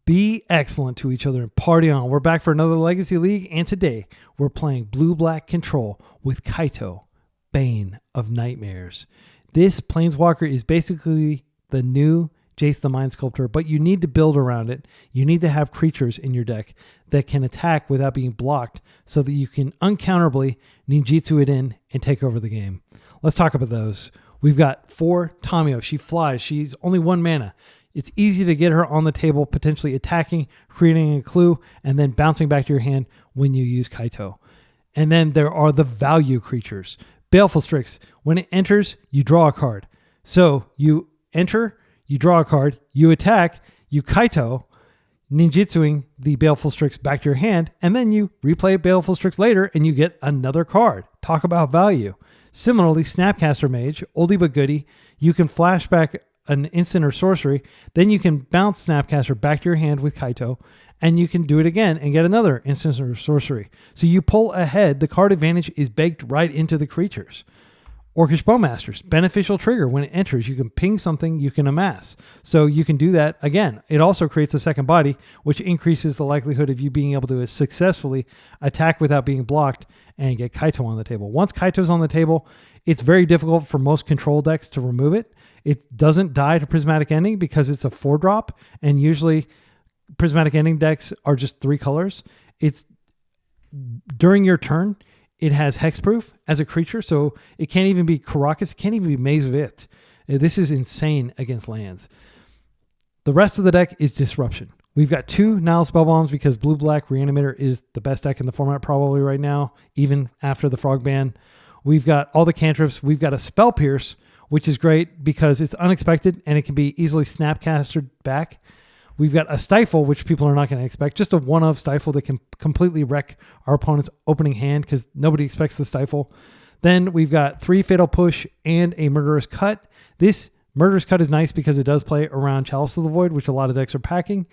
Be excellent to each other and party on. We're back for another Legacy League, and today we're playing Blue-Black Control with Kaito, Bane of Nightmares. This Planeswalker is basically the new Jace the Mind Sculptor, but you need to build around it. You need to have creatures in your deck that can attack without being blocked so that you can uncounterably ninjutsu it in and take over the game. Let's talk about those. We've got 4 Tamiyo. She flies. She's only 1 mana. It's easy to get her on the table, potentially attacking, creating a clue, and then bouncing back to your hand when you use Kaito. And then there are the value creatures. Baleful Strix. When it enters, you draw a card. So you enter, you draw a card, you attack, you Kaito, ninjutsuing the Baleful Strix back to your hand, and then you replay Baleful Strix later and you get another card. Talk about value. Similarly, Snapcaster Mage, oldie but goodie. You can flashback an instant or sorcery, then you can bounce Snapcaster back to your hand with Kaito, and you can do it again and get another instant or sorcery. So you pull ahead, the card advantage is baked right into the creatures. Orcish Bowmasters, beneficial trigger. When it enters, you can ping something you can amass. So you can do that again. It also creates a second body, which increases the likelihood of you being able to successfully attack without being blocked and get Kaito on the table. Once Kaito's on the table, it's very difficult for most control decks to remove it. It doesn't die to Prismatic Ending because it's a 4-drop, and usually Prismatic Ending decks are just 3 colors. It's during your turn, it has hexproof as a creature, so it can't even be Karakas, it can't even be Maze of It. This is insane against lands. The rest of the deck is Disruption. We've got 2 Nile Spellbombs because Blue-Black Reanimator is the best deck in the format probably right now, even after the Frog ban. We've got all the cantrips. We've got a Spell Pierce, which is great because it's unexpected and it can be easily Snapcastered back. We've got a Stifle, which people are not going to expect. Just a one-of Stifle that can completely wreck our opponent's opening hand because nobody expects the Stifle. Then we've got 3 Fatal Push and a Murderous Cut. This Murderous Cut is nice because it does play around Chalice of the Void, which a lot of decks are packing.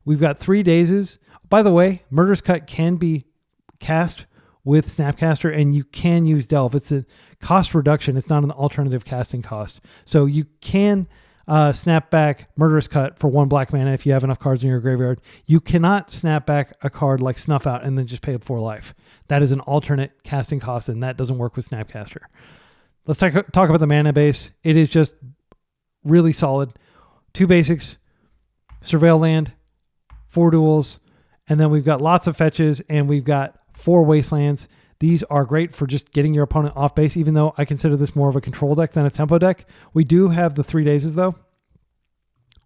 We've got 3 Dazes. By the way, Murderous Cut can be cast with Snapcaster, and you can use Delve. It's a cost reduction. It's not an alternative casting cost. So you can snap back Murderous Cut for 1 black mana if you have enough cards in your graveyard. You cannot snap back a card like Snuff Out and then just pay it 4 life. That is an alternate casting cost, and that doesn't work with Snapcaster. Let's talk about the mana base. It is just really solid. 2 basics, Surveil Land, 4 duels, and then we've got lots of fetches, and we've got 4 Wastelands. These are great for just getting your opponent off base, even though I consider this more of a control deck than a tempo deck. We do have the 3 Dazes, though.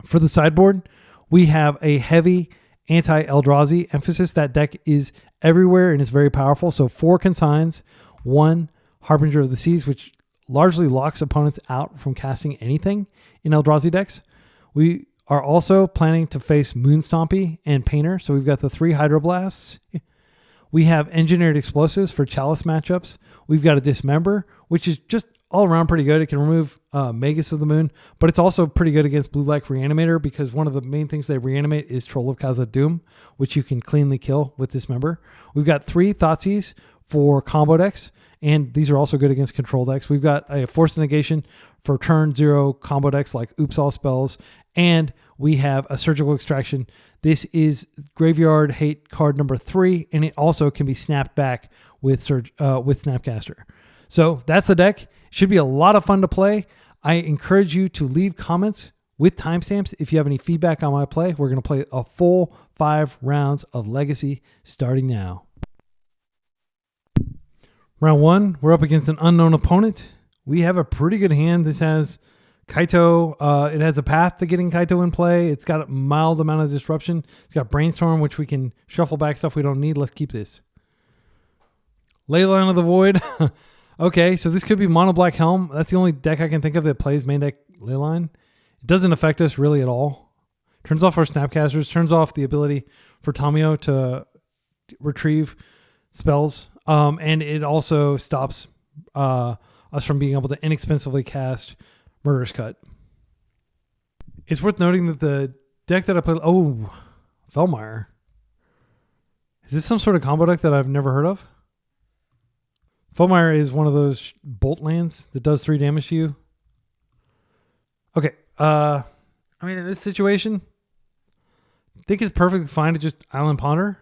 For the sideboard, we have a heavy anti-Eldrazi emphasis. That deck is everywhere and it's very powerful. So 4 Consigns, 1 Harbinger of the Seas, which largely locks opponents out from casting anything in Eldrazi decks. We are also planning to face Moonstompy and Painter. So we've got the 3 Hydroblasts. We have Engineered Explosives for Chalice matchups. We've got a Dismember, which is just all around pretty good. It can remove Magus of the Moon, but it's also pretty good against Blue-Black Reanimator because one of the main things they reanimate is Troll of Khazad-dûm, which you can cleanly kill with Dismember. We've got 3 Thoughtseize for combo decks, and these are also good against control decks. We've got a Force Negation for turn 0 combo decks like Oops All Spells, and we have a Surgical Extraction. This is Graveyard Hate card number 3, and it also can be snapped back with Snapcaster. So that's the deck. Should be a lot of fun to play. I encourage you to leave comments with timestamps if you have any feedback on my play. We're going to play a full 5 rounds of Legacy starting now. Round 1, we're up against an unknown opponent. We have a pretty good hand. This has Kaito. It has a path to getting Kaito in play. It's got a mild amount of disruption. It's got Brainstorm, which we can shuffle back stuff we don't need. Let's keep this. Leyline of the Void. Okay, so this could be Mono Black Helm. That's the only deck I can think of that plays main deck Leyline. It doesn't affect us really at all. Turns off our Snapcasters. Turns off the ability for Tamiyo to retrieve spells. And it also stops us from being able to inexpensively cast Murderous Cut. It's worth noting that the deck that I played... Oh, Felmire. Is this some sort of combo deck that I've never heard of? Felmire is one of those bolt lands that does 3 damage to you. Okay. I mean, in this situation, think it's perfectly fine to just Island Ponder.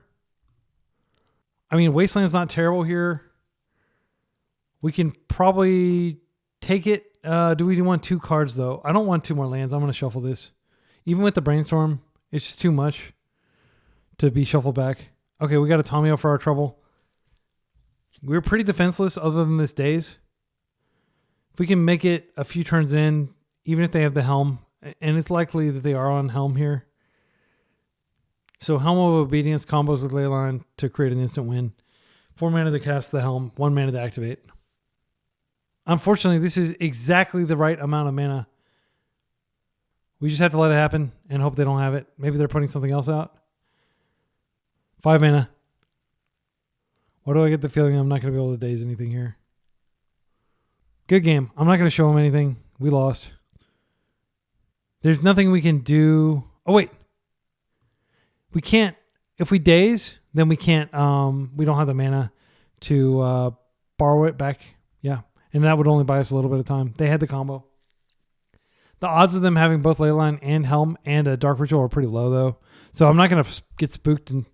I mean, Wasteland's not terrible here. We can probably take it. Do we want 2 cards, though? I don't want 2 more lands. I'm going to shuffle this. Even with the Brainstorm, it's just too much to be shuffled back. Okay, we got a Tomio for our trouble. We're pretty defenseless other than this Daze. If we can make it a few turns in, even if they have the Helm, and it's likely that they are on Helm here. So Helm of Obedience combos with Leyline to create an instant win. 4 mana to cast the Helm, 1 mana to activate. Unfortunately, this is exactly the right amount of mana. We just have to let it happen and hope they don't have it. Maybe they're putting something else out. 5 mana. Why do I get the feeling I'm not going to be able to Daze anything here? Good game. I'm not going to show them anything. We lost. There's nothing we can do. Oh, wait. We can't. If we Daze, then we can't. We don't have the mana to borrow it back. Yeah. And that would only buy us a little bit of time. They had the combo. The odds of them having both Leyline and Helm and a Dark Ritual are pretty low, though. So I'm not going to get spooked. And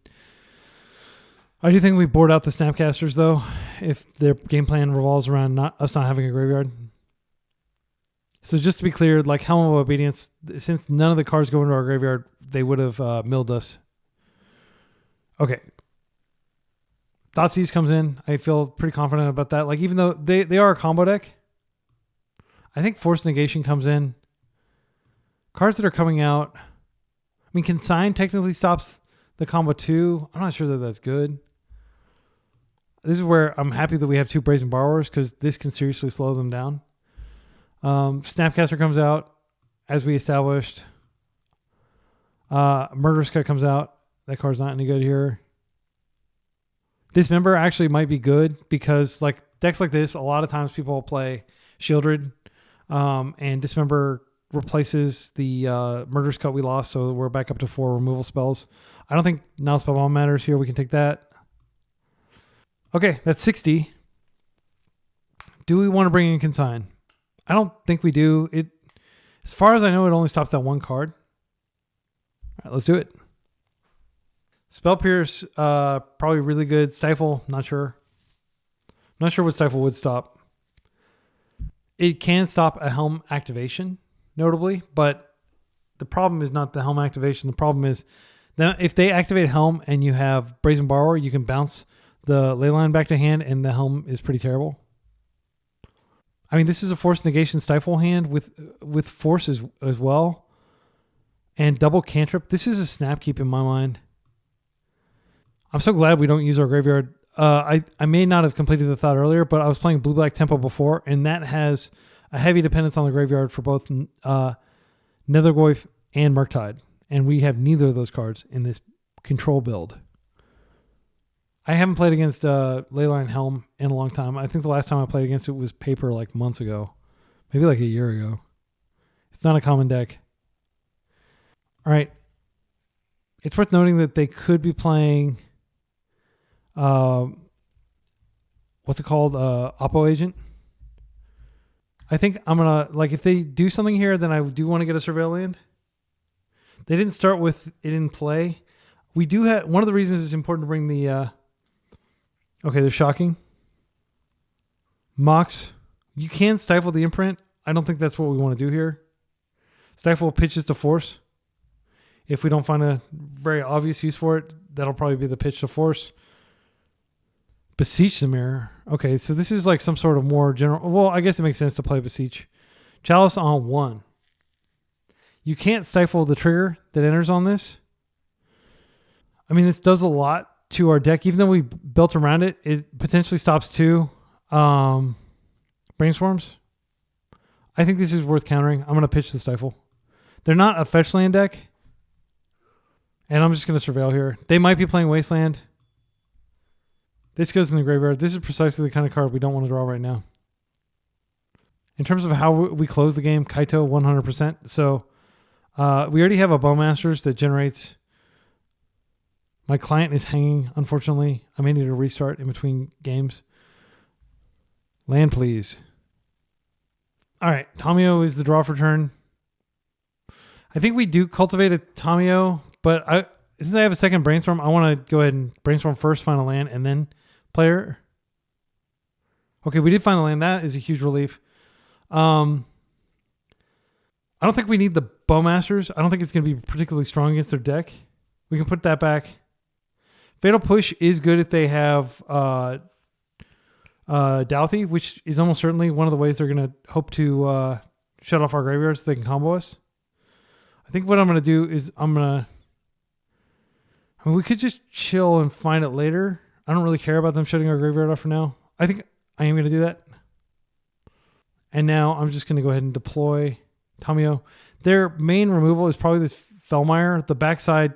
I do think we board out the Snapcasters, though, if their game plan revolves around us not having a graveyard. So just to be clear, like Helm of Obedience, since none of the cards go into our graveyard, they would have milled us. Okay. Thoughtseize comes in. I feel pretty confident about that. Like, even though they are a combo deck, I think Force Negation comes in. Cards that are coming out. I mean, Consign technically stops the combo too. I'm not sure that that's good. This is where I'm happy that we have 2 Brazen Borrowers, because this can seriously slow them down. Snapcaster comes out, as we established. Murderous Cut comes out. That card's not any good here. Dismember actually might be good, because like decks like this, a lot of times people play Shieldred, and Dismember replaces the Murderous Cut we lost, so we're back up to 4 removal spells. I don't think Now Spellbound matters here. We can take that. Okay, that's 60. Do we want to bring in Consign? I don't think we do. It, as far as I know, it only stops that 1 card. All right, let's do it. Spell Pierce, probably really good. Stifle, not sure. I'm not sure what Stifle would stop. It can stop a Helm activation, notably, but the problem is not the Helm activation. The problem is that if they activate Helm and you have Brazen Borrower, you can bounce the Leyline back to hand, and the Helm is pretty terrible. I mean, this is a Force Negation Stifle hand with Force as well, and double Cantrip. This is a Snapkeep in my mind. I'm so glad we don't use our graveyard. I may not have completed the thought earlier, but I was playing Blue-Black Tempo before, and that has a heavy dependence on the graveyard for both Nethergoyf and Murktide, and we have neither of those cards in this control build. I haven't played against Leyline Helm in a long time. I think the last time I played against it was Paper like months ago. Maybe like a year ago. It's not a common deck. All right. It's worth noting that they could be playing... what's it called? Oppo Agent. I think I'm going to... Like, if they do something here, then I do want to get a Surveil land. They didn't start with it in play. We do have... One of the reasons it's important to bring the... Okay, they're shocking. Mox. You can stifle the imprint. I don't think that's what we want to do here. Stifle pitches to Force. If we don't find a very obvious use for it, that'll probably be the pitch to Force. Beseech the Mirror. Okay, so this is like some sort of more general... Well, I guess it makes sense to play Beseech. Chalice on 1. You can't stifle the trigger that enters on this. I mean, this does a lot to our deck. Even though we built around it, it potentially stops 2 Brainstorms. I think this is worth countering. I'm going to pitch the Stifle. They're not a fetch land deck. And I'm just going to Surveil here. They might be playing Wasteland. This goes in the graveyard. This is precisely the kind of card we don't want to draw right now. In terms of how we close the game, Kaito 100%. So we already have a Bowmasters that generates... My client is hanging, unfortunately. I may need to restart in between games. Land, please. All right, Tomio is the draw for turn. I think we do cultivate a Tomio, but since I have a second Brainstorm, I want to go ahead and Brainstorm first, find a land, and then player. Okay, we did find the land. That is a huge relief. I don't think we need the Bowmasters. I don't think it's going to be particularly strong against their deck. We can put that back. Fatal Push is good if they have Douthie, which is almost certainly one of the ways they're going to hope to shut off our graveyard so they can combo us. I think what I'm going to do is we could just chill and find it later. I don't really care about them shutting our graveyard off for now. I think I am going to do that. And now I'm just going to go ahead and deploy Tamiyo. Their main removal is probably this Felmire. The backside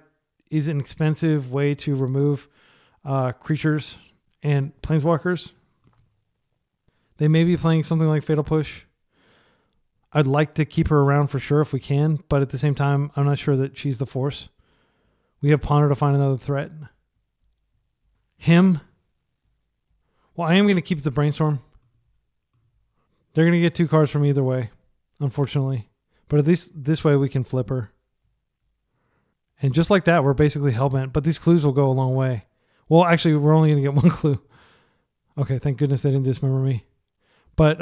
is an expensive way to remove creatures and planeswalkers. They may be playing something like Fatal Push. I'd like to keep her around for sure if we can, but at the same time, I'm not sure that she's the force. We have Ponder to find another threat. Him. Well, I am going to keep the Brainstorm. They're going to get 2 cards from either way, unfortunately. But at least this way we can flip her. And just like that, we're basically hellbent. But these clues will go a long way. Well, actually, we're only going to get 1 clue. Okay, thank goodness they didn't dismember me. But,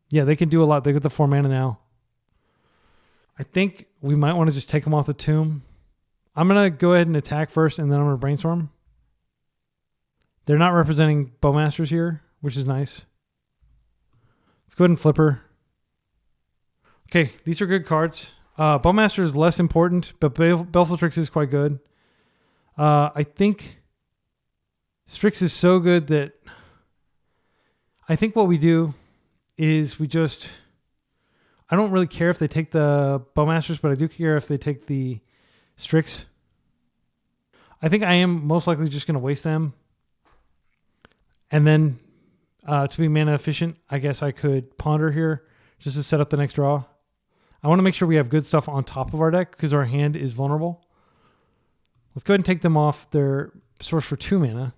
yeah, they can do a lot. They get the 4 mana now. I think we might want to just take them off the tomb. I'm going to go ahead and attack first, and then I'm going to Brainstorm. They're not representing Bowmasters here, which is nice. Let's go ahead and flip her. Okay, these are good cards. Bowmaster is less important, but Baleful Strix is quite good. I think Strix is so good that I think what we do is we just... I don't really care if they take the Bowmasters, but I do care if they take the Strix. I think I am most likely just going to waste them. And then to be mana efficient, I guess I could Ponder here just to set up the next draw. I want to make sure we have good stuff on top of our deck because our hand is vulnerable. Let's go ahead and take them off their source for 2 mana.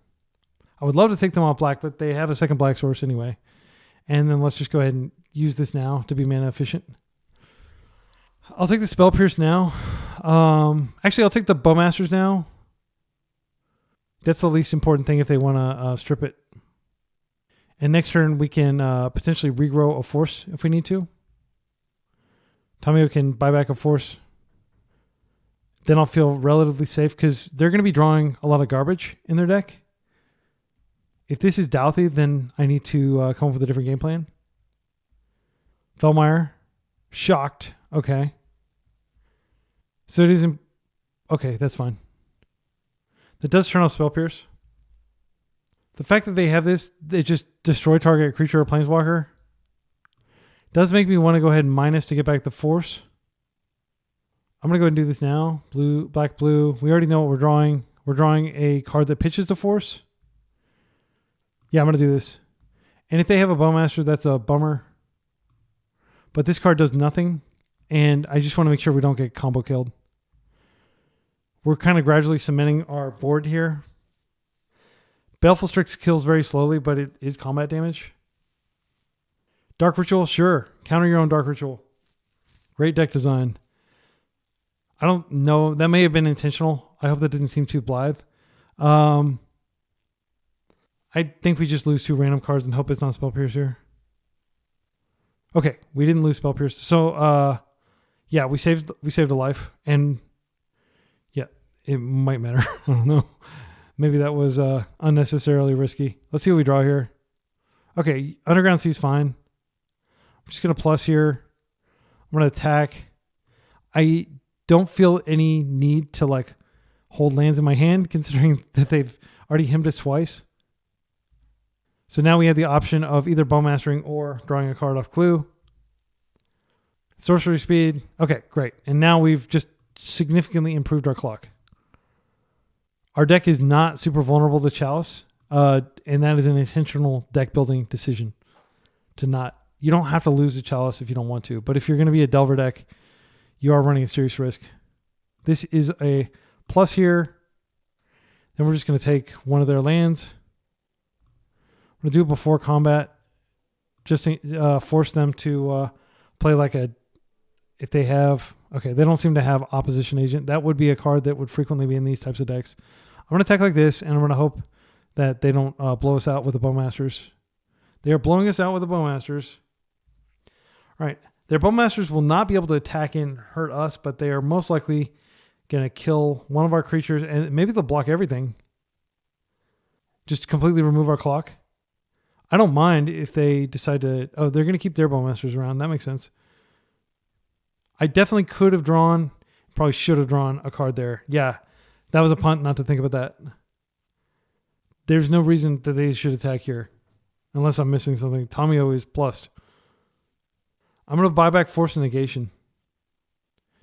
I would love to take them off black, but they have a second black source anyway. And then let's just go ahead and use this now to be mana efficient. I'll take the Spell Pierce now. Actually, I'll take the Bowmasters now. That's the least important thing if they want to strip it. And next turn, we can potentially regrow a force if we need to. Tamiyo can buy back a force. Then I'll feel relatively safe because they're going to be drawing a lot of garbage in their deck. If this is Douthie, then I need to come up with a different game plan. Felmire. Shocked. Okay. So it isn't... Okay, that's fine. That does turn off Spell Pierce. The fact that they have this, they just destroy target creature or planeswalker, does make me want to go ahead and minus to get back the force. I'm going to go ahead and do this now. Blue, black, blue. We already know what we're drawing. We're drawing a card that pitches the force. Yeah, I'm going to do this. And if they have a Bowmaster, that's a bummer. But this card does nothing. And I just want to make sure we don't get combo killed. We're kind of gradually cementing our board here. Baleful Strix kills very slowly, but it is combat damage. Dark Ritual, sure. Counter your own Dark Ritual. Great deck design. I don't know. That may have been intentional. I hope that didn't seem too blithe. I think we just lose 2 random cards and hope it's not Spell Pierce here. Okay, we didn't lose Spell Pierce. So, yeah, we saved a life. And, yeah, it might matter. I don't know. Maybe that was unnecessarily risky. Let's see what we draw here. Okay, Underground Sea's fine. I'm just going to plus here. I'm going to attack. I don't feel any need to like hold lands in my hand considering that they've already hemmed us twice. So now we have the option of either Bowmastering or drawing a card off clue. Sorcery speed. Okay, great. And now we've just significantly improved our clock. Our deck is not super vulnerable to Chalice, and that is an intentional deck building decision. You don't have to lose to Chalice if you don't want to, but if you're going to be a Delver deck, you are running a serious risk. This is a plus here. Then we're just going to take one of their lands. I'm going to do it before combat, just to force them to play like if they have, Okay, they don't seem to have Opposition Agent. That would be a card that would frequently be in these types of decks. I'm going to attack like this, and I'm going to hope that they don't blow us out with the Bowmasters. They are blowing us out with the Bowmasters. All right. Their Bowmasters will not be able to attack and hurt us, but they are most likely going to kill one of our creatures, and maybe they'll block everything. Just completely remove our clock. I don't mind if they decide to... Oh, they're going to keep their Bowmasters around. That makes sense. I definitely could have drawn... Probably should have drawn a card there. Yeah, that was a punt not to think about that. There's no reason that they should attack here. Unless I'm missing something. Tamio is plussed. I'm going to buy back Force of Negation.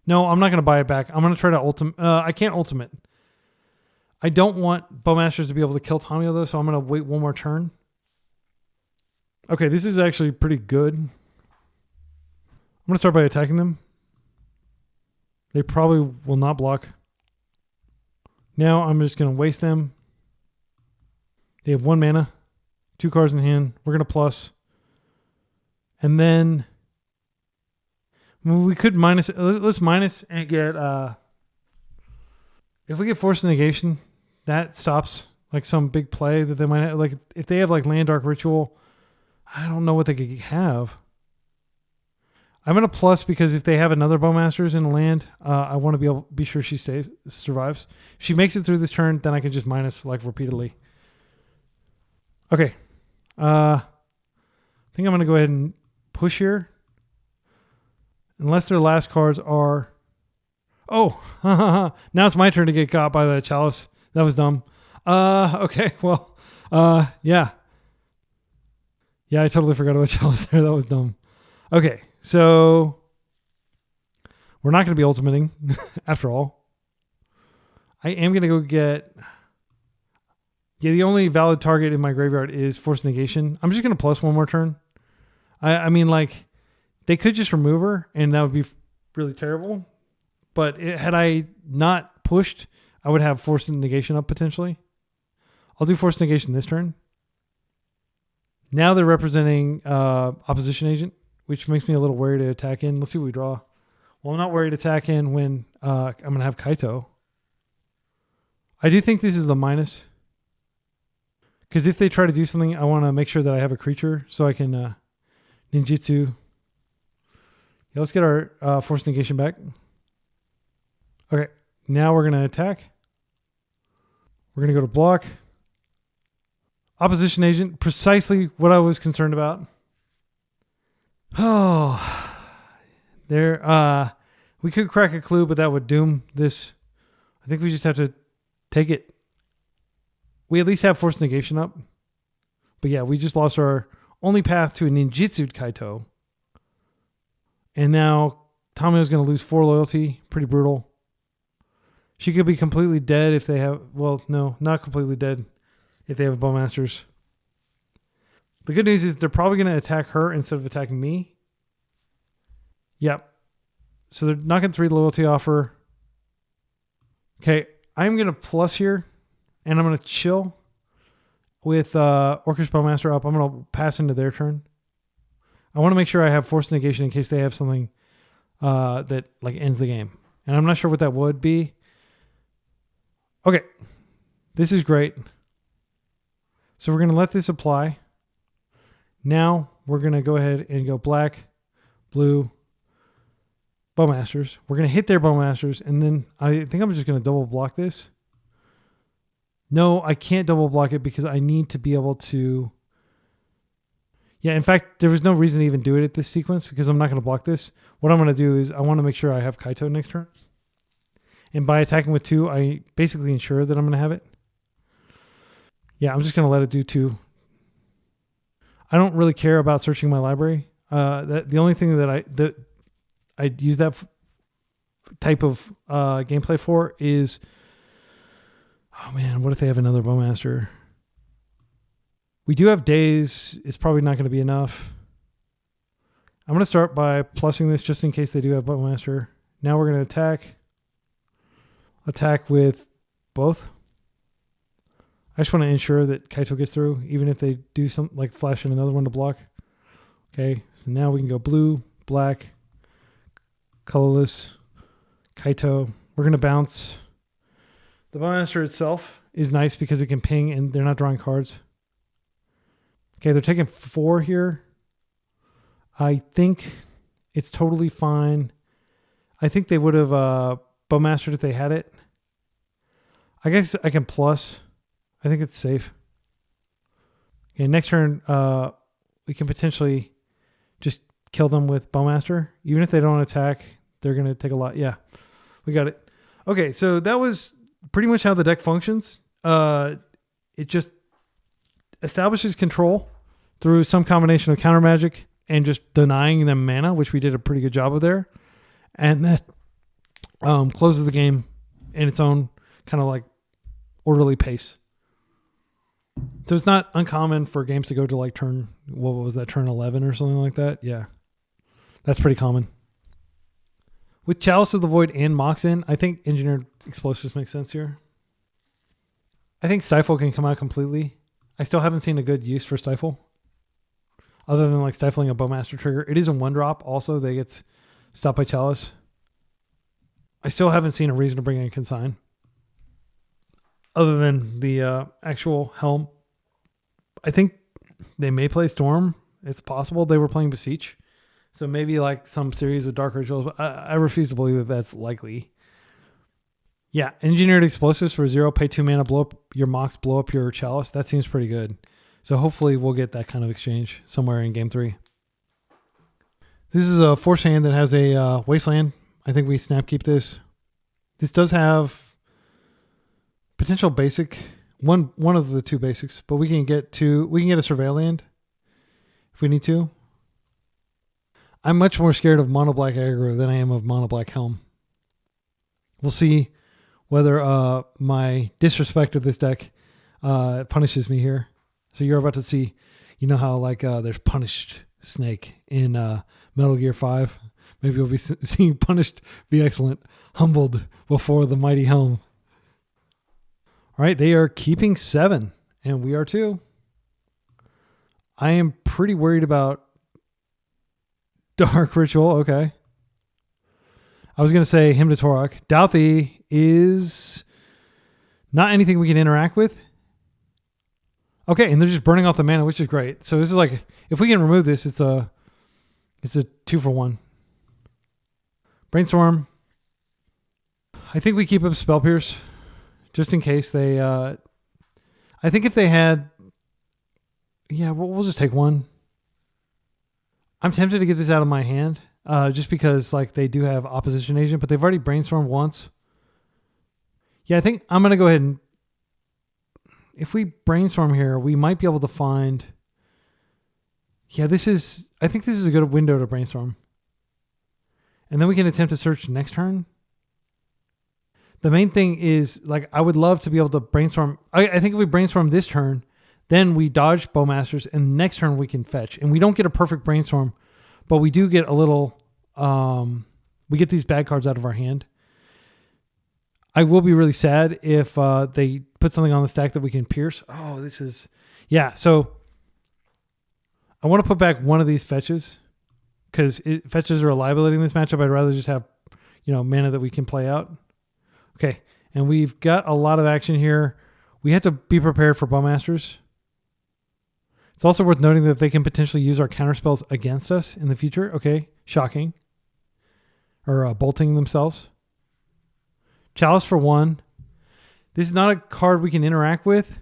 No, I'm not going to buy it back. I'm going to try to ultimate. I can't ultimate. I don't want Bowmasters to be able to kill Tamio though, so I'm going to wait one more turn. Okay, this is actually pretty good. I'm going to start by attacking them. They probably will not block. Now I'm just going to waste them. They have 1 mana, 2 cards in hand. We're going to plus. And then we could minus. Let's minus and get... if we get Force of Negation, that stops like some big play that they might have. Like if they have like Land Dark Ritual, I don't know what they could have. I'm going to plus because if they have another Bowmasters in the land, I want to be sure she survives. If she makes it through this turn, then I can just minus like repeatedly. Okay. I think I'm going to go ahead and push here. Unless their last cards are... Oh, now it's my turn to get got by the Chalice. That was dumb. Okay, well, yeah. Yeah, I totally forgot about Chalice there. That was dumb. Okay, so we're not going to be ultimating after all. I am going to go get... Yeah, the only valid target in my graveyard is Force Negation. I'm just going to plus one more turn. I mean, like, they could just remove her, and that would be really terrible. But had I not pushed, I would have Force Negation up potentially. I'll do Force Negation this turn. Now they're representing Opposition Agent, which makes me a little worried to attack in. Let's see what we draw. Well, I'm not worried to attack in when I'm going to have Kaito. I do think this is the minus. Because if they try to do something, I want to make sure that I have a creature so I can ninjutsu. Yeah, let's get our Force Negation back. Okay, now we're going to attack. We're going to go to block. Opposition Agent, precisely what I was concerned about. Oh, there. We could crack a clue, but that would doom this. I think we just have to take it. We at least have Force Negation up. But yeah, we just lost our only path to a ninjutsu Kaito. And now Tamio's going to lose 4 loyalty. Pretty brutal. She could be completely dead if they have... Well, no, not completely dead if they have Bowmasters. The good news is they're probably going to attack her instead of attacking me. Yep. So they're not going to 3 loyalty off her. Okay, I'm going to plus here. And I'm going to chill with Orcish Bowmaster up. I'm going to pass into their turn. I want to make sure I have Force Negation in case they have something that like ends the game. And I'm not sure what that would be. Okay. This is great. So we're going to let this apply. Now we're going to go ahead and go black, blue, Bowmasters. We're going to hit their Bowmasters. And then I think I'm just going to double block this. No, I can't double block it because I need to be able to... Yeah, in fact, there was no reason to even do it at this sequence because I'm not going to block this. What I'm going to do is I want to make sure I have Kaito next turn. And by attacking with 2, I basically ensure that I'm going to have it. Yeah, I'm just going to let it do 2. I don't really care about searching my library. The only thing that I use that type of gameplay for is... Oh man, what if they have another Bowmaster? We do have Daze. It's probably not going to be enough. I'm going to start by plussing this just in case they do have Bowmaster. Now we're going to attack. Attack with both. I just want to ensure that Kaito gets through, even if they do something like flash in another one to block. Okay, so now we can go blue, black, colorless. Kaito. We're going to bounce. The Bowmaster itself is nice because it can ping and they're not drawing cards. Okay, they're taking 4 here. I think it's totally fine. I think they would have Bowmastered if they had it. I guess I can plus. I think it's safe. Okay, next turn, we can potentially just kill them with Bowmaster. Even if they don't attack, they're going to take a lot. Yeah, we got it. Okay, so that was pretty much how the deck functions. It just establishes control through some combination of counter magic and just denying them mana, which we did a pretty good job of there. And that closes the game in its own kind of like orderly pace. So it's not uncommon for games to go to like turn, what was that, turn 11 or something like that? Yeah, that's pretty common. With Chalice of the Void and Mox in, I think Engineered Explosives makes sense here. I think Stifle can come out completely. I still haven't seen a good use for Stifle. Other than like stifling a Bowmaster trigger. It is a 1-drop also that gets stopped by Chalice. I still haven't seen a reason to bring in Consign. Other than the actual Helm. I think they may play Storm. It's possible they were playing Beseech. So maybe like some series of Dark Rituals. But I refuse to believe that that's likely. Yeah, Engineered Explosives for 0. Pay 2 mana, blow up your Mox, blow up your Chalice. That seems pretty good. So hopefully we'll get that kind of exchange somewhere in game 3. This is a force hand that has a Wasteland. I think we snap keep this. This does have potential basic, one of the 2 basics, but we can get a Surveil land if we need to. I'm much more scared of mono black aggro than I am of mono black Helm. We'll see whether my disrespect of this deck punishes me here. So you're about to see, you know how like there's Punished Snake in Metal Gear 5. Maybe we'll be seeing Punished be excellent, humbled before the mighty Helm. All right, they are keeping 7, and we are too. I am pretty worried about Dark Ritual. Okay. I was going to say Hymn to Torok. Douthie is not anything we can interact with. Okay, and they're just burning off the mana, which is great. So this is like, if we can remove this, it's a 2-for-1. Brainstorm. I think we keep up Spell Pierce, just in case they. I think if they had, yeah, we'll just take 1. I'm tempted to get this out of my hand, just because like they do have Opposition Agent, but they've already Brainstormed once. Yeah, I think I'm gonna go ahead and. If we Brainstorm here, we might be able to find... Yeah, I think this is a good window to Brainstorm. And then we can attempt to search next turn. The main thing is, like, I would love to be able to Brainstorm... I think if we Brainstorm this turn, then we dodge Bowmasters, and next turn we can fetch. And we don't get a perfect Brainstorm, but we do get a little... we get these bad cards out of our hand. I will be really sad if they put something on the stack that we can pierce. Oh, this is... Yeah, so I want to put back one of these fetches because fetches are a liability in this matchup. I'd rather just have, mana that we can play out. Okay, and we've got a lot of action here. We have to be prepared for Bowmasters. It's also worth noting that they can potentially use our counter spells against us in the future. Okay, shocking. Or bolting themselves. Chalice for 1. This is not a card we can interact with.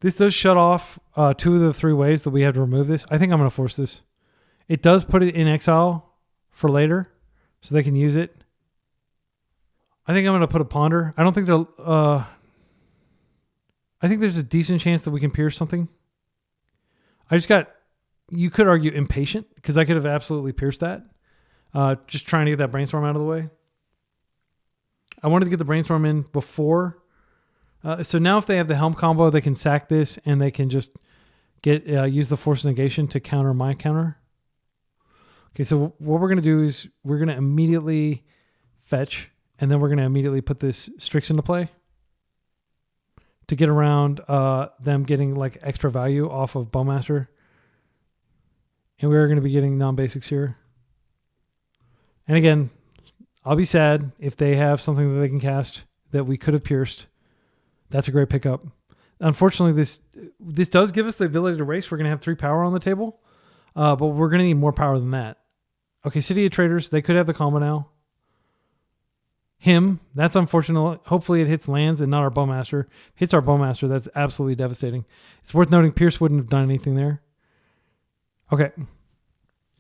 This does shut off 2 of the 3 ways that we have to remove this. I think I'm going to force this. It does put it in exile for later, so they can use it. I think I'm going to put a Ponder. I don't think they'll... I think there's a decent chance that we can pierce something. I just got... You could argue impatient, because I could have absolutely pierced that. Just trying to get that Brainstorm out of the way. I wanted to get the Brainstorm in before. So now if they have the Helm combo, they can sack this and they can just use the Force Negation to counter my counter. Okay, so what we're going to do is we're going to immediately fetch, and then we're going to immediately put this Strix into play to get around them getting like extra value off of Bowmaster. And we're going to be getting non-basics here. And again, I'll be sad if they have something that they can cast that we could have pierced. That's a great pickup. Unfortunately, this does give us the ability to race. We're going to have 3 power on the table, but we're going to need more power than that. Okay, City of Traders, they could have the combo now. Him, that's unfortunate. Hopefully it hits lands and not our Bowmaster. Hits our Bowmaster, that's absolutely devastating. It's worth noting Pierce wouldn't have done anything there. Okay.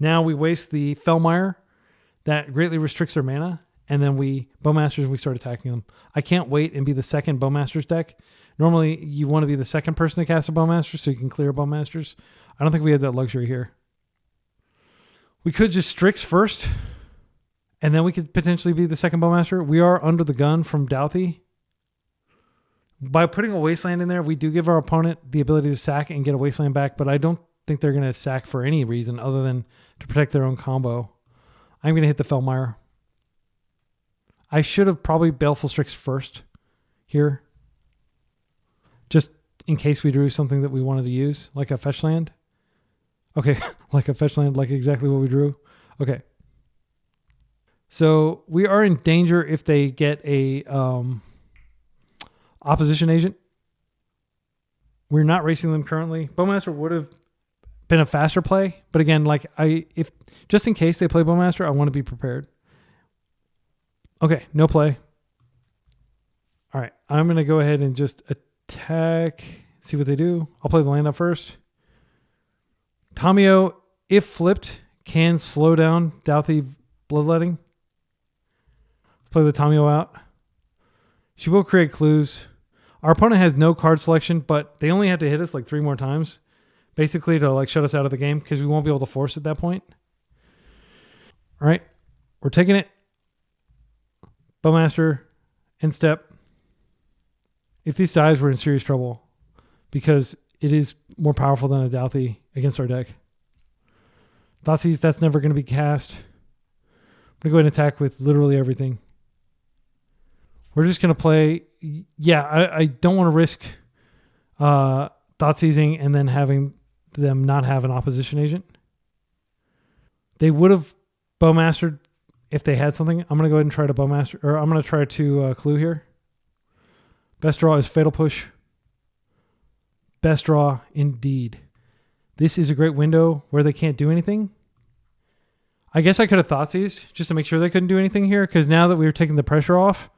Now we waste the Fellmire. That greatly restricts their mana. And then we Bowmasters and we start attacking them. I can't wait and be the second Bowmasters deck. Normally you want to be the second person to cast a Bowmaster so you can clear Bowmasters. I don't think we have that luxury here. We could just Strix first. And then we could potentially be the second Bowmaster. We are under the gun from Douthie. By putting a Wasteland in there, we do give our opponent the ability to sack and get a Wasteland back, but I don't think they're going to sack for any reason other than to protect their own combo. I'm going to hit the Fellmire. I should have probably Baleful Strix first here. Just in case we drew something that we wanted to use, like a fetch land. Okay, like a fetch land, like exactly what we drew. Okay. So we are in danger if they get a opposition agent. We're not racing them currently. Bowmaster would have been a faster play, but again, like if just in case they play Bowmaster, I want to be prepared. Okay, no play. All right, I'm going to go ahead and just attack, see what they do. I'll play the land up first. Tamiyo, if flipped, can slow down Douthie Bloodletting. Play the Tamiyo out. She will create clues. Our opponent has no card selection, but they only have to hit us like 3 more times, basically to like shut us out of the game because we won't be able to force at that point. All right, we're taking it. Bowmaster, end step. If this dies, we're in serious trouble because it is more powerful than a Douthie against our deck. Thoughtseize, that's never going to be cast. I'm going to go ahead and attack with literally everything. We're just going to play. Yeah, I don't want to risk Thoughtseizing and then having them not have an opposition agent. They would have Bowmastered if they had something. I'm going to go ahead and try to Bowmaster, or I'm going to try to Clue here. Best draw is Fatal Push. Best draw indeed. This is a great window where they can't do anything. I guess I could have Thoughtseized just to make sure they couldn't do anything here, because now that we were taking the pressure off,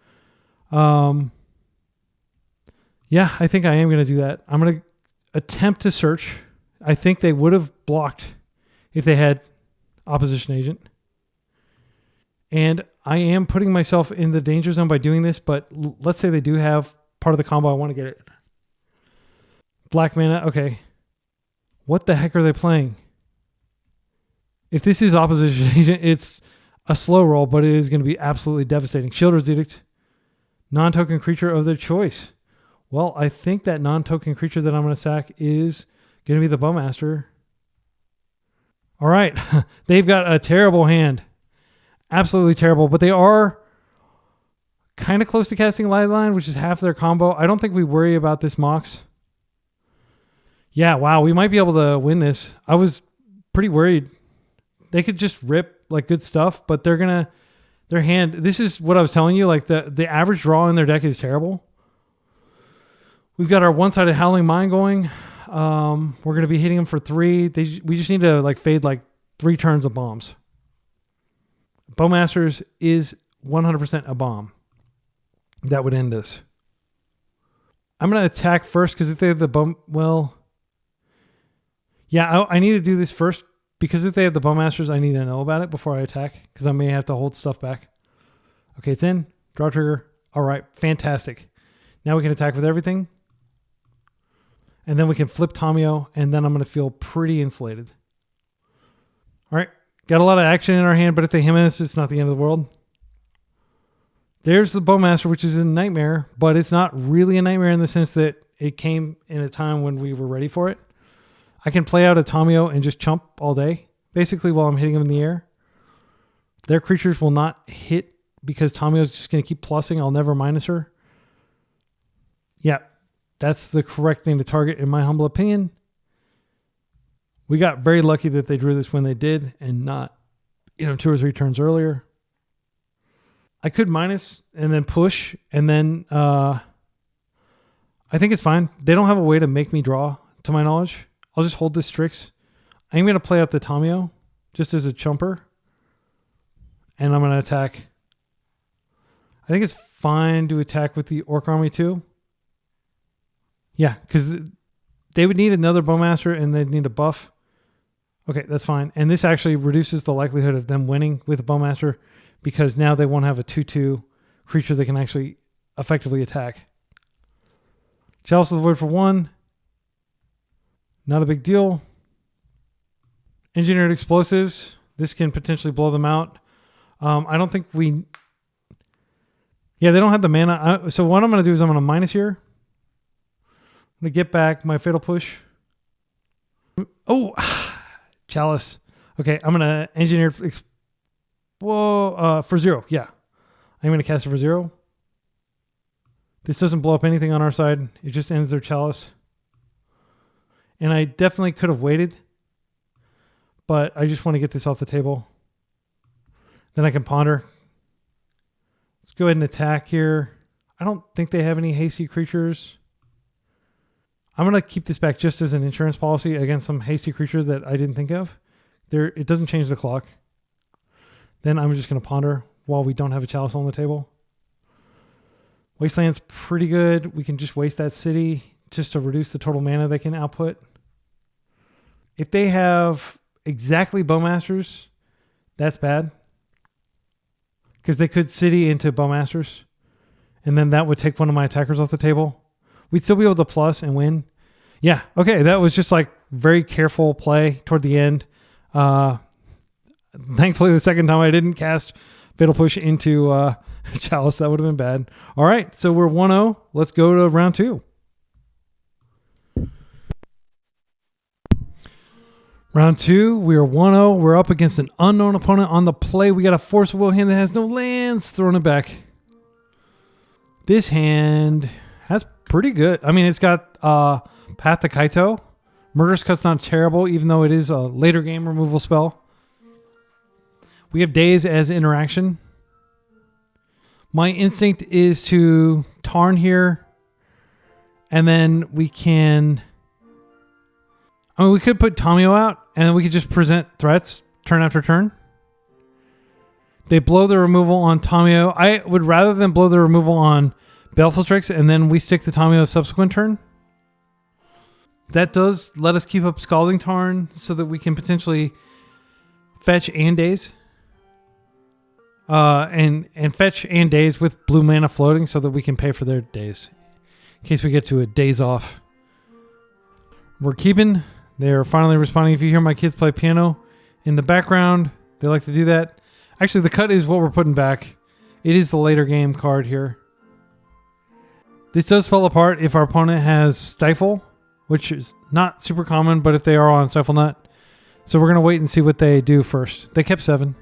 yeah, I think I am going to do that. I'm going to attempt to search. I think they would have blocked if they had opposition agent. And I am putting myself in the danger zone by doing this, but let's say they do have part of the combo. I want to get it. Black mana. Okay. What the heck are they playing? If this is opposition agent, it's a slow roll, but it is going to be absolutely devastating. Shielder's Edict. Non-token creature of their choice. Well, I think that non-token creature that I'm going to sack is going to be the Bowmaster. All right. They've got a terrible hand. Absolutely terrible. But they are kind of close to casting Light, which is half their combo. I don't think we worry about this Mox. Yeah, wow. We might be able to win this. I was pretty worried. They could just rip like good stuff, but they're going to... Their hand, this is what I was telling you, like the average draw in their deck is terrible. We've got our one-sided Howling Mine going. We're going to be hitting them for 3. We just need to like fade like 3 turns of bombs. Bowmasters is 100% a bomb. That would end us. I'm going to attack first because if they have the bomb, well, yeah, I need to do this first. Because if they have the Bowmasters, I need to know about it before I attack, because I may have to hold stuff back. Okay, it's in. Draw trigger. All right, fantastic. Now we can attack with everything. And then we can flip Tamiyo, and then I'm going to feel pretty insulated. All right, got a lot of action in our hand, but if they hit us, it's not the end of the world. There's the Bowmaster, which is a nightmare, but it's not really a nightmare in the sense that it came in a time when we were ready for it. I can play out a Tamiyo and just chump all day, basically while I'm hitting them in the air. Their creatures will not hit because Tamiyo's just going to keep plussing. I'll never minus her. Yeah, that's the correct thing to target in my humble opinion. We got very lucky that they drew this when they did and not, 2 or 3 turns earlier. I could minus and then push, and then I think it's fine. They don't have a way to make me draw, to my knowledge. I'll just hold this Strix. I'm going to play out the Tamiyo just as a chumper, and I'm going to attack. I think it's fine to attack with the Orc Army too. Yeah, because they would need another Bowmaster and they'd need a buff. Okay, that's fine. And this actually reduces the likelihood of them winning with a Bowmaster because now they won't have a 2/2 creature that can actually effectively attack. Chalice of the Void for 1. Not a big deal. Engineered Explosives. This can potentially blow them out. I don't think we... Yeah, they don't have the mana. So what I'm going to do is I'm going to minus here. I'm going to get back my Fatal Push. Oh, Chalice. Okay, I'm going to Engineer... Whoa, for 0. Yeah. I'm going to cast it for 0. This doesn't blow up anything on our side. It just ends their Chalice. And I definitely could have waited, but I just want to get this off the table. Then I can ponder. Let's go ahead and attack here. I don't think they have any hasty creatures. I'm going to keep this back just as an insurance policy against some hasty creatures that I didn't think of. It doesn't change the clock. Then I'm just going to ponder while we don't have a Chalice on the table. Wasteland's pretty good. We can just waste that city just to reduce the total mana they can output. If they have exactly Bowmasters, that's bad. Because they could city into Bowmasters. And then that would take one of my attackers off the table. We'd still be able to plus and win. Yeah, okay. That was just like very careful play toward the end. Thankfully, the second time I didn't cast Fatal Push into Chalice. That would have been bad. All right, so we're 1-0. Let's go to round 2. Round 2, we are 1-0. We're up against an unknown opponent on the play. We got a Force of Will hand that has no lands. Throwing it back. This hand has pretty good. I mean, it's got Path to Kaito. Murderous Cut's not terrible, even though it is a later game removal spell. We have Daze as interaction. My instinct is to Tarn here. And then we can... I mean, we could put Tamiyo out, and then we could just present threats turn after turn. They blow the removal on Tamiyo. I would rather than blow the removal on Baleful Strix, and then we stick the Tamiyo subsequent turn. That does let us keep up Scalding Tarn so that we can potentially fetch and Daze. And fetch and Daze with blue mana floating so that we can pay for their Daze. In case we get to a Daze off. We're keeping... They're finally responding. If you hear my kids play piano in the background, they like to do that. Actually, the cut is what we're putting back. It is the later game card here. This does fall apart if our opponent has Stifle, which is not super common, but if they are on Stiflenought. So we're going to wait and see what they do first. They kept 7.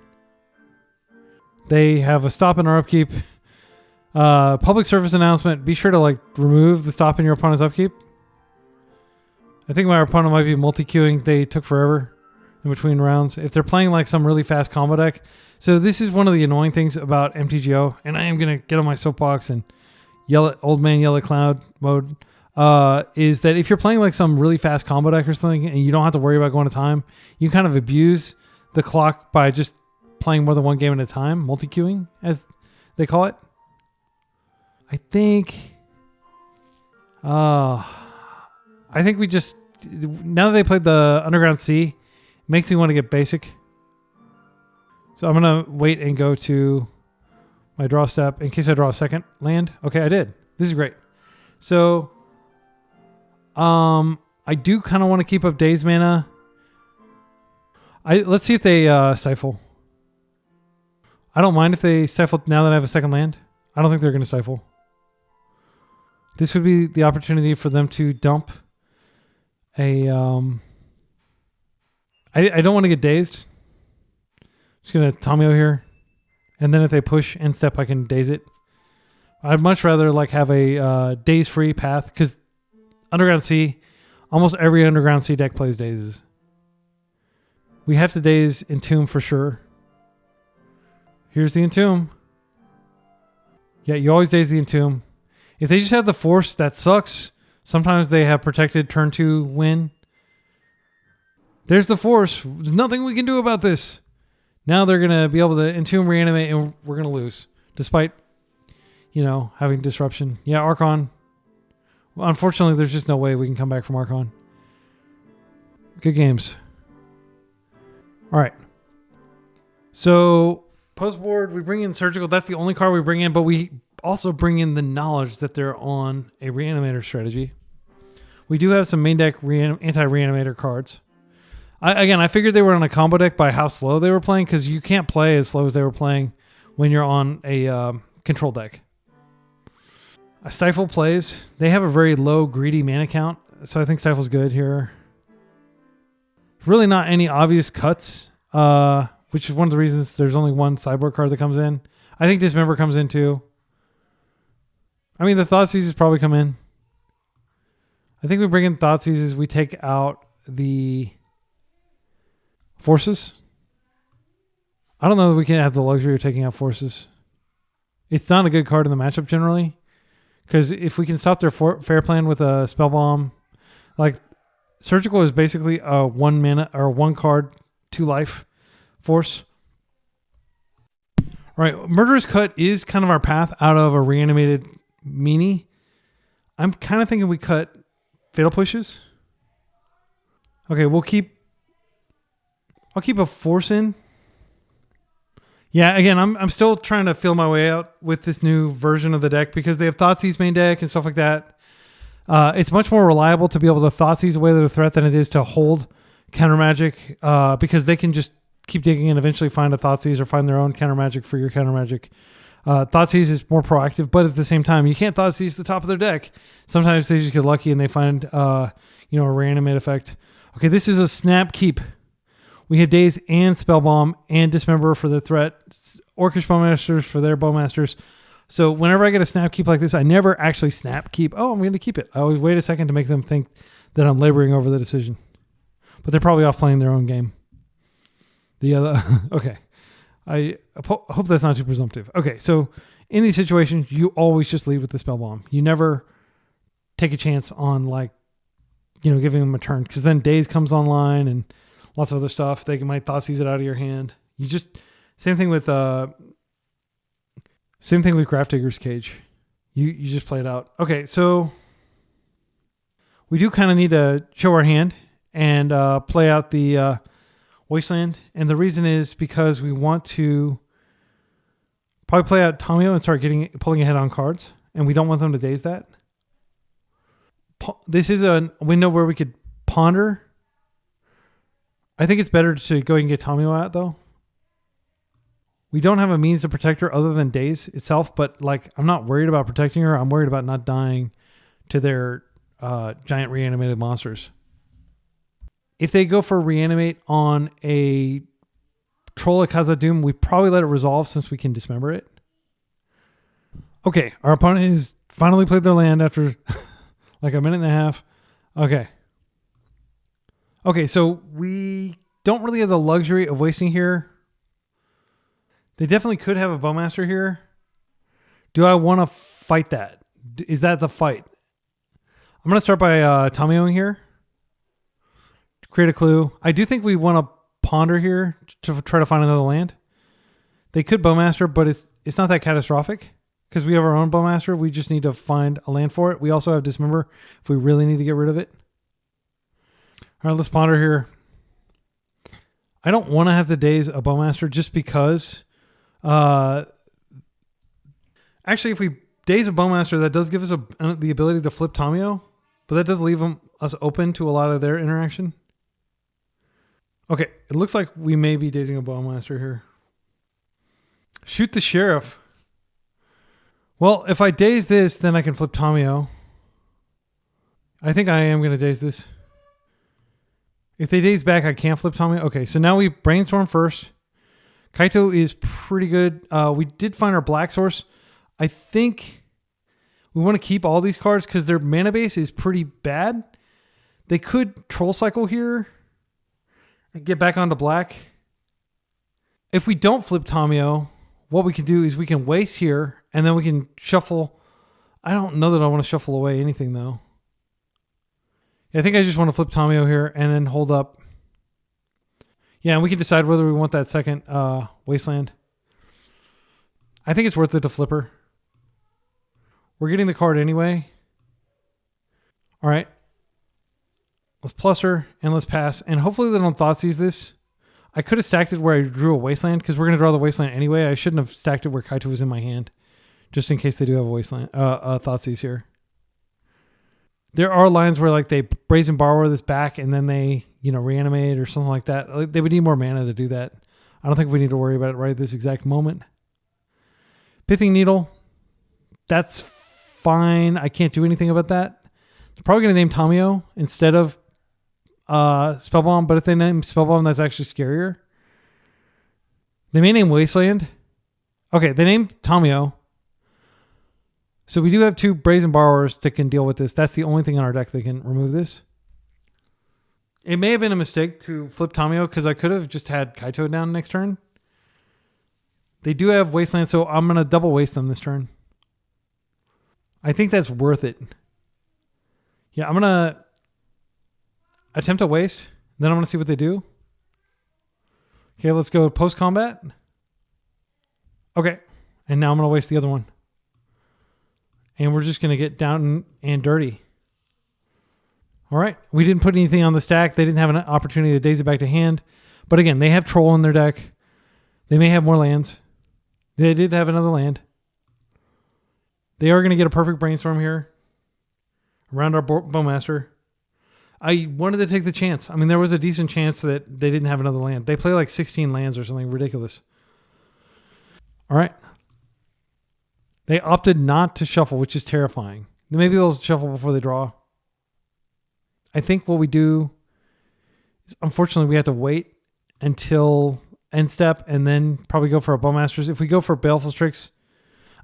They have a stop in our upkeep. Public service announcement. Be sure to remove the stop in your opponent's upkeep. I think my opponent might be multi-queuing. They took forever in between rounds. If they're playing some really fast combo deck. So this is one of the annoying things about MTGO. And I am going to get on my soapbox and yell at old man, yell at cloud mode. Is that if you're playing some really fast combo deck or something and you don't have to worry about going to time, you kind of abuse the clock by just playing more than one game at a time. Multi-queuing, as they call it. I think we just... Now that they played the Underground Sea, it makes me want to get basic. So I'm going to wait and go to my draw step in case I draw a second land. Okay, I did. This is great. So I do kind of want to keep up Daze mana. Let's see if they stifle. I don't mind if they stifle now that I have a second land. I don't think they're going to stifle. This would be the opportunity for them to dump a... I don't want to get dazed. Just going to Tamiyo here. And then if they push and step, I can daze it. I'd much rather have a daze-free path, because Underground Sea, almost every Underground Sea deck plays dazes. We have to daze Entomb for sure. Here's the Entomb. Yeah, you always Daze the Entomb. If they just have the Force, that sucks. Sometimes they have protected turn 2 win. There's the Force. There's nothing we can do about this. Now they're going to be able to Entomb, Reanimate, and we're going to lose. Despite, having disruption. Yeah, Archon. Well, unfortunately, there's just no way we can come back from Archon. Good games. All right. So, post board, we bring in Surgical. That's the only card we bring in, but we also bring in the knowledge that they're on a Reanimator strategy. We do have some main deck anti-Reanimator cards. I figured they were on a combo deck by how slow they were playing, because you can't play as slow as they were playing when you're on a control deck. A Stifle plays. They have a very low greedy mana count, so I think Stifle's good here. Really not any obvious cuts, which is one of the reasons there's only one sideboard card that comes in. I think Dismember comes in too. I mean, the Thoughtseizes probably come in. I think we bring in Thoughtseizes. We take out the Forces. I don't know that we can have the luxury of taking out Forces. It's not a good card in the matchup generally, because if we can stop their fair plan with a Spell Bomb, like Surgical is basically a 1 mana or 1 card, 2 life force. All right, Murderous Cut is kind of our path out of a reanimated meanie. I'm kind of thinking we cut Fatal Pushes. Okay, I'll keep a Force in. Yeah, again, I'm still trying to feel my way out with this new version of the deck, because they have Thoughtseize main deck and stuff like that. It's much more reliable to be able to Thoughtseize away their threat than it is to hold counter magic, because they can just keep digging and eventually find a Thoughtseize or find their own counter magic for your counter magic. Thoughtseize is more proactive, but at the same time, you can't Thoughtseize the top of their deck. Sometimes they just get lucky and they find a reanimate effect. Okay, this is a snap keep. We have Daze and Spellbomb and Dismember for their threat. Orcish Bowmasters for their Bowmasters. So whenever I get a snap keep like this, I never actually snap keep. Oh, I'm going to keep it. I always wait a second to make them think that I'm laboring over the decision. But they're probably off playing their own game. The other, okay. I hope that's not too presumptive. Okay, so in these situations, you always just lead with the Spellbomb. You never take a chance on giving them a turn, because then Daze comes online and lots of other stuff. They might Thoughtseize it out of your hand. You just same thing with Grafdigger's Cage. You just play it out. Okay, so we do kind of need to show our hand and play out the Wasteland, and the reason is because we want to probably play out Tamio and start pulling ahead on cards, and we don't want them to Daze that. This is a window where we could ponder. I think it's better to go and get Tamio out, though. We don't have a means to protect her other than Daze itself, but I'm not worried about protecting her. I'm worried about not dying to their giant reanimated monsters. If they go for reanimate on a Troll of Khazad-dûm, we probably let it resolve since we can dismember it. Okay, our opponent has finally played their land after a minute and a half. Okay, so we don't really have the luxury of wasting here. They definitely could have a Bowmaster here. Do I want to fight that? Is that the fight? I'm going to start by Tamioing here. Create a clue. I do think we want to ponder here to try to find another land. They could Bowmaster, but it's not that catastrophic because we have our own Bowmaster. We just need to find a land for it. We also have Dismember if we really need to get rid of it. All right, let's ponder here. I don't want to have to Daze a Bowmaster just because. Actually, if we Daze a Bowmaster, that does give us the ability to flip Tamio, but that does leave us open to a lot of their interaction. Okay, it looks like we may be Dazing a Bowmaster here. Shoot the Sheriff. Well, if I Daze this, then I can flip Tamio. I think I am going to Daze this. If they Daze back, I can't flip Tamio. Okay, so now we Brainstorm first. Kaito is pretty good. We did find our black source. I think we want to keep all these cards because their mana base is pretty bad. They could Troll Cycle here and get back onto black. If we don't flip Tamio, what we can do is we can waste here, and then we can shuffle. I don't know that I want to shuffle away anything, though. I think I just want to flip Tamio here and then hold up. Yeah, and we can decide whether we want that second Wasteland. I think it's worth it to flip her. We're getting the card anyway. All right. Let's plus her and let's pass. And hopefully they don't Thoughtseize this. I could have stacked it where I drew a Wasteland because we're going to draw the Wasteland anyway. I shouldn't have stacked it where Kaito was in my hand, just in case they do have a Wasteland, Thoughtseize here. There are lines where like they Brazen Borrower this back and then they, reanimate or something like that. Like, they would need more mana to do that. I don't think we need to worry about it right at this exact moment. Pithing Needle. That's fine. I can't do anything about that. They're probably going to name Tamio instead of Spellbomb, but if they name Spellbomb, that's actually scarier. They may name Wasteland. Okay, they named Tamio. So we do have 2 Brazen Borrowers that can deal with this. That's the only thing on our deck that can remove this. It may have been a mistake to flip Tamio because I could have just had Kaito down next turn. They do have Wasteland, so I'm going to double waste them this turn. I think that's worth it. Yeah, I'm going to attempt a waste. Then I'm going to see what they do. Okay, let's go post-combat. Okay, and now I'm going to waste the other one. And we're just going to get down and dirty. All right. We didn't put anything on the stack. They didn't have an opportunity to daze it back to hand. But again, they have Troll in their deck. They may have more lands. They did have another land. They are going to get a perfect Brainstorm here around our Bowmaster. I wanted to take the chance. I mean, there was a decent chance that they didn't have another land. They play like 16 lands or something ridiculous. All right. They opted not to shuffle, which is terrifying. Maybe they'll shuffle before they draw. I think what we do is, unfortunately, we have to wait until end step and then probably go for our Bowmasters. If we go for Baleful Strix,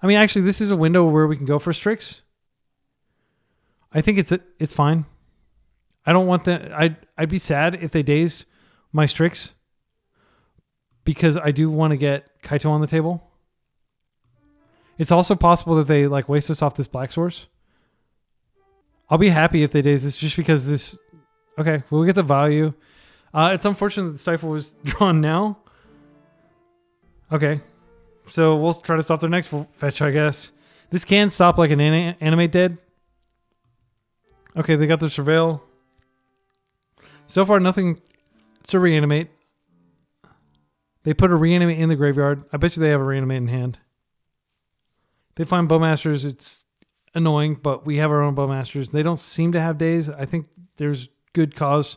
I mean, actually, this is a window where we can go for Strix. I think it's fine. I don't want that. I'd be sad if they dazed my Strix because I do want to get Kaito on the table. It's also possible that they like waste us off this black source. I'll be happy if they daze this just because this... Okay, we'll get the value. It's unfortunate that the Stifle was drawn now. Okay, so we'll try to stop their next fetch, I guess. This can stop like an Animate Dead. Okay, they got their Surveil. So far, nothing to reanimate. They put a reanimate in the graveyard. I bet you they have a reanimate in hand. They find Bowmasters. It's annoying, but we have our own Bowmasters. They don't seem to have Daze. I think there's good cause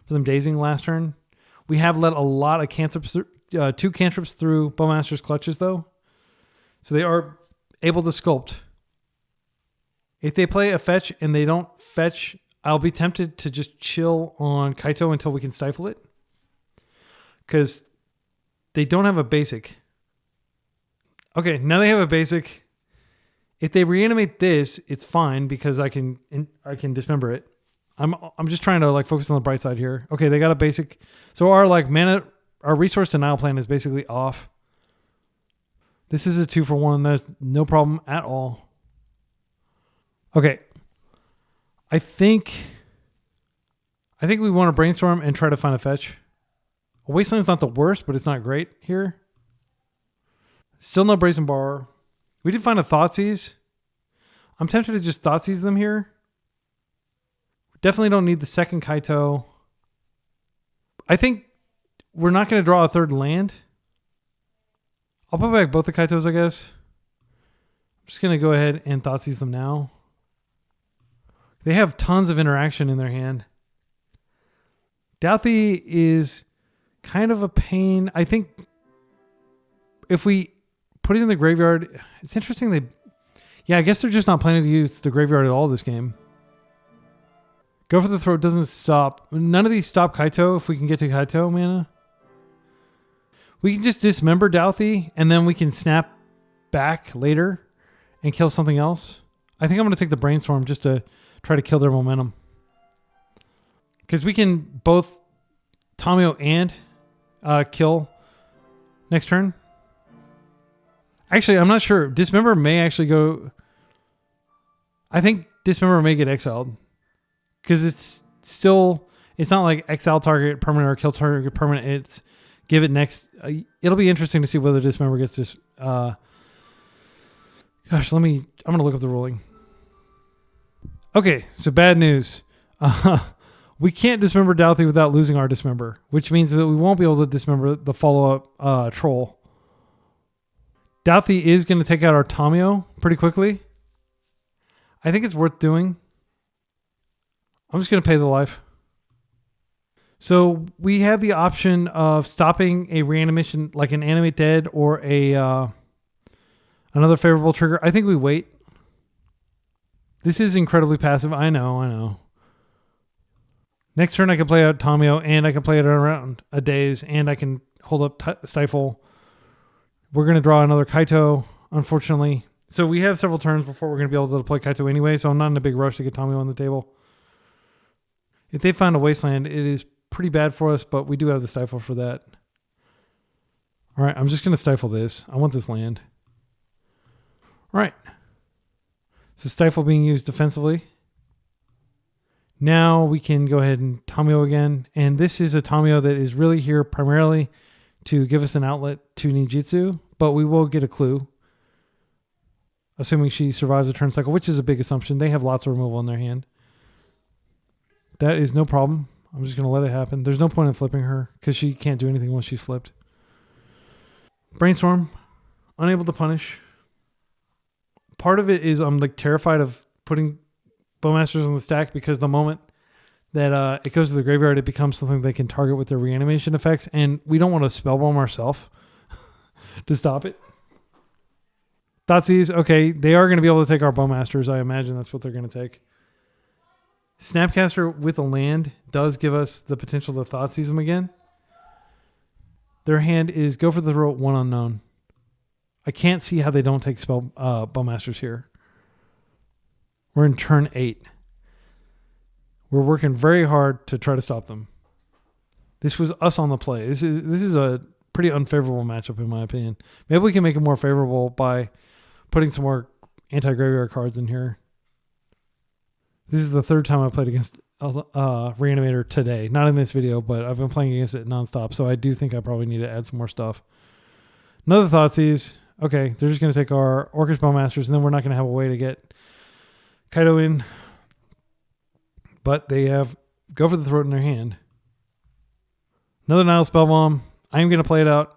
for them dazing last turn. We have let a lot of cantrips, 2 cantrips through Bowmaster's clutches, though. So they are able to sculpt. If they play a fetch and they don't fetch, I'll be tempted to just chill on Kaito until we can stifle it. Because they don't have a basic. Okay, now they have a basic. If they reanimate this, it's fine because I can dismember it. I'm just trying to like focus on the bright side here. Okay, they got a basic. So our like mana, our resource denial plan is basically off. This is a 2-for-1. There's no problem at all. Okay. I think we want to brainstorm and try to find a fetch. A Wasteland's not the worst, but it's not great here. Still no Brazen Borrower. We did find a Thoughtseize. I'm tempted to just Thoughtseize them here. Definitely don't need the second Kaito. I think we're not going to draw a third land. I'll put back both the Kaitos, I guess. I'm just going to go ahead and Thoughtseize them now. They have tons of interaction in their hand. Douthie is kind of a pain. I think if we put it in the graveyard, it's interesting. I guess they're just not planning to use the graveyard at all this game. Go for the Throat doesn't stop. None of these stop Kaito if we can get to Kaito mana. We can just dismember Douthie and then we can snap back later and kill something else. I think I'm going to take the Brainstorm just to try to kill their momentum. Because we can both Tamio and kill next turn. Actually, I'm not sure. Dismember may actually go... I think Dismember may get exiled. Because it's still... It's not like exile target permanent or kill target permanent. It's give it next... it'll be interesting to see whether Dismember gets this... gosh, I'm going to look up the ruling. Okay, so bad news. We can't dismember Douthie without losing our dismember, which means that we won't be able to dismember the follow-up troll. Douthie is going to take out our Tamio pretty quickly. I think it's worth doing. I'm just going to pay the life. So we have the option of stopping a reanimation like an Animate Dead or a another favorable trigger. I think we wait. This is incredibly passive. I know. Next turn I can play out Tamio and I can play it around a Daze and I can hold up Stifle. We're going to draw another Kaito, unfortunately. So we have several turns before we're going to be able to deploy Kaito anyway, so I'm not in a big rush to get Tamio on the table. If they find a Wasteland, it is pretty bad for us, but we do have the Stifle for that. All right, I'm just going to Stifle this. I want this land. All right. So Stifle being used defensively. Now we can go ahead and Tamio again. And this is a Tamio that is really here primarily to give us an outlet to Ninjutsu, but we will get a clue. Assuming she survives a turn cycle, which is a big assumption. They have lots of removal in their hand. That is no problem. I'm just going to let it happen. There's no point in flipping her because she can't do anything once she's flipped. Brainstorm. Unable to punish. Part of it is I'm like terrified of putting Bowmasters on the stack because the moment that it goes to the graveyard, it becomes something they can target with their reanimation effects, and we don't want to spellbomb ourselves to stop it. Thoughtseize, okay, they are going to be able to take our Bowmasters. I imagine that's what they're going to take. Snapcaster with a land does give us the potential to Thoughtseize them again. Their hand is go for the throat, one unknown. I can't see how they don't take Bowmasters here. We're in turn 8. We're working very hard to try to stop them. This was us on the play. This is a pretty unfavorable matchup in my opinion. Maybe we can make it more favorable by putting some more anti-graveyard cards in here. This is the third time I played against Reanimator today. Not in this video, but I've been playing against it nonstop, so I do think I probably need to add some more stuff. Another Thoughtseize. Okay, they're just going to take our Orcish Bowmasters, and then we're not going to have a way to get Kaito in. But they have Go for the Throat in their hand. Another Nile Spellbomb. I am going to play it out.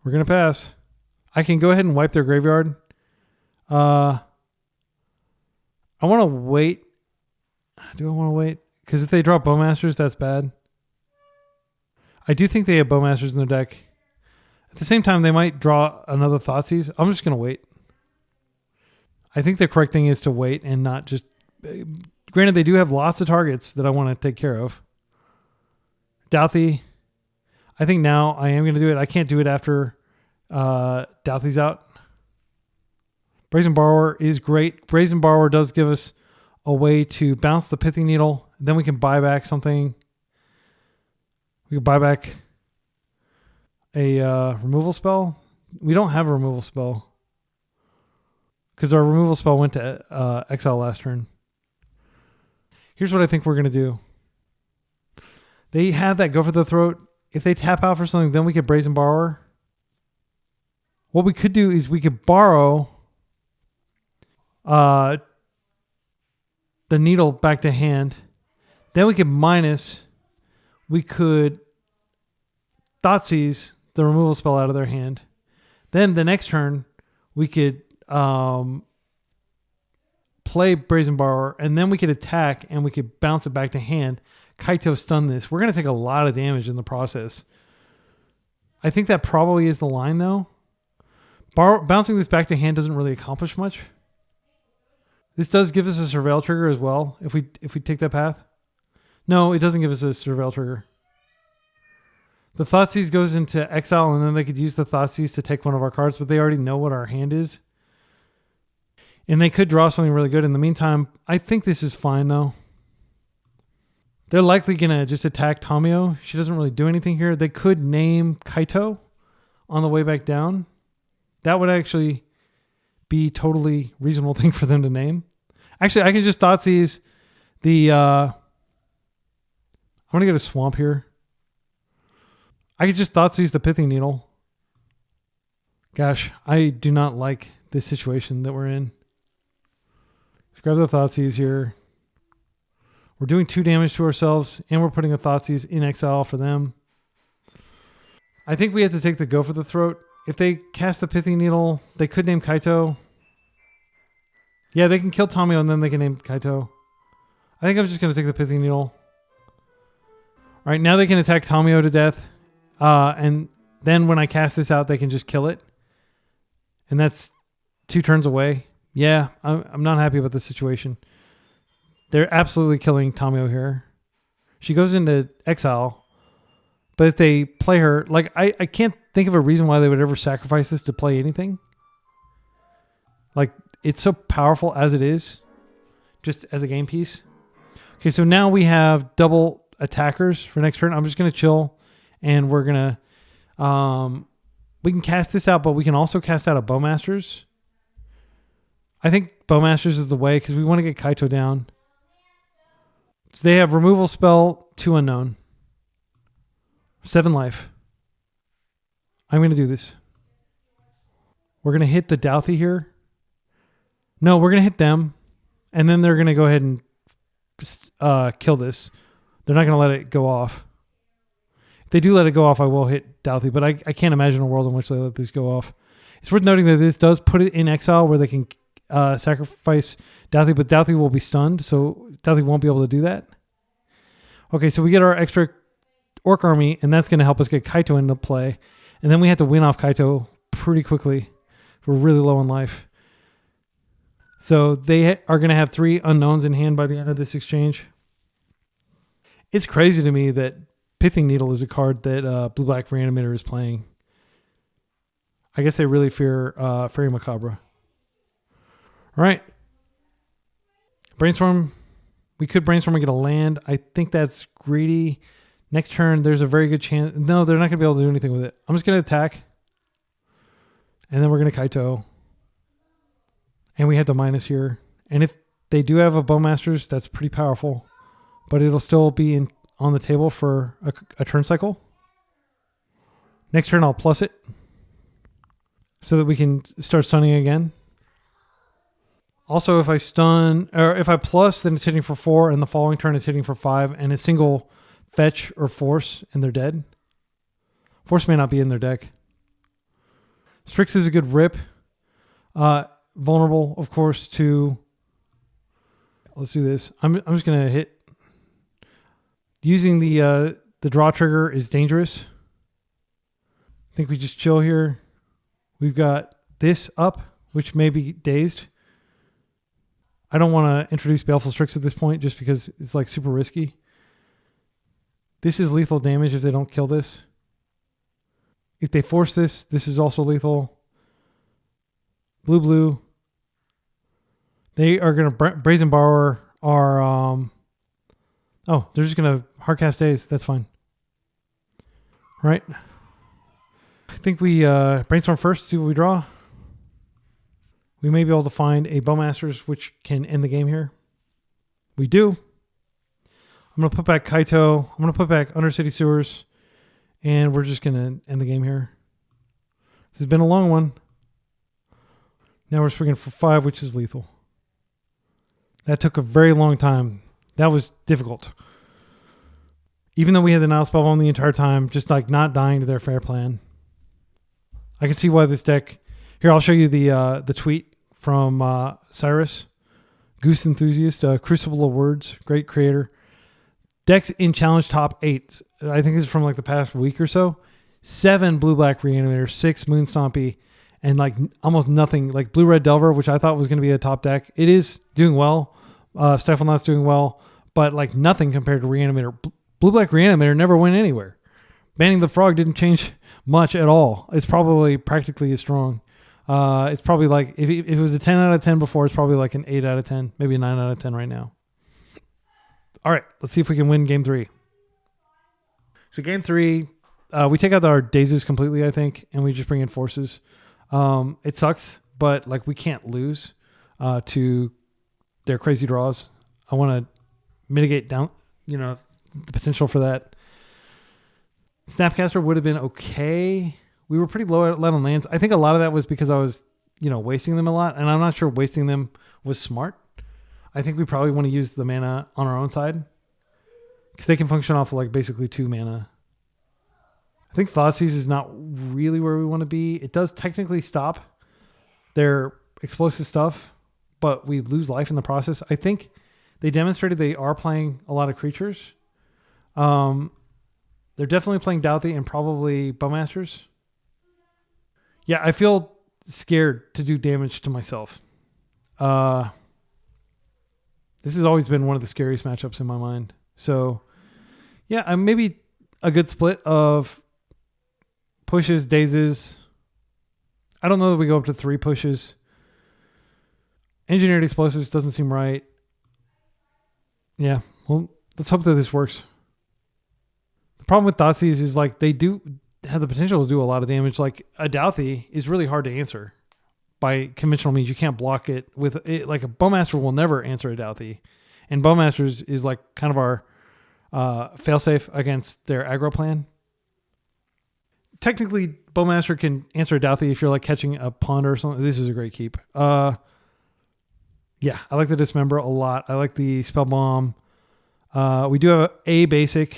We're going to pass. I can go ahead and wipe their graveyard. I want to wait. Do I want to wait? Because if they drop Bowmasters, that's bad. I do think they have Bowmasters in their deck. At the same time, they might draw another Thoughtseize. I'm just going to wait. I think the correct thing is to wait and not just... Granted, they do have lots of targets that I want to take care of. Douthie. I think now I am going to do it. I can't do it after Douthie's out. Brazen Borrower is great. Brazen Borrower does give us a way to bounce the Pithing Needle. Then we can buy back something. We can buy back a removal spell. We don't have a removal spell because our removal spell went to exile last turn. Here's what I think we're going to do. They have that Go for the Throat. If they tap out for something, then we could Brazen Borrower. What we could do is we could borrow the needle back to hand. Then we could minus. We could Thoughtseize the removal spell out of their hand. Then the next turn, we could play Brazen Borrower, and then we could attack, and we could bounce it back to hand. Kaito stun this. We're going to take a lot of damage in the process. I think that probably is the line, though. Bouncing this back to hand doesn't really accomplish much. This does give us a Surveil trigger as well, if we take that path. No, it doesn't give us a Surveil trigger. The Thoughtseize goes into exile, and then they could use the Thoughtseize to take one of our cards, but they already know what our hand is. And they could draw something really good. In the meantime, I think this is fine, though. They're likely going to just attack Tamio. She doesn't really do anything here. They could name Kaito on the way back down. that would actually be totally reasonable thing for them to name. Actually, I can just Thoughtseize the... I'm going to get a Swamp here. I could just Thoughtseize the Pithing Needle. Gosh, I do not like this situation that we're in. Let's grab the Thoughtseize here. We're doing 2 damage to ourselves, and we're putting a Thoughtseize in exile for them. I think we have to take the Go for the Throat. If they cast the Pithing Needle, they could name Kaito. Yeah, they can kill Tomio, and then they can name Kaito. I think I'm just going to take the Pithing Needle. All right, now they can attack Tomio to death. And then when I cast this out, they can just kill it. And that's 2 turns away. Yeah, I'm not happy about this situation. They're absolutely killing Tomio here. She goes into exile. But if they play her... Like, I can't think of a reason why they would ever sacrifice this to play anything. Like, it's so powerful as it is. Just as a game piece. Okay, so now we have double attackers for next turn. I'm just going to chill. And we're going to... we can cast this out, but we can also cast out a Bowmasters. I think Bowmasters is the way because we want to get Kaito down. So they have removal spell, 2 unknown. 7 life. I'm going to do this. We're going to hit the Douthie here. No, we're going to hit them. And then they're going to go ahead and kill this. They're not going to let it go off. If they do let it go off, I will hit Douthie. But I can't imagine a world in which they let this go off. It's worth noting that this does put it in exile where they can sacrifice Douthie. But Douthie will be stunned. So Douthie won't be able to do that. Okay, so we get our extra Orc army, and that's going to help us get Kaito into play. And then we have to win off Kaito pretty quickly. We're really low on life. So they are going to have 3 unknowns in hand by the end of this exchange. It's crazy to me that Pithing Needle is a card that Blue-Black Reanimator is playing. I guess they really fear Fairy Macabre. All right. Brainstorm. We could Brainstorm and get a land. I think that's greedy. Next turn, there's a very good chance. No, they're not going to be able to do anything with it. I'm just going to attack. And then we're going to Kaito. And we have the minus here. And if they do have a Bowmasters, that's pretty powerful. But it'll still be on the table for a turn cycle. Next turn, I'll plus it. So that we can start stunning again. Also, if I stun, or if I plus, then it's hitting for 4. And the following turn, it's hitting for 5. And a single fetch or force, and they're dead. Force may not be in their deck. Strix is a good rip. Vulnerable, of course, to... Let's do this. I'm just going to hit... Using the draw trigger is dangerous. I think we just chill here. We've got this up, which may be dazed. I don't want to introduce Baleful Strix at this point just because it's like super risky. This is lethal damage if they don't kill this. If they force this, this is also lethal. Blue. They are going to... Brazen Borrower are... oh, they're just going to hardcast Daze. That's fine. All right. I think we Brainstorm first, see what we draw. We may be able to find a Bowmasters, which can end the game here. We do. I'm going to put back Kaito. I'm going to put back Undercity Sewers. And we're just going to end the game here. This has been a long one. Now we're swinging for 5, which is lethal. That took a very long time. That was difficult. Even though we had the Nile spell on the entire time, just like not dying to their fair plan. I can see why this deck... Here, I'll show you the tweet from Cyrus. Goose Enthusiast, Crucible of Words, great creator. Decks in challenge top 8. I think this is from like the past week or so. 7 Blue-Black Reanimator, 6 Moonstompy, and like almost nothing. Like Blue-Red Delver, which I thought was going to be a top deck. It is doing well. Stiflenought's doing well, but like nothing compared to Reanimator. Blue-Black Reanimator never went anywhere. Banning the Frog didn't change much at all. It's probably practically as strong. It's probably like, if it was a 10 out of 10 before, it's probably like an 8 out of 10, maybe a 9 out of 10 right now. All right, let's see if we can win game 3. So game 3, we take out our Dazes completely, I think, and we just bring in forces. It sucks, but like we can't lose to their crazy draws. I want to mitigate down, the potential for that. Snapcaster would have been okay. We were pretty low on lands. I think a lot of that was because I was, wasting them a lot, and I'm not sure wasting them was smart. I think we probably want to use the mana on our own side because they can function off of like basically 2 mana. I think Thoughtseize is not really where we want to be. It does technically stop their explosive stuff, but we lose life in the process. I think they demonstrated they are playing a lot of creatures. They're definitely playing Douthie and probably Bowmasters. Yeah, I feel scared to do damage to myself. This has always been one of the scariest matchups in my mind. So, yeah, maybe a good split of pushes, dazes. I don't know that we go up to 3 pushes. Engineered explosives doesn't seem right. Yeah, well, let's hope that this works. The problem with Thoughtseize is like they do have the potential to do a lot of damage. Like a Douthie is really hard to answer by conventional means. You can't block it with it. Like a Bowmaster will never answer a Douthie, and Bowmasters is like kind of our failsafe against their aggro plan. Technically, Bowmaster can answer a Douthie if you're like catching a ponder or something. This is a great keep. Yeah, I like the Dismember a lot. I like the Spell Bomb. We do have a basic.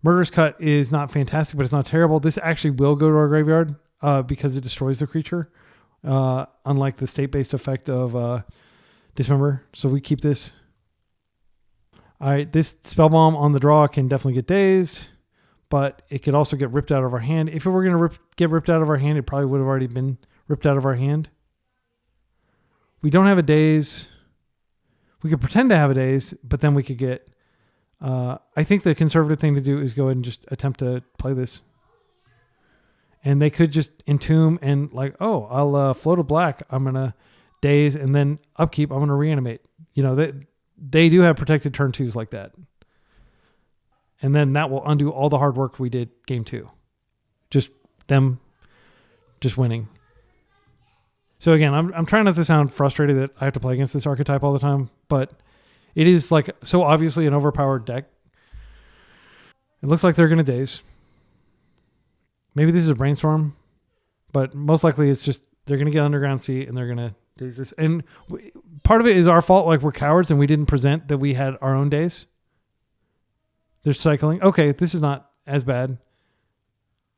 Murderous Cut is not fantastic, but it's not terrible. This actually will go to our graveyard because it destroys the creature, unlike the state-based effect of Dismember. So we keep this. All right, this Spell Bomb on the draw can definitely get dazed, but it could also get ripped out of our hand. If it were going to get ripped out of our hand, it probably would have already been ripped out of our hand. We don't have a Daze. We could pretend to have a Daze, but then we could get... I think the conservative thing to do is go ahead and just attempt to play this. And they could just entomb and like, oh, I'll float a black. I'm going to Daze and then upkeep. I'm going to reanimate. They do have protected turn 2s like that. And then that will undo all the hard work we did game 2. Just them just winning. So again, I'm trying not to sound frustrated that I have to play against this archetype all the time, but it is like so obviously an overpowered deck. It looks like they're going to Daze. Maybe this is a Brainstorm, but most likely it's just they're going to get Underground Sea and they're going to Daze this. And part of it is our fault. Like we're cowards and we didn't present that we had our own Daze. They're cycling. Okay, this is not as bad.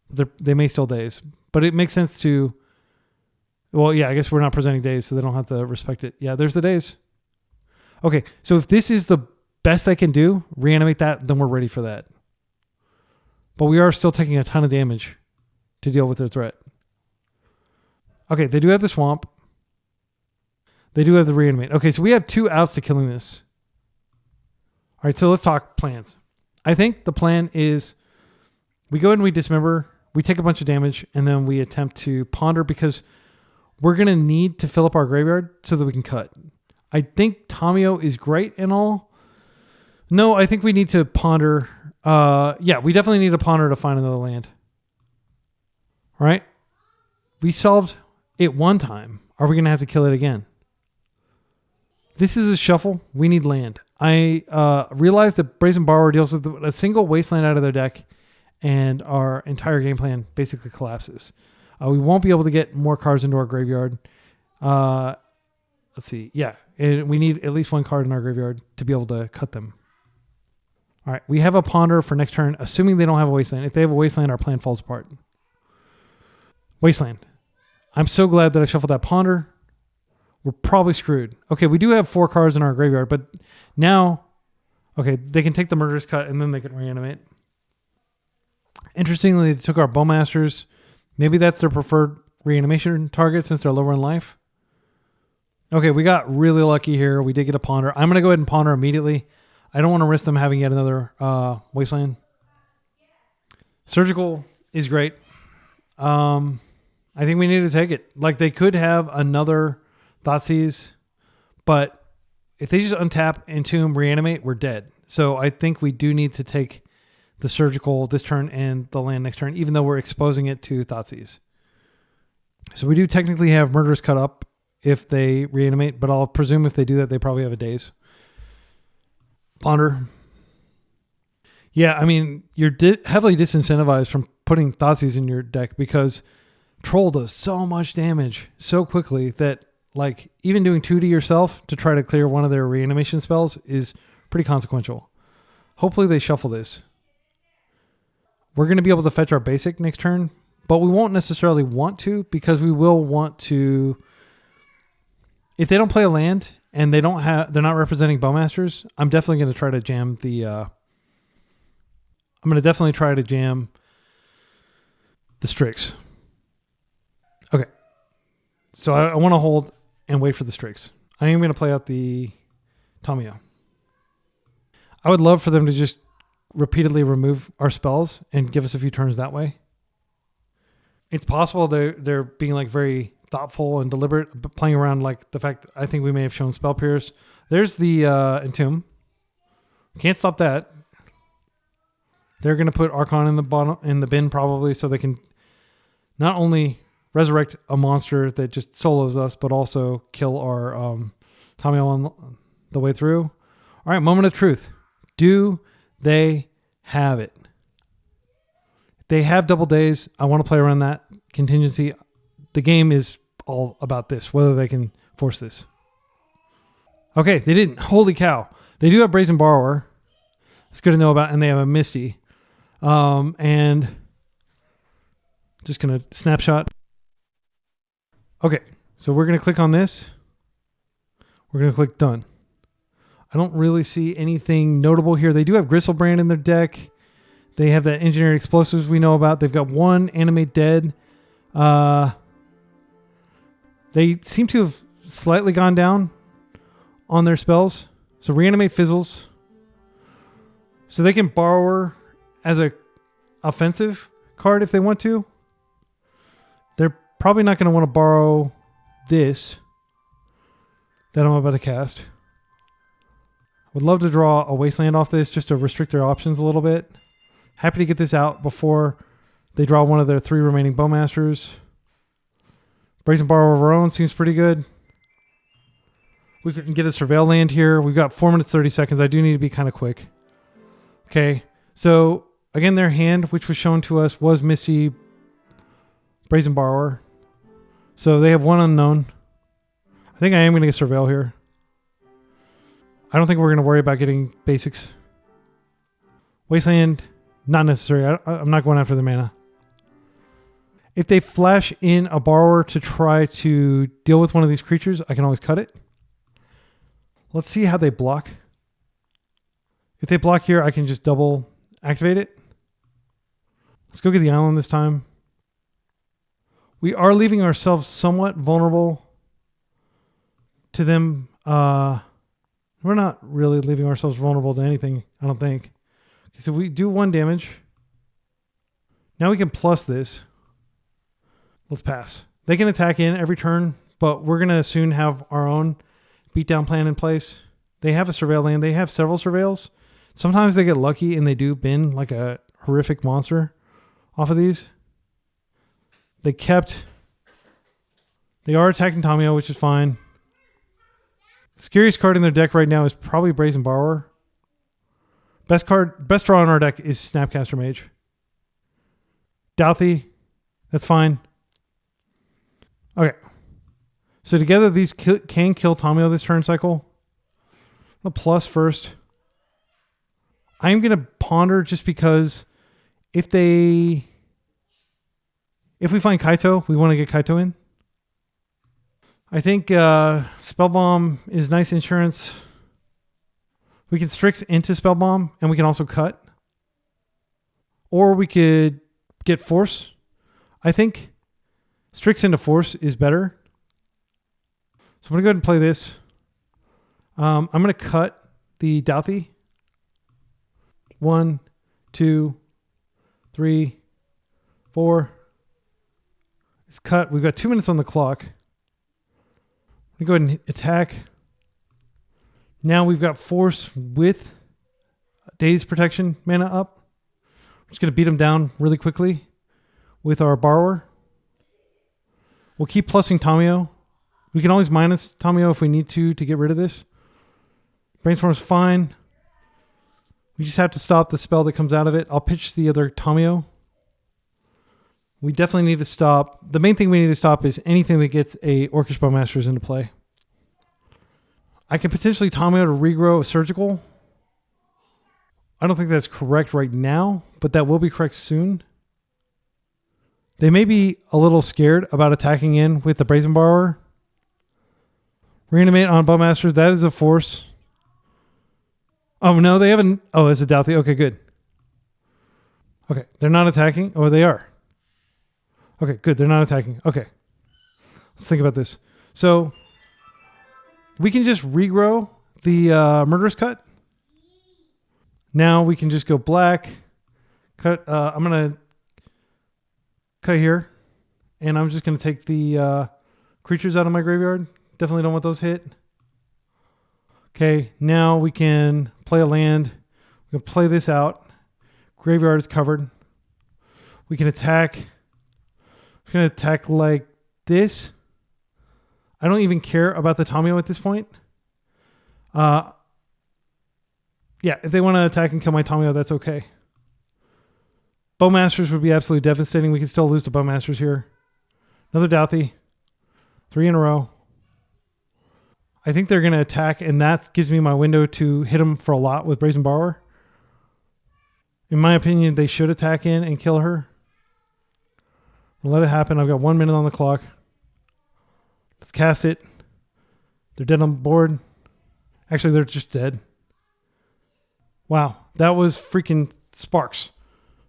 They may still Daze, but it makes sense to... Well, yeah, I guess we're not presenting Daze, so they don't have to respect it. Yeah, there's the Daze. Okay, so if this is the best they can do, reanimate that, then we're ready for that. But we are still taking a ton of damage to deal with their threat. Okay, they do have the Swamp. They do have the Reanimate. Okay, so we have 2 outs to killing this. All right, so let's talk plans. I think the plan is we go ahead and we Dismember, we take a bunch of damage, and then we attempt to Ponder because we're going to need to fill up our graveyard so that we can cut. I think Tamiyo is great and all. No, I think we need to Ponder. Yeah, we definitely need to Ponder to find another land. All right. We solved it one time. Are we going to have to kill it again? This is a shuffle. We need land. I realized that Brazen Borrower deals with a single wasteland out of their deck and our entire game plan basically collapses. We won't be able to get more cards into our graveyard. Let's see. Yeah. And we need at least 1 card in our graveyard to be able to cut them. All right. We have a Ponder for next turn, assuming they don't have a Wasteland. If they have a Wasteland, our plan falls apart. Wasteland. I'm so glad that I shuffled that Ponder. We're probably screwed. Okay, we do have 4 cards in our graveyard, but now, okay, they can take the Murderous Cut and then they can reanimate. Interestingly, they took our Bowmasters. Maybe that's their preferred reanimation target since they're lower in life. Okay, we got really lucky here. We did get a Ponder. I'm going to go ahead and Ponder immediately. I don't want to risk them having yet another Wasteland. Surgical is great. I think we need to take it. Like, they could have another Thoughtseize, but if they just untap, Entomb, Reanimate, we're dead. So I think we do need to take the Surgical this turn and the land next turn, even though we're exposing it to Thoughtseize. So we do technically have Murderous Cut up if they reanimate, but I'll presume if they do that, they probably have a Daze. Ponder. Yeah, I mean, you're heavily disincentivized from putting Thoughtseize in your deck because Troll does so much damage so quickly that like even doing 2D yourself to try to clear one of their reanimation spells is pretty consequential. Hopefully they shuffle this. We're going to be able to fetch our basic next turn, but we won't necessarily want to because we will want to. If they don't play a land and they're not representing Bowmasters, I'm definitely going to try to jam the. I'm going to definitely try to jam the Strix. Okay, so I want to hold and wait for the Strix. I am going to play out the Tamiyo. I would love for them to just repeatedly remove our spells and give us a few turns that way. It's possible they're being like very thoughtful and deliberate, but playing around like the fact I think we may have shown Spell Pierce. There's the Entomb. Can't stop that. They're going to put Archon in the bin probably so they can not only resurrect a monster that just solos us, but also kill our Tamiyo on the way through. All right, moment of truth. Do they have it? If they have double Daze, I want to play around that contingency. The game is all about this, whether they can force this. Okay, they didn't. Holy cow. They do have Brazen Borrower. It's good to know about, and they have a Misty. And just going to snapshot. Okay, so we're going to click on this. We're going to click done. I don't really see anything notable here. They do have Gristlebrand in their deck. They have that Engineered Explosives we know about. They've got one Animate Dead. They seem to have slightly gone down on their spells. So Reanimate fizzles. So they can Borrower as a offensive card if they want to. They're probably not going to want to borrow this that I'm about to cast. Would love to draw a Wasteland off this just to restrict their options a little bit. Happy to get this out before they draw one of their 3 remaining Bowmasters. Brazen Borrower of our own seems pretty good. We can get a Surveil land here. We've got 4 minutes, 30 seconds. I do need to be kind of quick. Okay, so again, their hand, which was shown to us, was Misty, Brazen Borrower. So they have one unknown. I think I am going to get Surveil here. I don't think we're going to worry about getting basics. Wasteland, not necessary. I'm not going after the mana. If they flash in a Borrower to try to deal with one of these creatures, I can always cut it. Let's see how they block. If they block here, I can just double activate it. Let's go get the island this time. We are leaving ourselves somewhat vulnerable to them. We're not really leaving ourselves vulnerable to anything, I don't think. Okay, so we do 1 damage. Now we can plus this. Let's pass. They can attack in every turn, but we're going to soon have our own beatdown plan in place. They have a Surveil land. They have several Surveils. Sometimes they get lucky and they do bin like a horrific monster off of these. They are attacking Tamiyo, which is fine. The scariest card in their deck right now is probably Brazen Borrower. Best draw in our deck is Snapcaster Mage. Douthie, that's fine. Okay. So together these can kill Tamiyo this turn cycle. The plus first. I'm going to ponder just because if we find Kaito, we want to get Kaito in. I think Spellbomb is nice insurance. We can Strix into Spellbomb and we can also cut. Or we could get Force. I think Strix into Force is better. So I'm going to go ahead and play this. I'm going to cut the Douthie. 1, 2, 3, 4. It's cut. We've got 2 minutes on the clock. We go ahead and attack. Now we've got Force with Daze Protection mana up. We're just going to beat them down really quickly with our Borrower. We'll keep plussing Tamio. We can always minus Tamio if we need to get rid of this. Brainstorm's fine. We just have to stop the spell that comes out of it. I'll pitch the other Tamio. We definitely need to stop. The main thing we need to stop is anything that gets a Orcish Bowmasters into play. I can potentially Tamio to regrow a Surgical. I don't think that's correct right now, but that will be correct soon. They may be a little scared about attacking in with the Brazen Borrower. Reanimate on Bowmasters. That is a force. Oh, no, they haven't. Oh, it's a Douthy. Okay, good. Okay, they're not attacking. Oh, they are. Okay, good. They're not attacking. Okay. Let's think about this. So we can just regrow the Murderous Cut. Now we can just go black. Cut. I'm going to cut here. And I'm just going to take the creatures out of my graveyard. Definitely don't want those hit. Okay, now we can play a land. We can play this out. Graveyard is covered. We can attack. We're going to attack like this. I don't even care about the Tamio at this point. Yeah, if they want to attack and kill my Tamio, that's okay. Bowmasters would be absolutely devastating. We can still lose to Bowmasters here. Another Douthy. 3 in a row. I think they're going to attack, and that gives me my window to hit them for a lot with Brazen Borrower. In my opinion, they should attack in and kill her. Let it happen. I've got 1 minute on the clock. Let's cast it. They're dead on the board. Actually, they're just dead. Wow, that was freaking sparks.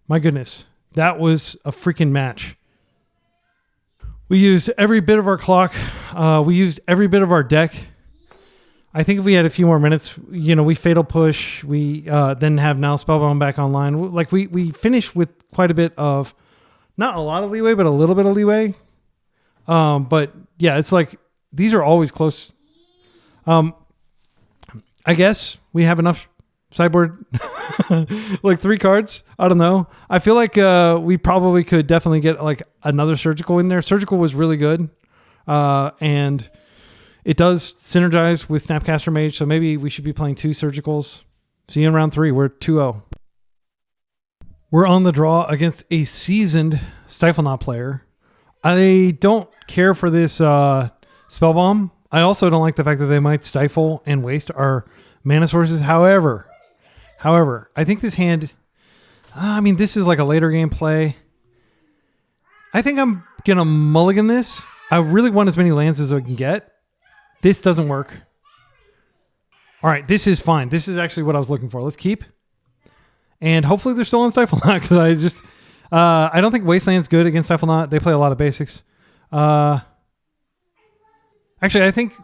My goodness, that was a freaking match. We used every bit of our clock. We used every bit of our deck. I think if we had a few more minutes, we Fatal Push. We then have now Spellbound back online. Like we finished with quite a bit of, not a lot of leeway, but a little bit of leeway. But yeah, it's like these are always close. I guess we have enough sideboard, like 3 cards. I don't know. I feel like we probably could definitely get like another Surgical in there. Surgical was really good, and it does synergize with Snapcaster Mage, so maybe we should be playing 2 Surgicals. See you in round 3. We're 2-0. We're on the draw against a seasoned Stiflenought player. I don't care for this Spell Bomb. I also don't like the fact that they might stifle and waste our mana sources. However, I think this hand, this is like a later game play. I think I'm going to mulligan this. I really want as many lands as I can get. This doesn't work. All right, this is fine. This is actually what I was looking for. Let's keep. And hopefully they're still on Stiflenought, because I don't think Wasteland's good against Stiflenought. They play a lot of basics. Actually, I think,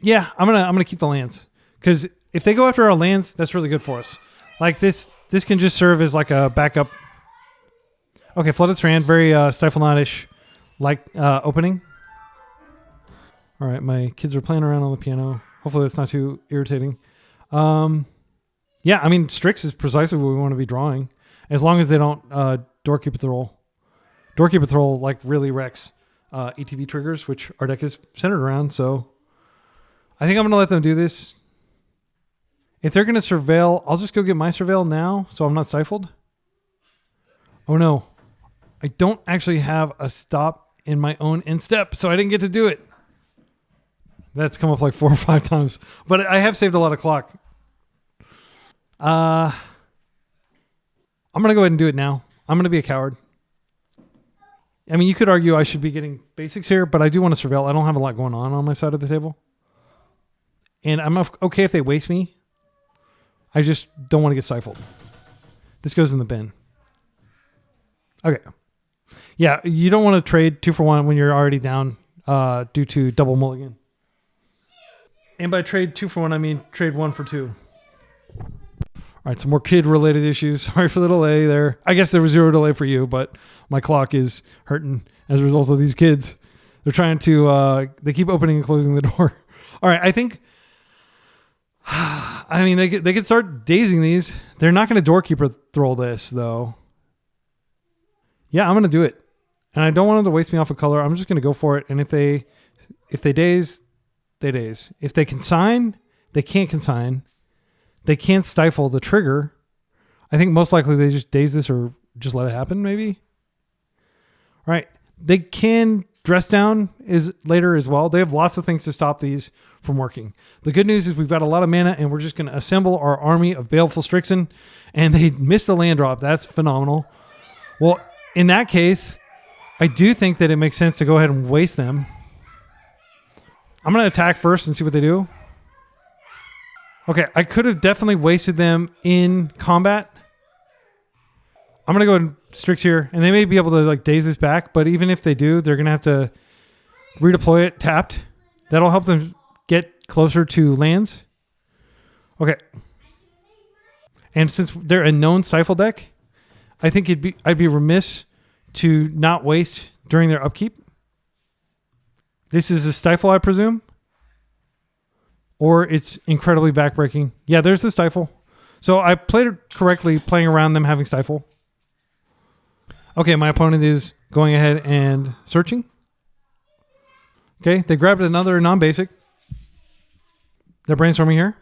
yeah, I'm gonna keep the lands, because if they go after our lands, that's really good for us. Like this can just serve as like a backup. Okay, Flooded Strand, very Stiflenought-ish like opening. All right, my kids are playing around on the piano. Hopefully that's not too irritating. Yeah, Strix is precisely what we want to be drawing, as long as they don't Doorkeeper Thrall. Doorkeeper Thrall like really wrecks ETB triggers, which our deck is centered around. So I think I'm going to let them do this. If they're going to Surveil, I'll just go get my Surveil now, so I'm not stifled. Oh no, I don't actually have a stop in my own end step, so I didn't get to do it. That's come up like 4 or 5 times, but I have saved a lot of clock. I'm going to go ahead and do it now. I'm going to be a coward. You could argue I should be getting basics here, but I do want to Surveil. I don't have a lot going on my side of the table. And I'm okay if they waste me. I just don't want to get stifled. This goes in the bin. Okay. Yeah, you don't want to trade 2 for 1 when you're already down due to double mulligan. And by trade 2 for 1, I mean trade 1 for 2. All right, some more kid-related issues. Sorry for the delay there. I guess there was 0 delay for you, but my clock is hurting as a result of these kids. They're trying to, they keep opening and closing the door. All right, I think, they could start dazing these. They're not going to Doorkeeper Thrall this, though. Yeah, I'm going to do it. And I don't want them to waste me off a color. I'm just going to go for it. And if they daze, they daze. If they consign, they can't consign. They can't stifle the trigger. I think most likely they just daze this or just let it happen, maybe. All right. They can dress down later as well. They have lots of things to stop these from working. The good news is we've got a lot of mana, and we're just going to assemble our army of Baleful Strixen, and they missed a land drop. That's phenomenal. Well, in that case, I do think that it makes sense to go ahead and waste them. I'm going to attack first and see what they do. Okay, I could have definitely wasted them in combat. I'm going to go and Strix here, and they may be able to like daze this back, but even if they do, they're going to have to redeploy it tapped. That'll help them get closer to lands. Okay. And since they're a known stifle deck, I think I'd be remiss to not waste during their upkeep. This is a stifle, I presume. Or it's incredibly backbreaking. Yeah, there's the stifle. So I played it correctly, playing around them having stifle. Okay, my opponent is going ahead and searching. Okay, they grabbed another non-basic. They're brainstorming here.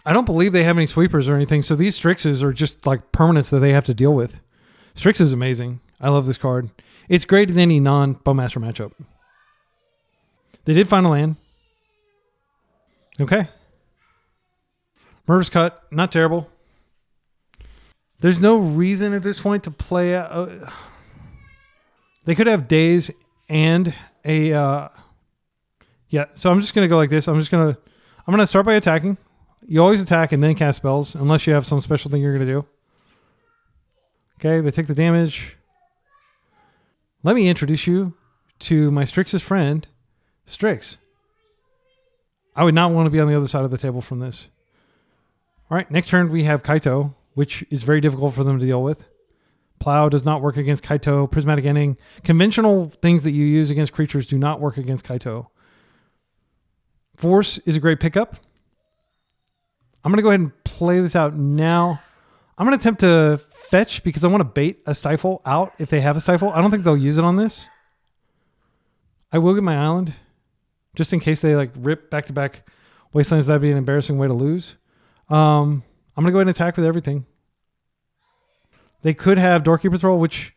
I don't believe they have any sweepers or anything, so these Strixes are just like permanents that they have to deal with. Strix is amazing. I love this card. It's great in any non-Bowmaster matchup. They did find a land. Okay. Murder's Cut, not terrible. There's no reason at this point to play. They could have Daze and a. Yeah, so I'm just gonna go like this. I'm gonna start by attacking. You always attack and then cast spells, unless you have some special thing you're gonna do. Okay, they take the damage. Let me introduce you to my Strix's friend, Strix. I would not want to be on the other side of the table from this. All right, next turn we have Kaito, which is very difficult for them to deal with. Plow does not work against Kaito. Prismatic Ending. Conventional things that you use against creatures do not work against Kaito. Force is a great pickup. I'm going to go ahead and play this out now. I'm going to attempt to fetch because I want to bait a stifle out if they have a stifle. I don't think they'll use it on this. I will get my island just in case they like rip back-to-back wastelands. That'd be an embarrassing way to lose. I'm going to go ahead and attack with everything. They could have Doorkeeper Troll, which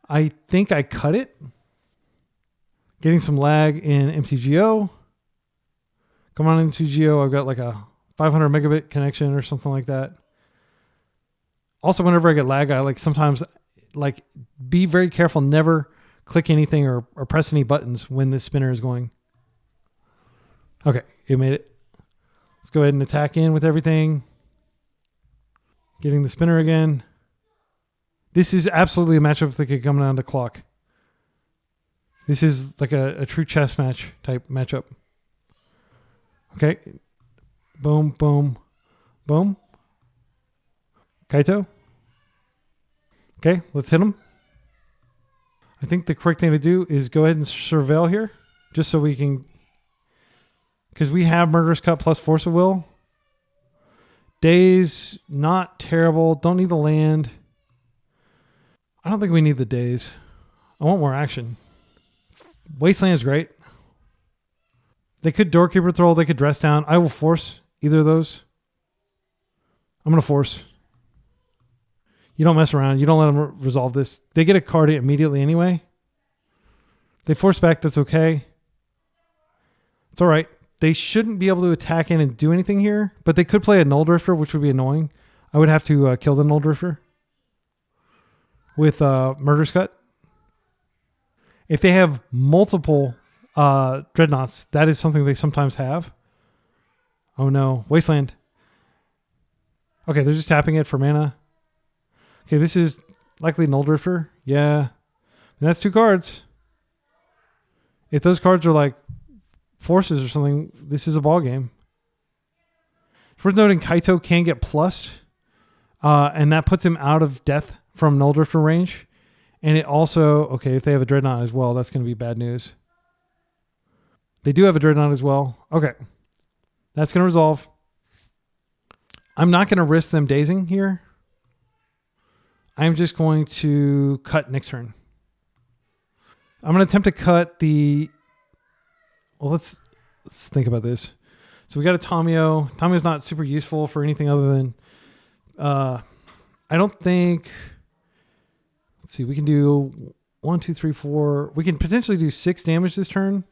I think I cut it. Getting some lag in MTGO. Come on, MTGO. I've got like a 500 megabit connection or something like that. Also, whenever I get lag, I like sometimes like be very careful. Never click anything or press any buttons when this spinner is going. Okay, it made it. Let's go ahead and attack in with everything. Getting the spinner again. This is absolutely a matchup that could come down to clock. This is like a true chess match type matchup. Okay. Boom, boom, boom. Kaito. Okay, let's hit him. I think the correct thing to do is go ahead and surveil here, just so we can, because we have Murderous Cut plus Force of Will. Daze, not terrible. Don't need the land. I don't think we need the Daze. I want more action. Wasteland is great. They could Doorkeeper Troll. They could dress down. I will force either of those. I'm going to force. You don't mess around. You don't let them resolve this. They get a card immediately anyway. They force back. That's okay. It's all right. They shouldn't be able to attack in and do anything here, but they could play a Null Drifter, which would be annoying. I would have to kill the Null Drifter with Murder's Cut. If they have multiple Dreadnoughts, that is something they sometimes have. Oh no. Wasteland. Okay, they're just tapping it for mana. Okay, this is likely Null Drifter. Yeah. And that's 2 cards. If those cards are like forces or something, this is a ball game. It's worth noting Kaito can get plussed, and that puts him out of death from Null Drifter range. And it also, okay, if they have a Dreadnought as well, that's going to be bad news. They do have a Dreadnought as well. Okay. That's going to resolve. I'm not going to risk them dazing here. I'm just going to cut next turn. I'm going to attempt to cut the... Well, let's think about this. So we got a Tamio. Tamio's not super useful for anything other than... I don't think... Let's see. We can do 1, 2, 3, 4. We can potentially do 6 damage this turn.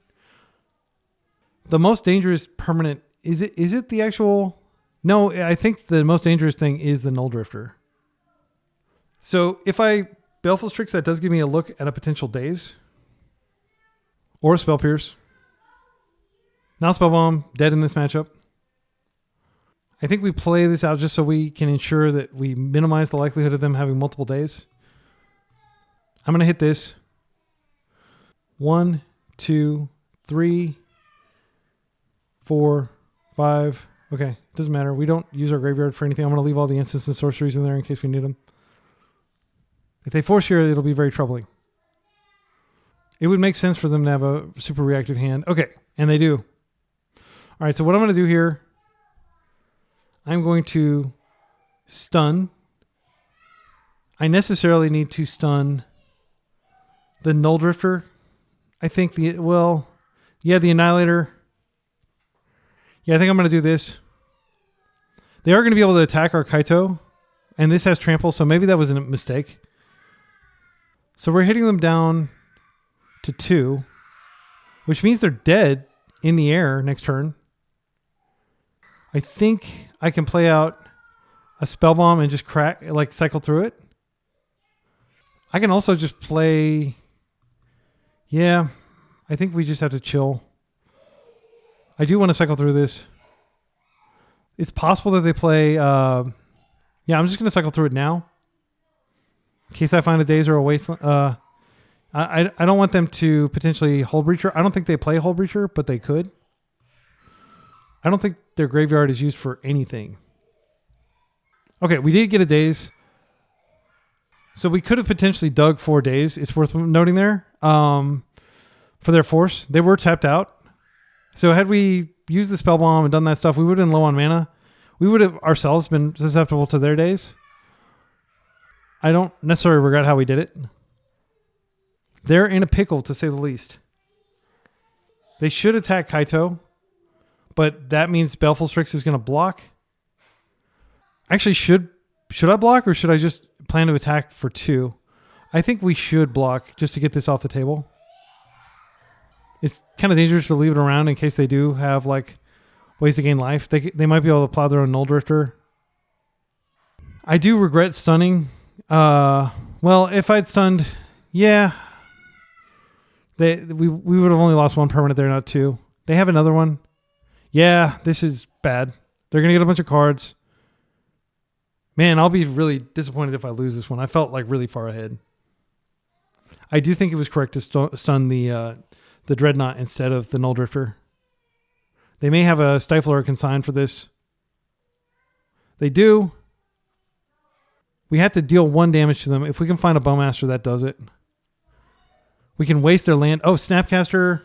The most dangerous permanent... Is it the actual... No, I think the most dangerous thing is the Null Drifter. So if I Baleful Strix, that does give me a look at a potential Daze. Or a Spell Pierce. Now Spellbomb, dead in this matchup. I think we play this out just so we can ensure that we minimize the likelihood of them having multiple days. I'm going to hit this. 1, 2, 3, 4, 5. Okay, doesn't matter. We don't use our graveyard for anything. I'm going to leave all the instants and sorceries in there in case we need them. If they force here, it'll be very troubling. It would make sense for them to have a super reactive hand. Okay, and they do. All right, so what I'm going to do here, I'm going to stun. I necessarily need to stun the Null Drifter. I think the Annihilator. Yeah, I think I'm going to do this. They are going to be able to attack our Kaito, and this has trample, so maybe that was a mistake. So we're hitting them down to 2, which means they're dead in the air next turn. I think I can play out a Spell Bomb and just cycle through it. I can also just play... Yeah, I think we just have to chill. I do want to cycle through this. It's possible that they play... yeah, I'm just going to cycle through it now. In case I find a Daze or a Wasteland. I don't want them to potentially Hull Breacher. I don't think they play Hull Breacher, but they could. I don't think their graveyard is used for anything. Okay, we did get a Daze. So we could have potentially dug 4 Daze. It's worth noting there. For their force. They were tapped out. So had we used the Spell Bomb and done that stuff, we would have been low on mana. We would have ourselves been susceptible to their Daze. I don't necessarily regret how we did it. They're in a pickle, to say the least. They should attack Kaito, but that means Baleful Strix is going to block. Actually, should I block, or should I just plan to attack for 2? I think we should block just to get this off the table. It's kind of dangerous to leave it around in case they do have ways to gain life. They might be able to plow their own Null Drifter. I do regret stunning. Well, if I'd stunned, yeah, we would have only lost 1 permanent there, not 2. They have another one. Yeah, this is bad. They're gonna get a bunch of cards. Man, I'll be really disappointed if I lose this one. I felt really far ahead. I do think it was correct to stun the Dreadnought instead of the Null Drifter. They may have a Stifle or a Consign for this. They do. We have to deal 1 damage to them. If we can find a Bowmaster, that does it. We can waste their land. Oh, Snapcaster.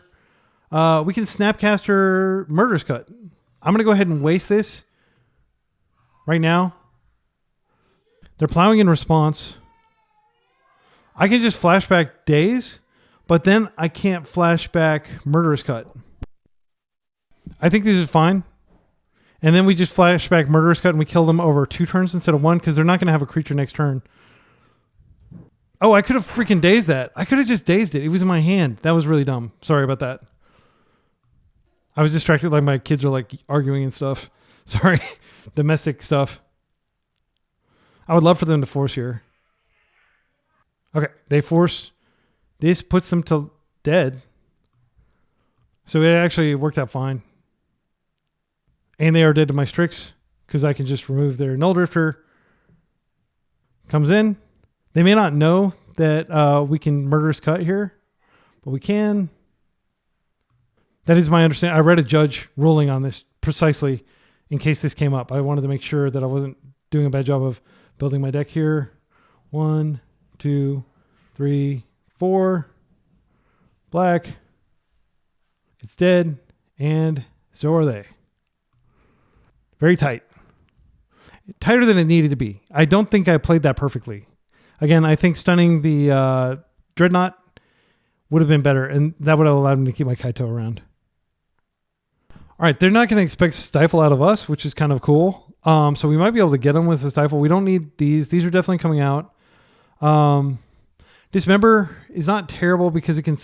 We can Snapcaster Murderous Cut. I'm going to go ahead and waste this right now. They're plowing in response. I can just flashback Daze, but then I can't flashback Murderous Cut. I think this is fine. And then we just flashback Murderous Cut and we kill them over 2 turns instead of 1 because they're not going to have a creature next turn. Oh, I could have freaking dazed that. I could have just dazed it. It was in my hand. That was really dumb. Sorry about that. I was distracted my kids are arguing and stuff. Sorry. Domestic stuff. I would love for them to force here. Okay. They force. This puts them to dead. So it actually worked out fine. And they are dead to my Strix because I can just remove their Null Drifter. Comes in. They may not know that we can Murderous Cut here, but we can. That is my understanding. I read a judge ruling on this precisely in case this came up. I wanted to make sure that I wasn't doing a bad job of building my deck here. 1, 2, 3, 4. Black. It's dead. And so are they. Very tight. Tighter than it needed to be. I don't think I played that perfectly. Again, I think stunning the Dreadnought would have been better, and that would have allowed me to keep my Kaito around. All right, they're not going to expect Stifle out of us, which is kind of cool. So we might be able to get them with the Stifle. We don't need these. These are definitely coming out. Dismember is not terrible because it can,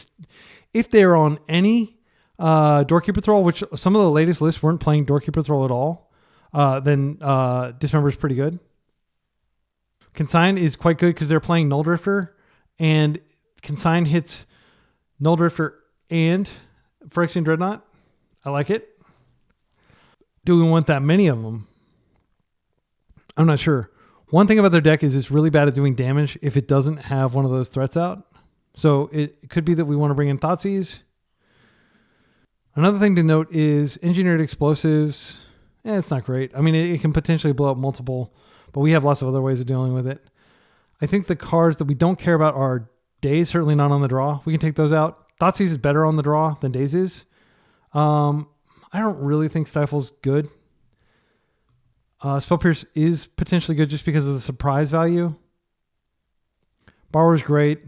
if they're on any Doorkeeper Thrall, which some of the latest lists weren't playing Doorkeeper Thrall at all, then Dismember is pretty good. Consign is quite good because they're playing Null Drifter, and Consign hits Null Drifter and Phyrexian Dreadnought. I like it. Do we want that many of them? I'm not sure. One thing about their deck is it's really bad at doing damage if it doesn't have one of those threats out. So it could be that we want to bring in Thoughtseize. Another thing to note is Engineered Explosives. It's not great. I mean, it can potentially blow up multiple, but we have lots of other ways of dealing with it. I think the cards that we don't care about are Daze, certainly not on the draw. We can take those out. Thoughtseize is better on the draw than Daze is. I don't really think Stifle's good. Spell Pierce is potentially good just because of the surprise value. Borrower's great.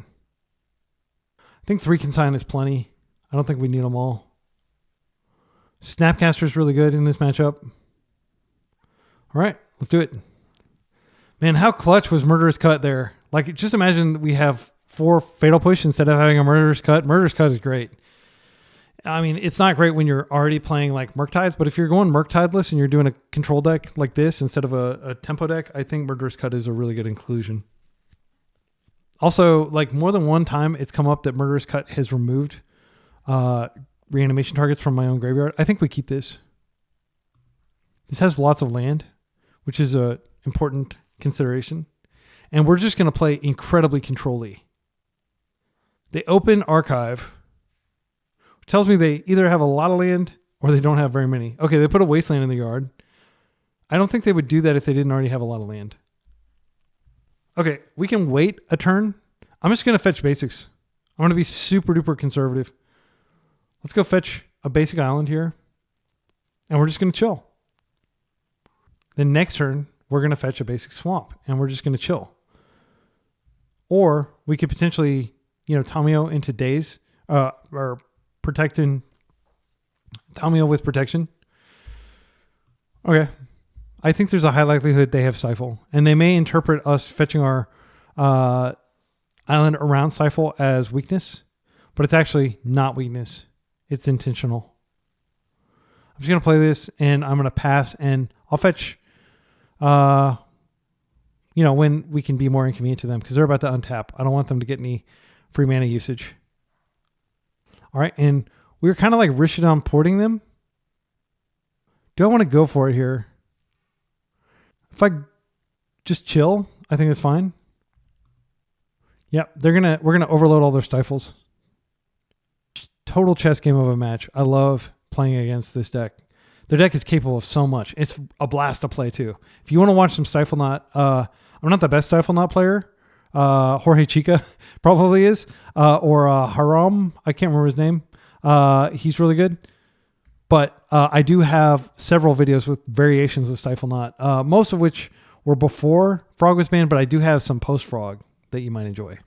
I think 3 Consign is plenty. I don't think we need them all. Snapcaster is really good in this matchup. All right, let's do it. Man, how clutch was Murderous Cut there? Like, just imagine we have 4 Fatal Push instead of having a Murderous Cut. Murderous Cut is great. I mean, it's not great when you're already playing like Murktides, but if you're going Murktideless and you're doing a control deck like this instead of a tempo deck, I think Murderous Cut is a really good inclusion. Also, like more than one time, it's come up that Murderous Cut has removed reanimation targets from my own graveyard. I think we keep this. This has lots of land, which is a important consideration. And we're just going to play incredibly control-y. They open Archive, which tells me they either have a lot of land or they don't have very many. Okay, they put a Wasteland in the yard. I don't think they would do that if they didn't already have a lot of land. Okay, we can wait a turn. I'm just going to fetch basics. I'm going to be super duper conservative. Let's go fetch a basic island here. And we're just going to chill. Then next turn, we're going to fetch a basic swamp. And we're just going to chill. Or we could potentially, Tamio into Daze. Or protecting Tamio with protection. Okay. I think there's a high likelihood they have Stifle. And they may interpret us fetching our island around Stifle as weakness. But it's actually not weakness. It's intentional. I'm just going to play this and I'm going to pass and I'll fetch, when we can be more inconvenient to them because they're about to untap. I don't want them to get any free mana usage. All right. And we were kind of like Rishadan porting them. Do I want to go for it here? If I just chill, I think that's fine. Yep. We're going to overload all their Stifles. Total chess game of a match. I love playing against this deck. Their deck is capable of so much. It's a blast to play too. If you want to watch some Stiflenought, I'm not the best Stiflenought player. Jorge Chica probably is. Or Haram. I can't remember his name. He's really good. But I do have several videos with variations of Stiflenought, most of which were before Frog was banned, but I do have some post-Frog that you might enjoy.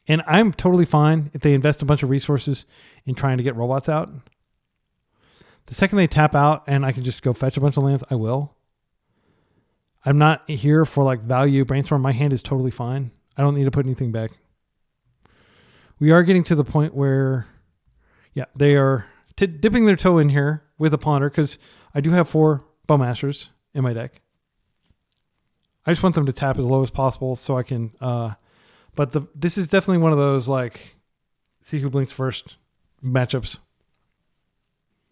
And I'm totally fine if they invest a bunch of resources in trying to get robots out. The second they tap out and I can just go fetch a bunch of lands, I will. I'm not here for like value brainstorm. My hand is totally fine. I don't need to put anything back. We are getting to the point where, they are dipping their toe in here with a ponder because I do have 4 Bowmasters in my deck. I just want them to tap as low as possible so I can... But this is definitely one of those, like, see who blinks first matchups.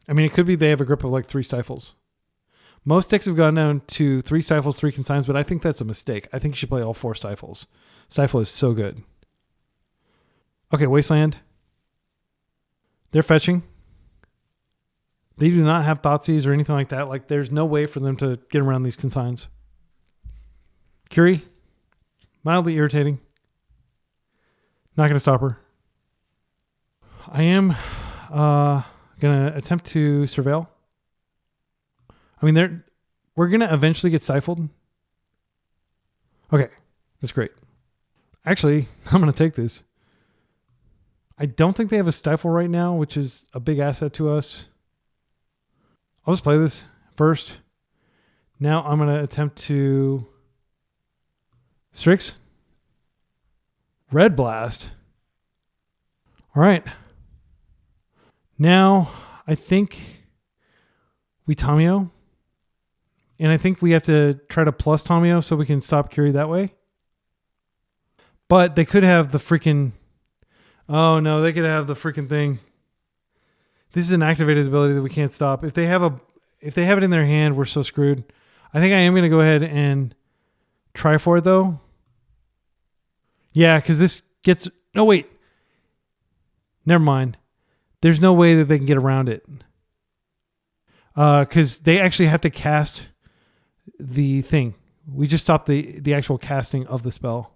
I mean, it could be they have a grip of, like, 3 Stifles. Most decks have gone down to 3 Stifles, 3 Consigns, but I think that's a mistake. I think you should play all 4 Stifles. Stifle is so good. Okay, Wasteland. They're fetching. They do not have Thoughtseize or anything like that. Like, there's no way for them to get around these Consigns. Curie. Mildly irritating. Not going to stop her. I am going to attempt to surveil. I mean, we're going to eventually get stifled. Okay. That's great. Actually, I'm going to take this. I don't think they have a Stifle right now, which is a big asset to us. I'll just play this first. Now I'm going to attempt to Strix. Red Blast. All right. Now I think we Tamiyo. And I think we have to try to plus Tamiyo so we can stop Curie that way. But they could have the freaking... Oh no, they could have the freaking thing. This is an activated ability that we can't stop. If they have it in their hand, we're so screwed. I think I am going to go ahead and try for it though. Yeah, because this gets... No, wait. Never mind. There's no way that they can get around it. Because they actually have to cast the thing. We just stopped the actual casting of the spell.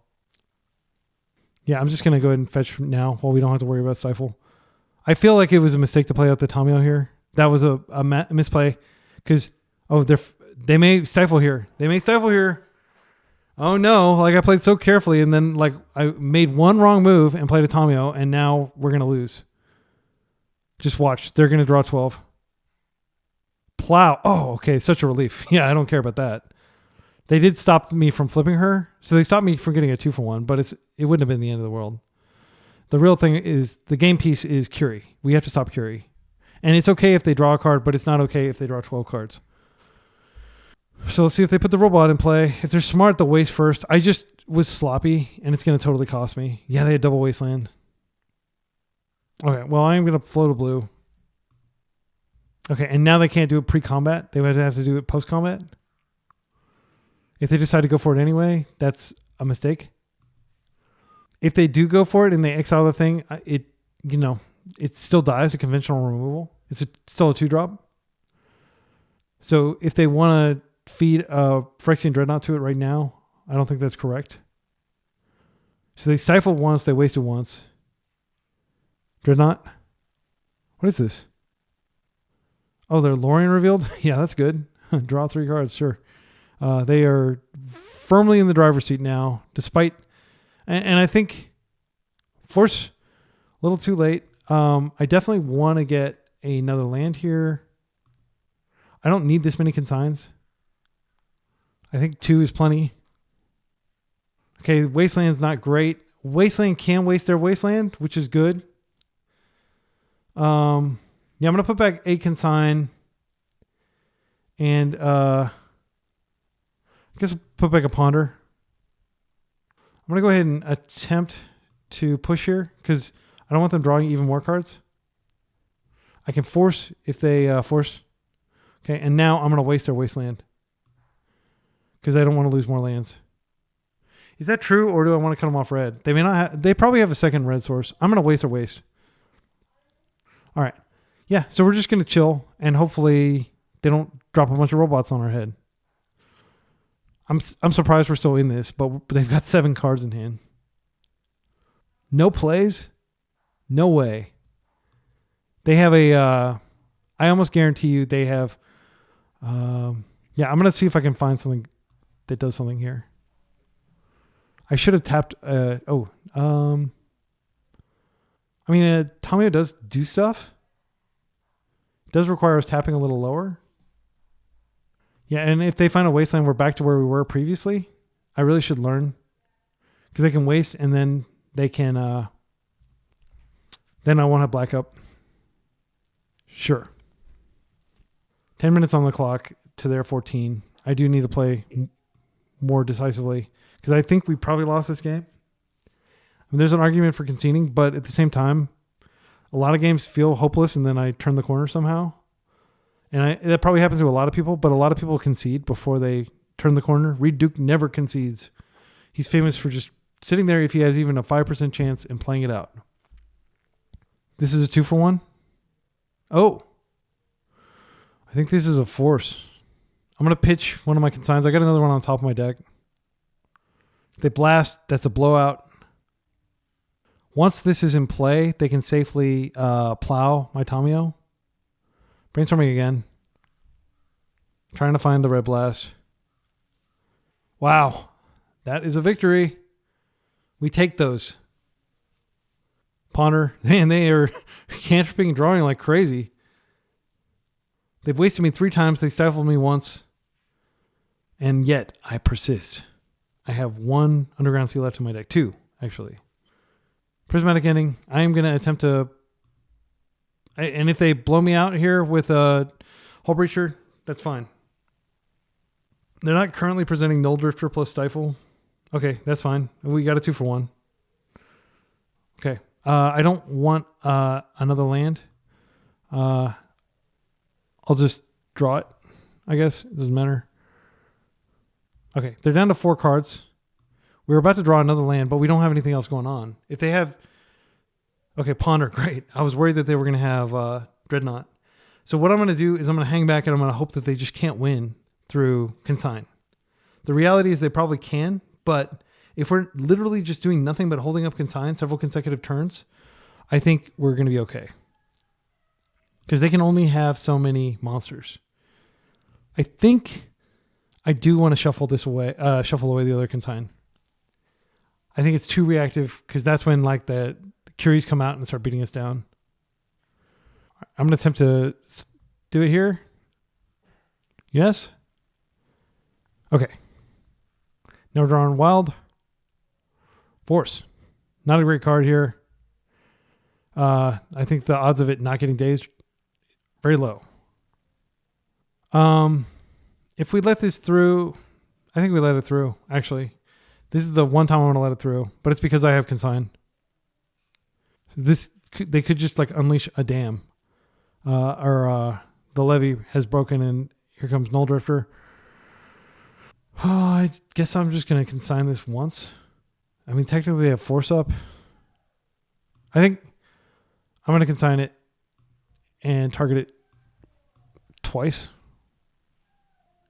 Yeah, I'm just going to go ahead and fetch now while we don't have to worry about Stifle. I feel like it was a mistake to play out the Tamiyo here. That was a misplay. Because, they may Stifle here. They may Stifle here. Oh no, like I played so carefully and then like I made one wrong move and played a Tamiyo and now we're going to lose. Just watch. They're going to draw 12. Plow. Oh, okay. Such a relief. Yeah, I don't care about that. They did stop me from flipping her. So they stopped me from getting a 2-for-1, but it wouldn't have been the end of the world. The real thing is the game piece is Curie. We have to stop Curie. And it's okay if they draw a card, but it's not okay if they draw 12 cards. So let's see if they put the robot in play. If they're smart, they'll waste first. I just was sloppy and it's going to totally cost me. Yeah, they had double wasteland. Okay, well, I'm going to float a blue. Okay, and now they can't do it pre-combat. They would have to do it post-combat. If they decide to go for it anyway, that's a mistake. If they do go for it and they exile the thing, it still dies a conventional removal. It's still a 2-drop. So if they want to feed a Phyrexian Dreadnought to it right now, I don't think that's correct. So they stifled once, they wasted once. Dreadnought? What is this? Oh, they're Lorien revealed? Yeah, that's good. Draw 3 cards, sure. They are firmly in the driver's seat now, despite... And I think Force, a little too late. I definitely want to get another land here. I don't need this many consigns. I think 2 is plenty. Okay, Wasteland's not great. Wasteland can waste their Wasteland, which is good. Yeah, I'm going to put back a consign. And I guess I'll put back a Ponder. I'm going to go ahead and attempt to push here because I don't want them drawing even more cards. I can force if they force. Okay, and now I'm going to waste their Wasteland because I don't want to lose more lands. Is that true, or do I want to cut them off red? They may not have, they probably have a second red source. I'm going to waste their waste. All right. Yeah, so we're just going to chill, and hopefully they don't drop a bunch of robots on our head. I'm surprised we're still in this, but they've got 7 cards in hand. No plays? No way. They have a... I almost guarantee you they have... yeah, I'm going to see if I can find something that does something here. I should have tapped... I mean, Tamiyo does do stuff. It does require us tapping a little lower. Yeah, and if they find a Wasteland, we're back to where we were previously. I really should learn. Because they can waste, and then they can... then I won't have black up. Sure. 10 minutes on the clock to their 14. I do need to play more decisively. Because I think we probably lost this game. I mean, there's an argument for conceding, but at the same time, a lot of games feel hopeless, and then I turn the corner somehow. And that probably happens to a lot of people, but a lot of people concede before they turn the corner. Reed Duke never concedes. He's famous for just sitting there if he has even a 5% chance and playing it out. This is a 2-for-1. Oh. I think this is a force. I'm going to pitch one of my consigns. I got another one on top of my deck. If they blast, that's a blowout. Once this is in play, they can safely plow my Tamiyo. Brainstorming again. Trying to find the red blast. Wow. That is a victory. We take those. Ponder. Man, they are cantripping and drawing like crazy. They've wasted me 3 times. They stifled me once. And yet, I persist. I have 1 Underground Sea left in my deck. 2, actually. Prismatic Ending. I am going to attempt to... And if they blow me out here with a Hull Breacher, that's fine. They're not currently presenting Null Drifter plus Stifle. Okay, that's fine. We got a 2 for 1. Okay. I don't want another land. I'll just draw it, I guess. It doesn't matter. Okay, they're down to 4 cards. We were about to draw another land, but we don't have anything else going on. If they have... Okay, Ponder, great. I was worried that they were going to have Dreadnought. So what I'm going to do is I'm going to hang back and I'm going to hope that they just can't win through Consign. The reality is they probably can, but if we're literally just doing nothing but holding up Consign several consecutive turns, I think we're going to be okay. Because they can only have so many monsters. I think I do want to shuffle away the other Consign. I think it's too reactive because that's when like the Curies come out and start beating us down. I'm going to attempt to do it here. Yes? Okay. Now we're drawing Wild. Force. Not a great card here. I think the odds of it not getting dazed very low. If we let this through, I think we let it through, actually. This is the one time I want to let it through, but it's because I have Consign. They could just like unleash a dam. Or the levee has broken and here comes Null Drifter. Oh, I guess I'm just going to consign this once. I mean, technically they have Force up. I think I'm going to consign it and target it twice.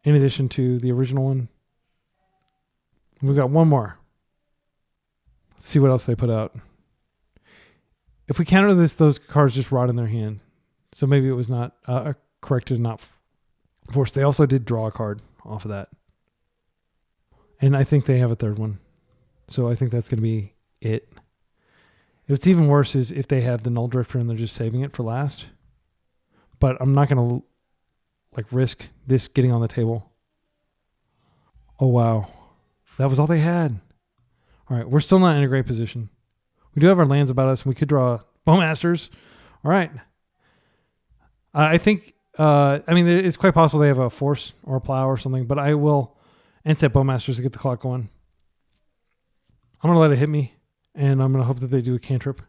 In addition to the original one. We've got one more. Let's see what else they put out. If we counter this, those cards just rot in their hand. So maybe it was not corrected and not forced. They also did draw a card off of that. And I think they have a third one. So I think that's going to be it. What's even worse is if they have the Null Drifter and they're just saving it for last. But I'm not going to like risk this getting on the table. Oh, wow. That was all they had. All right. We're still not in a great position. We do have our lands about us and we could draw Bowmasters. All right. I think, I mean, it's quite possible they have a Force or a Plow or something, but I will instead Bowmasters to get the clock going. I'm going to let it hit me, and I'm going to hope that they do a cantrip.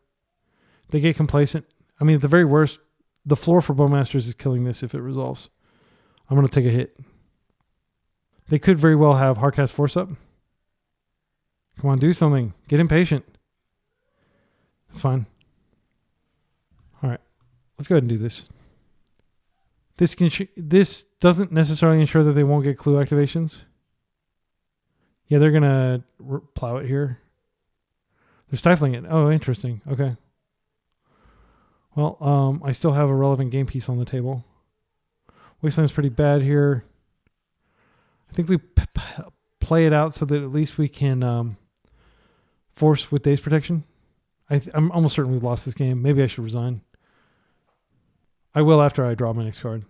They get complacent. I mean, at the very worst, the floor for Bowmasters is killing this if it resolves. I'm going to take a hit. They could very well have Hardcast Force up. Come on, do something. Get impatient. That's fine. All right. Let's go ahead and do this. This doesn't necessarily ensure that they won't get clue activations. Yeah, they're going to plow it here. They're stifling it. Oh, interesting. Okay. Well, I still have a relevant game piece on the table. Wasteland's pretty bad here. I think we play it out so that at least we can force with Daze Protection. I'm almost certain we've lost this game. Maybe I should resign. I will after I draw my next card.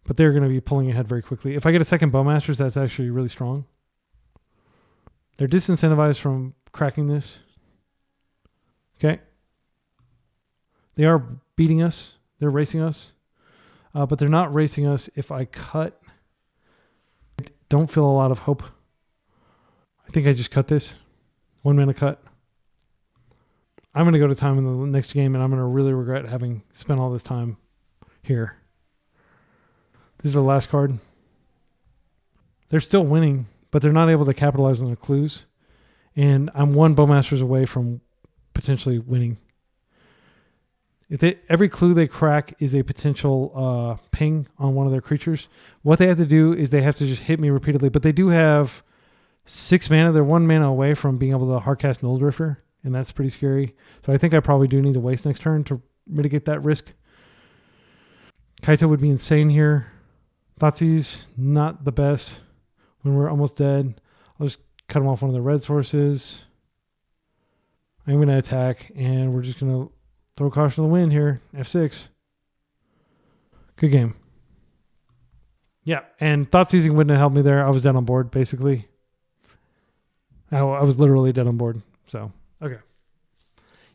But they're going to be pulling ahead very quickly. If I get a second Bowmasters, that's actually really strong. They're disincentivized from cracking this. Okay. They are beating us. They're racing us. But they're not racing us if I cut. I don't feel a lot of hope. I think I just cut this. 1 mana cut. I'm going to go to time in the next game, and I'm going to really regret having spent all this time here. This is the last card. They're still winning, but they're not able to capitalize on the clues. And I'm 1 Bowmasters away from potentially winning. Every clue they crack is a potential ping on one of their creatures. What they have to do is they have to just hit me repeatedly, but they do have 6 mana. They're 1 mana away from being able to hardcast Null Drifter, and that's pretty scary. So I think I probably do need to waste next turn to mitigate that risk. Kaito would be insane here. Thoughtseize, not the best when we're almost dead. I'll just cut them off one of the red sources. I'm going to attack, and we're just going to throw caution to the wind here. F6. Good game. Yeah, and thought seizing wouldn't have helped me there. I was dead on board, basically. I was literally dead on board. So, okay.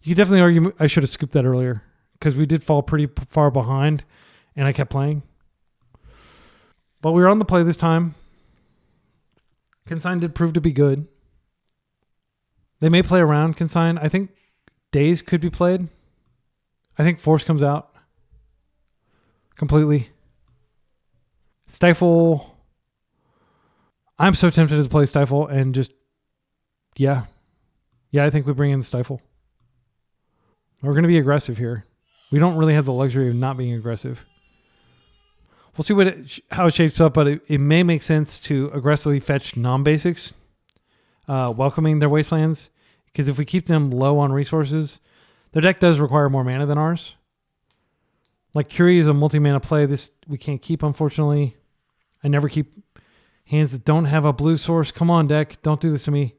You could definitely argue I should have scooped that earlier because we did fall pretty far behind, and I kept playing. But we were on the play this time. Consign did prove to be good. They may play around Consign. I think Daze could be played. I think Force comes out completely. Stifle. I'm so tempted to play Stifle and just, yeah. Yeah, I think we bring in the Stifle. We're going to be aggressive here. We don't really have the luxury of not being aggressive. We'll see how it shapes up, but it may make sense to aggressively fetch non-basics, welcoming their wastelands, because if we keep them low on resources, their deck does require more mana than ours. Like Curie is a multi-mana play. This we can't keep, unfortunately. I never keep hands that don't have a blue source. Come on, deck. Don't do this to me.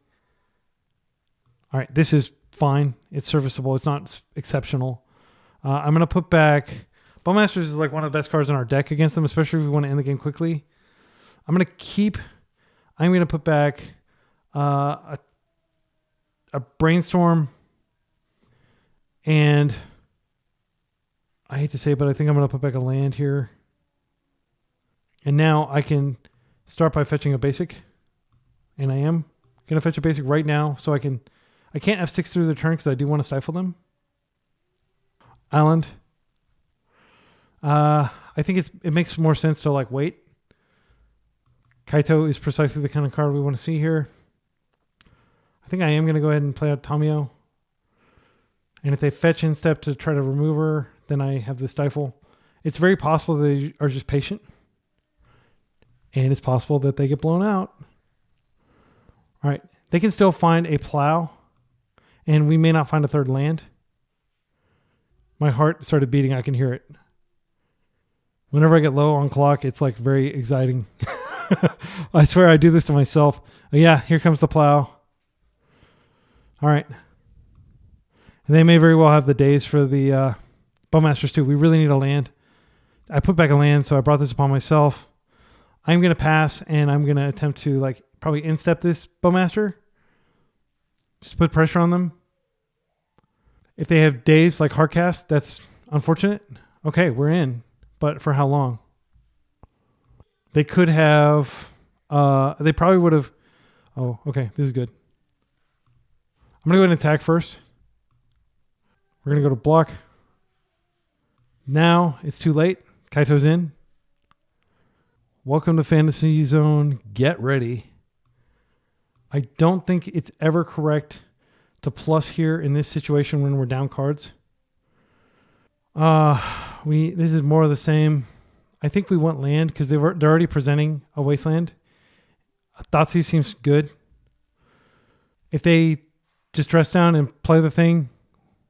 All right, this is fine. It's serviceable. It's not exceptional. I'm going to put back... Bowmasters is like one of the best cards in our deck against them, especially if we want to end the game quickly. I'm going to put back a Brainstorm, and I hate to say it, but I think I'm going to put back a land here. And now I can start by fetching a basic, and I am going to fetch a basic right now, so I can't F6 through the turn because I do want to stifle them. Island. I think it makes more sense to like wait. Kaito is precisely the kind of card we want to see here. I think I am going to go ahead and play out Tamio. And if they fetch in step to try to remove her, then I have the Stifle. It's very possible they are just patient. And it's possible that they get blown out. All right. They can still find a plow. And we may not find a third land. My heart started beating. I can hear it. Whenever I get low on clock, it's like very exciting. I swear I do this to myself. Oh, yeah, here comes the plow. All right. And they may very well have the Daze for the Bowmasters too. We really need a land. I put back a land, so I brought this upon myself. I'm going to pass, and I'm going to attempt to like probably instep this Bowmaster. Just put pressure on them. If they have Daze like Heartcast, that's unfortunate. Okay, we're in. But for how long? They could have... they probably would have... Oh, okay. This is good. I'm going to go ahead and attack first. We're going to go to block. Now it's too late. Kaito's in. Welcome to Fantasy Zone. Get ready. I don't think it's ever correct to plus here in this situation when we're down cards. This is more of the same. I think we want land because they're already presenting a wasteland. Thoughtseize seems good. If they just dress down and play the thing,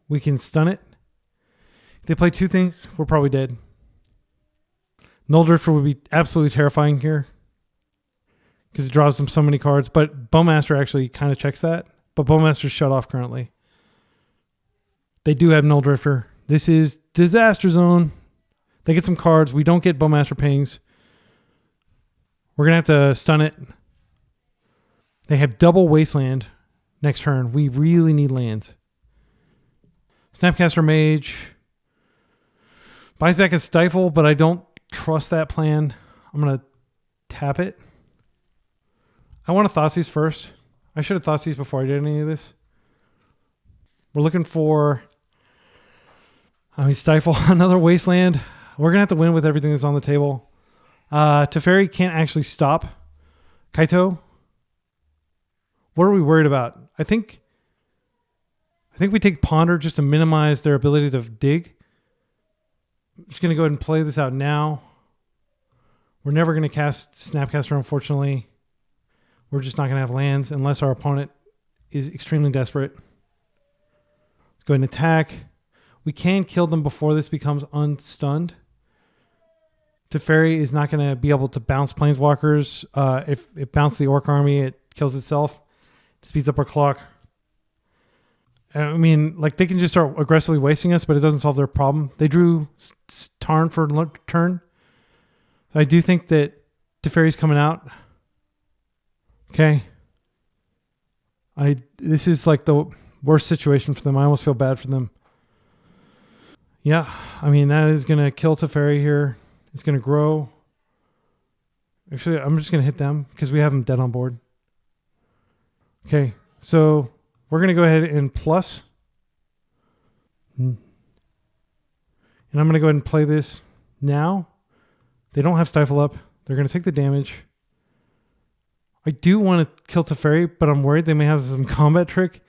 we can stun it. If they play two things, we're probably dead. Null Drifter would be absolutely terrifying here because it draws them so many cards. But Bowmaster actually kind of checks that. But Bowmaster's shut off currently. They do have Null Drifter. This is Disaster Zone. They get some cards. We don't get Bowmaster pings. We're going to have to stun it. They have double Wasteland next turn. We really need lands. Snapcaster Mage. Buys back a Stifle, but I don't trust that plan. I'm going to tap it. I want to Thoughtseize first. I should have Thoughtseize before I did any of this. We're looking for... Stifle another Wasteland. We're going to have to win with everything that's on the table. Teferi can't actually stop Kaito. What are we worried about? I think we take Ponder just to minimize their ability to dig. I'm just going to go ahead and play this out now. We're never going to cast Snapcaster, unfortunately. We're just not going to have lands unless our opponent is extremely desperate. Let's go ahead and attack. We can kill them before this becomes unstunned. Teferi is not going to be able to bounce Planeswalkers. If it bounced the Orc Army, it kills itself. Speeds up our clock. I mean, like they can just start aggressively wasting us, but it doesn't solve their problem. They drew Tarn for turn. I do think that Teferi's coming out. Okay. This is like the worst situation for them. I almost feel bad for them. Yeah, I mean, that is going to kill Teferi here. It's going to grow. Actually, I'm just going to hit them because we have them dead on board. Okay, so we're going to go ahead and plus. And I'm going to go ahead and play this now. They don't have Stifle up. They're going to take the damage. I do want to kill Teferi, but I'm worried they may have some combat trick.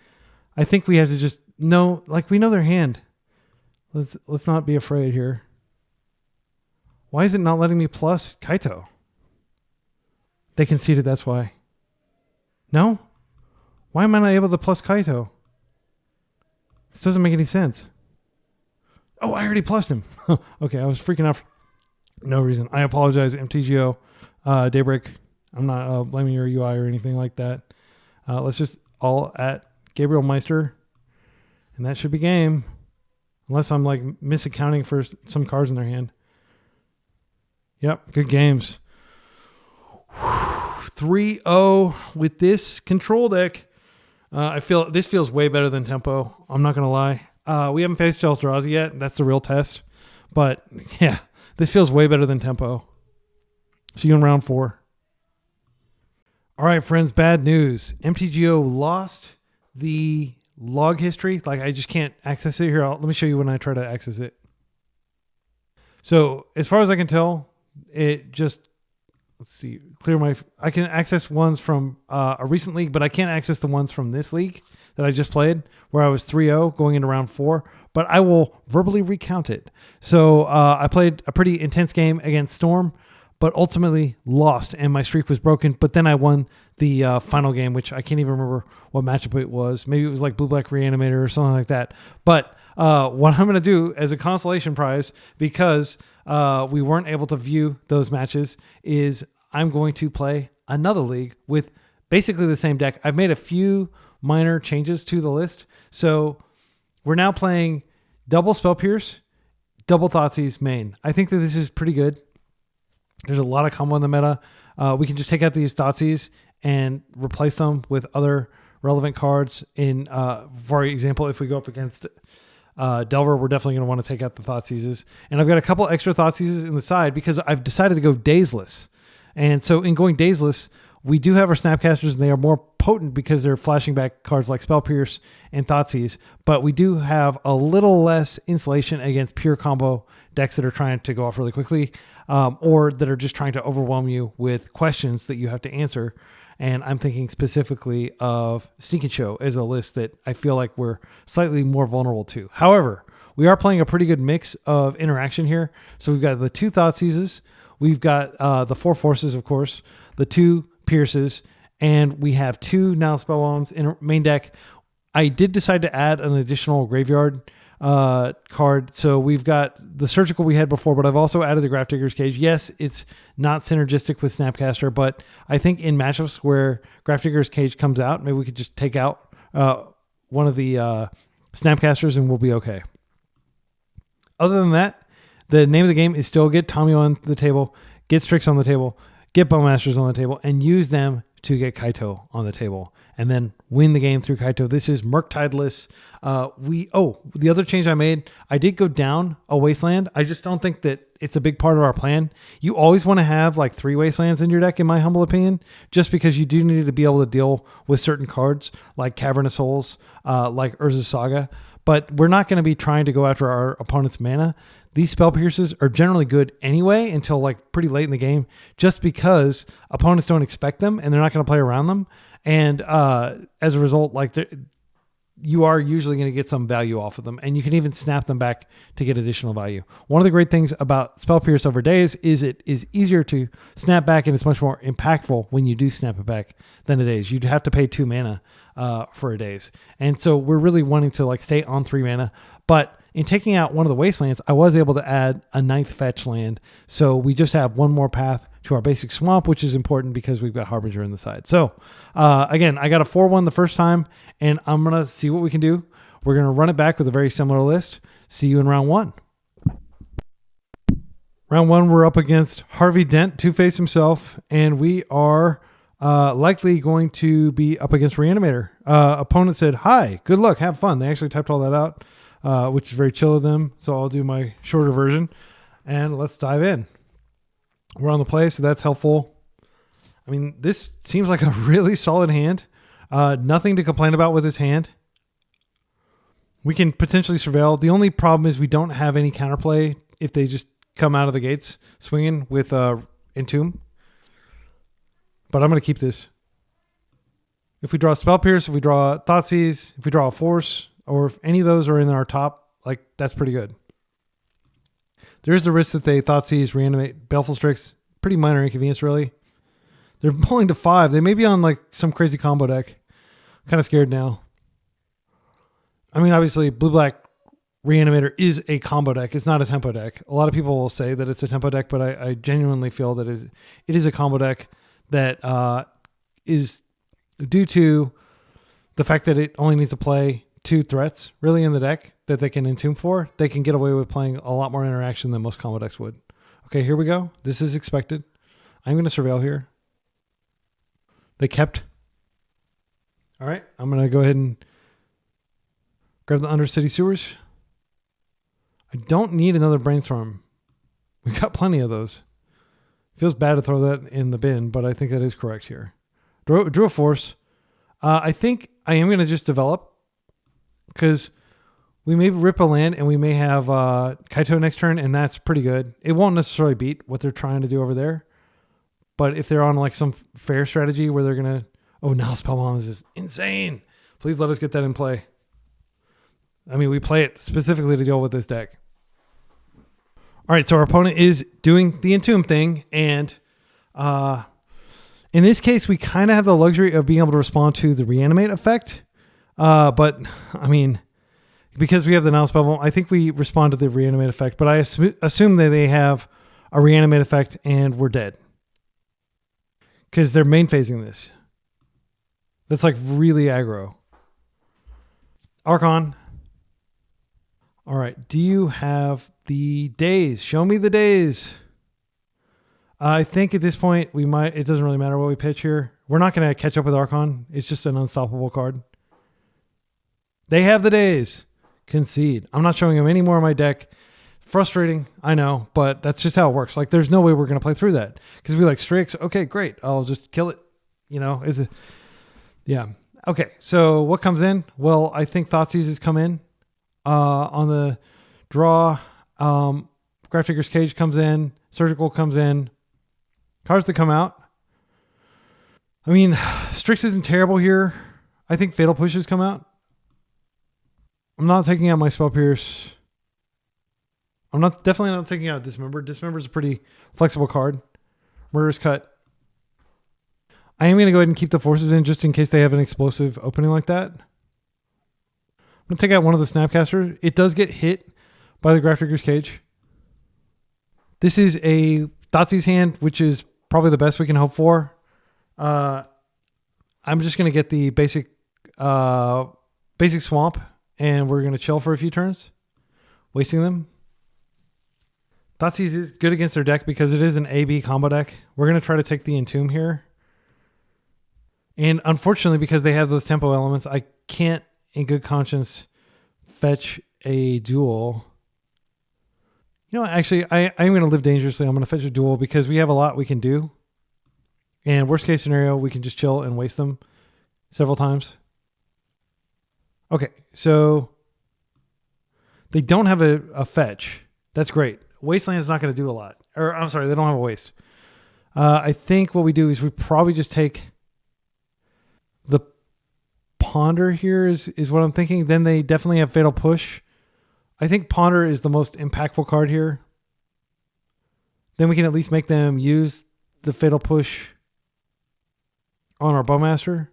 I think we have to just know, like we know their hand. Let's not be afraid here. Why is it not letting me plus Kaito? They conceded, that's why. No? Why am I not able to plus Kaito? This doesn't make any sense. Oh, I already plussed him. Okay, I was freaking out for no reason. I apologize, MTGO. Daybreak. I'm not blaming your UI or anything like that. Let's just all at Gabriel Meister. And that should be game. Unless I'm like misaccounting for some cards in their hand. Yep, good games. 3-0 with this control deck. I feel this feels way better than Tempo. I'm not going to lie. We haven't faced Eldrazi yet. That's the real test. But yeah, this feels way better than Tempo. See you in round 4. All right, friends, bad news. MTGO lost the log history. Like, I just can't access it here. Let me show you when I try to access it. So as far as I can tell, it just, let's see, I can access ones from a recent league, but I can't access the ones from this league that I just played where I was 3-0 going into round 4, but I will verbally recount it. So I played a pretty intense game against Storm, but ultimately lost and my streak was broken. But then I won the final game, which I can't even remember what matchup it was. Maybe it was like Blue-Black Reanimator or something like that. But what I'm going to do as a consolation prize, because we weren't able to view those matches, is I'm going to play another league with basically the same deck. I've made a few minor changes to the list. So we're now playing double Spell Pierce, double Thoughtseize main. I think that this is pretty good. There's a lot of combo in the meta. We can just take out these Thoughtseize and replace them with other relevant cards. In, for example, if we go up against Delver, we're definitely going to want to take out the Thoughtseizes. And I've got a couple extra Thoughtseizes in the side because I've decided to go Dazeless. And so in going Dazeless, we do have our Snapcasters, and they are more potent because they're flashing back cards like Spell Pierce and Thoughtseize. But we do have a little less insulation against pure combo decks that are trying to go off really quickly, or that are just trying to overwhelm you with questions that you have to answer. And I'm thinking specifically of Sneak and Show as a list that I feel like we're slightly more vulnerable to. However, we are playing a pretty good mix of interaction here. So we've got the 2 Thoughtseizes, we've got the 4 Forces, of course, the 2 Pierces, and we have 2 now Spellbombs in main deck. I did decide to add an additional graveyard card. So we've got the Surgical we had before, but I've also added the Grafdigger's Cage. Yes, it's not synergistic with Snapcaster, but I think in matchups where Grafdigger's Cage comes out, maybe we could just take out one of the Snapcasters and we'll be okay. Other than that, the name of the game is still get Tommy on the table, get Strix on the table, get Bowmasters on the table, and use them to get Kaito on the table, and then win the game through Kaito. This is Murktideless. The other change I made, I did go down a Wasteland. I just don't think that it's a big part of our plan. You always want to have like 3 Wastelands in your deck, in my humble opinion, just because you do need to be able to deal with certain cards like Cavern of Souls, like Urza's Saga. But we're not going to be trying to go after our opponent's mana. These Spell Pierces are generally good anyway until like pretty late in the game, just because opponents don't expect them and they're not going to play around them. And as a result, like you are usually going to get some value off of them, and you can even snap them back to get additional value. One of the great things about Spell Pierce over Daze is it is easier to snap back, and it's much more impactful when you do snap it back than a Daze. You'd have to pay 2 mana for a Daze. And so we're really wanting to like stay on 3 mana, but in taking out one of the Wastelands, I was able to add a 9th fetch land. So we just have one more path to our basic swamp, which is important because we've got Harbinger in the side. So again, I got a 4-1 the first time, and I'm going to see what we can do. We're going to run it back with a very similar list. See you in round 1. Round 1, we're up against Harvey Dent, Two-Face himself, and we are likely going to be up against Reanimator. Opponent said, "Hi, good luck, have fun." They actually typed all that out, which is very chill of them. So I'll do my shorter version, and let's dive in. We're on the play, so that's helpful. I mean, this seems like a really solid hand. Nothing to complain about with his hand. We can potentially surveil. The only problem is we don't have any counterplay if they just come out of the gates swinging with Entomb. But I'm going to keep this. If we draw Spell Pierce, if we draw Thoughtseize, if we draw a Force, or if any of those are in our top, like, that's pretty good. There's the risk that they Thoughtseize, Reanimate, Baleful Strix. Pretty minor inconvenience, really. They're pulling to 5. They may be on like some crazy combo deck. I'm kind of scared now. I mean, obviously, blue-black Reanimator is a combo deck. It's not a tempo deck. A lot of people will say that it's a tempo deck, but I genuinely feel that it is a combo deck that is due to the fact that it only needs to play 2 threats really in the deck that they can entomb for. They can get away with playing a lot more interaction than most combo decks would. Okay, here we go. This is expected. I'm going to surveil here. They kept. All right, I'm going to go ahead and grab the Undercity Sewers. I don't need another Brainstorm. We got plenty of those. Feels bad to throw that in the bin, but I think that is correct here. Drew a Force. I think I am going to just develop because we may rip a land and we may have Kaito next turn, and that's pretty good. It won't necessarily beat what they're trying to do over there, but if they're on like some fair strategy where they're going to... Oh, now Spellbomb is insane. Please let us get that in play. I mean, we play it specifically to deal with this deck. All right, so our opponent is doing the Entomb thing, and in this case, we kind of have the luxury of being able to respond to the Reanimate effect. But, I mean, because we have the Now Spellbomb, I think we respond to the Reanimate effect, but I assume that they have a Reanimate effect and we're dead. Because they're main phasing this. That's like really aggro. Archon. All right, do you have the Daze? Show me the Daze. I think at this point we might. It doesn't really matter what we pitch here. We're not going to catch up with Archon. It's just an unstoppable card. They have the Daze. Concede. I'm not showing him any more of my deck. Frustrating, I know, but that's just how it works. Like, there's no way we're going to play through that because we like Strix. Okay, great. I'll just kill it. You know, yeah. Okay, so what comes in? Well, I think Thoughtseizes come in. On the draw, Gravedigger's Cage comes in, Surgical comes in, cards that come out. I mean, Strix isn't terrible here. I think Fatal Pushes come out. I'm not taking out my Spell Pierce. I'm definitely not taking out Dismember. Dismember is a pretty flexible card. Murderous Cut. I am going to go ahead and keep the Forces in just in case they have an explosive opening like that. I'm going to take out one of the Snapcaster. It does get hit by the Gravedigger's Cage. This is a Thoughtseize hand, which is probably the best we can hope for. I'm just going to get the basic swamp, and we're going to chill for a few turns, wasting them. Thoughtseize is good against their deck because it is an AB combo deck. We're going to try to take the Entomb here. And unfortunately, because they have those tempo elements, I can't in good conscience fetch a duel. You know, actually, I'm going to live dangerously. I'm going to fetch a duel because we have a lot we can do. And worst case scenario, we can just chill and waste them several times. Okay, so they don't have a fetch. That's great. Wasteland is not going to do a lot. Or I'm sorry, they don't have a waste. I think what we do is we probably just take the Ponder here is what I'm thinking. Then they definitely have Fatal Push. I think Ponder is the most impactful card here. Then we can at least make them use the Fatal Push on our Bowmaster.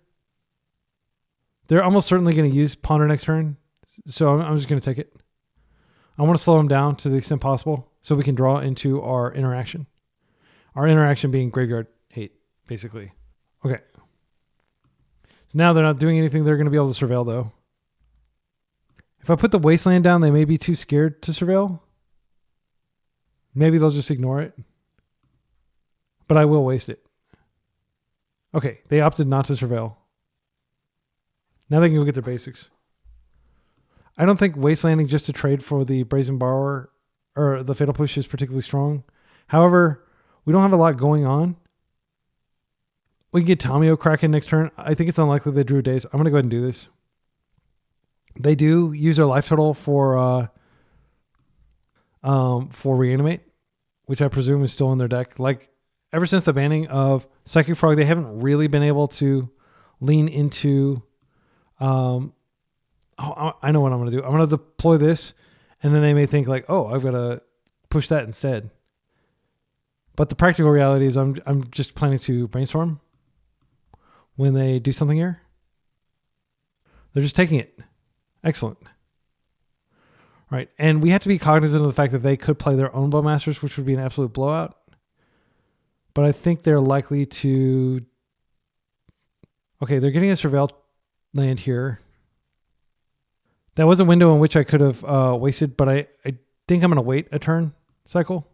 They're almost certainly going to use Ponder next turn. So I'm just going to take it. I want to slow them down to the extent possible so we can draw into our interaction. Our interaction being graveyard hate, basically. Okay. So now they're not doing anything they're going to be able to surveil, though. If I put the wasteland down, they may be too scared to surveil. Maybe they'll just ignore it. But I will waste it. Okay, they opted not to surveil. Now they can go get their basics. I don't think wastelanding just to trade for the Brazen Borrower or the Fatal Push is particularly strong. However, we don't have a lot going on. We can get Tamiyo cracking next turn. I think it's unlikely they drew Daze. I'm going to go ahead and do this. They do use their life total for Reanimate, which I presume is still in their deck. Like, ever since the banning of Psychic Frog, they haven't really been able to lean into... I know what I'm going to do. I'm going to deploy this, and then they may think like, oh, I've got to push that instead. But the practical reality is I'm just planning to Brainstorm when they do something here. They're just taking it. Excellent. Right. And we have to be cognizant of the fact that they could play their own Bowmasters, which would be an absolute blowout. But I think they're likely to... Okay, they're getting a Surveil land here. That was a window in which I could have wasted, but I think I'm going to wait a turn cycle.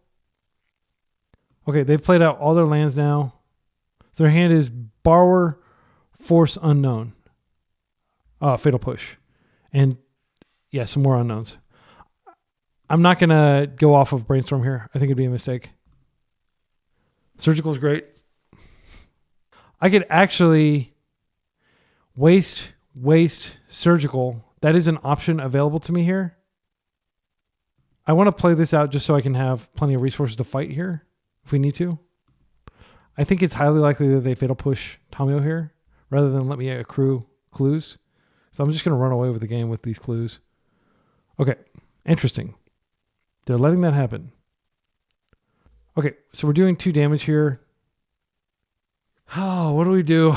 Okay, they've played out all their lands now. Their hand is Borrower, Force Unknown. Fatal Push. And yeah, some more unknowns. I'm not going to go off of Brainstorm here. I think it'd be a mistake. Surgical is great. I could actually waste Surgical. That is an option available to me here. I want to play this out just so I can have plenty of resources to fight here if we need to. I think it's highly likely that they Fatal Push Tamiyo here rather than let me accrue clues. So I'm just going to run away with the game with these clues. Okay, interesting. They're letting that happen. Okay, so we're doing 2 damage here. Oh, what do we do?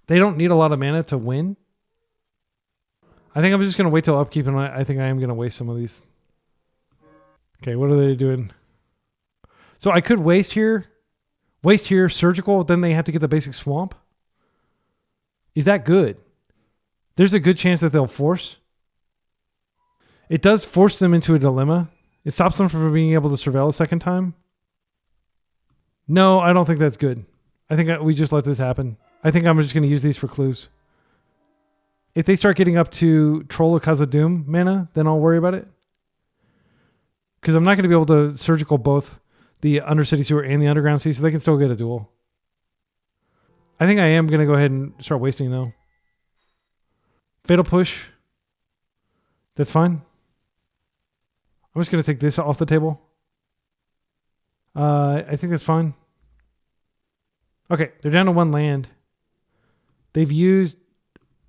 They don't need a lot of mana to win. I think I'm just going to wait till upkeep, and I think I am going to waste some of these. Okay, what are they doing? So I could waste here, Surgical, then they have to get the basic Swamp. Is that good? There's a good chance that they'll force. It does force them into a dilemma. It stops them from being able to surveil a second time. No, I don't think that's good. I think we just let this happen. I think I'm just going to use these for clues. If they start getting up to Troll of Khazad-dûm mana, then I'll worry about it. Because I'm not going to be able to Surgical both the Undercity Sewer and the Underground Sea, so they can still get a duel. I think I am going to go ahead and start wasting, though. Fatal Push. That's fine. I'm just going to take this off the table. I think that's fine. Okay, they're down to 1 land. They've used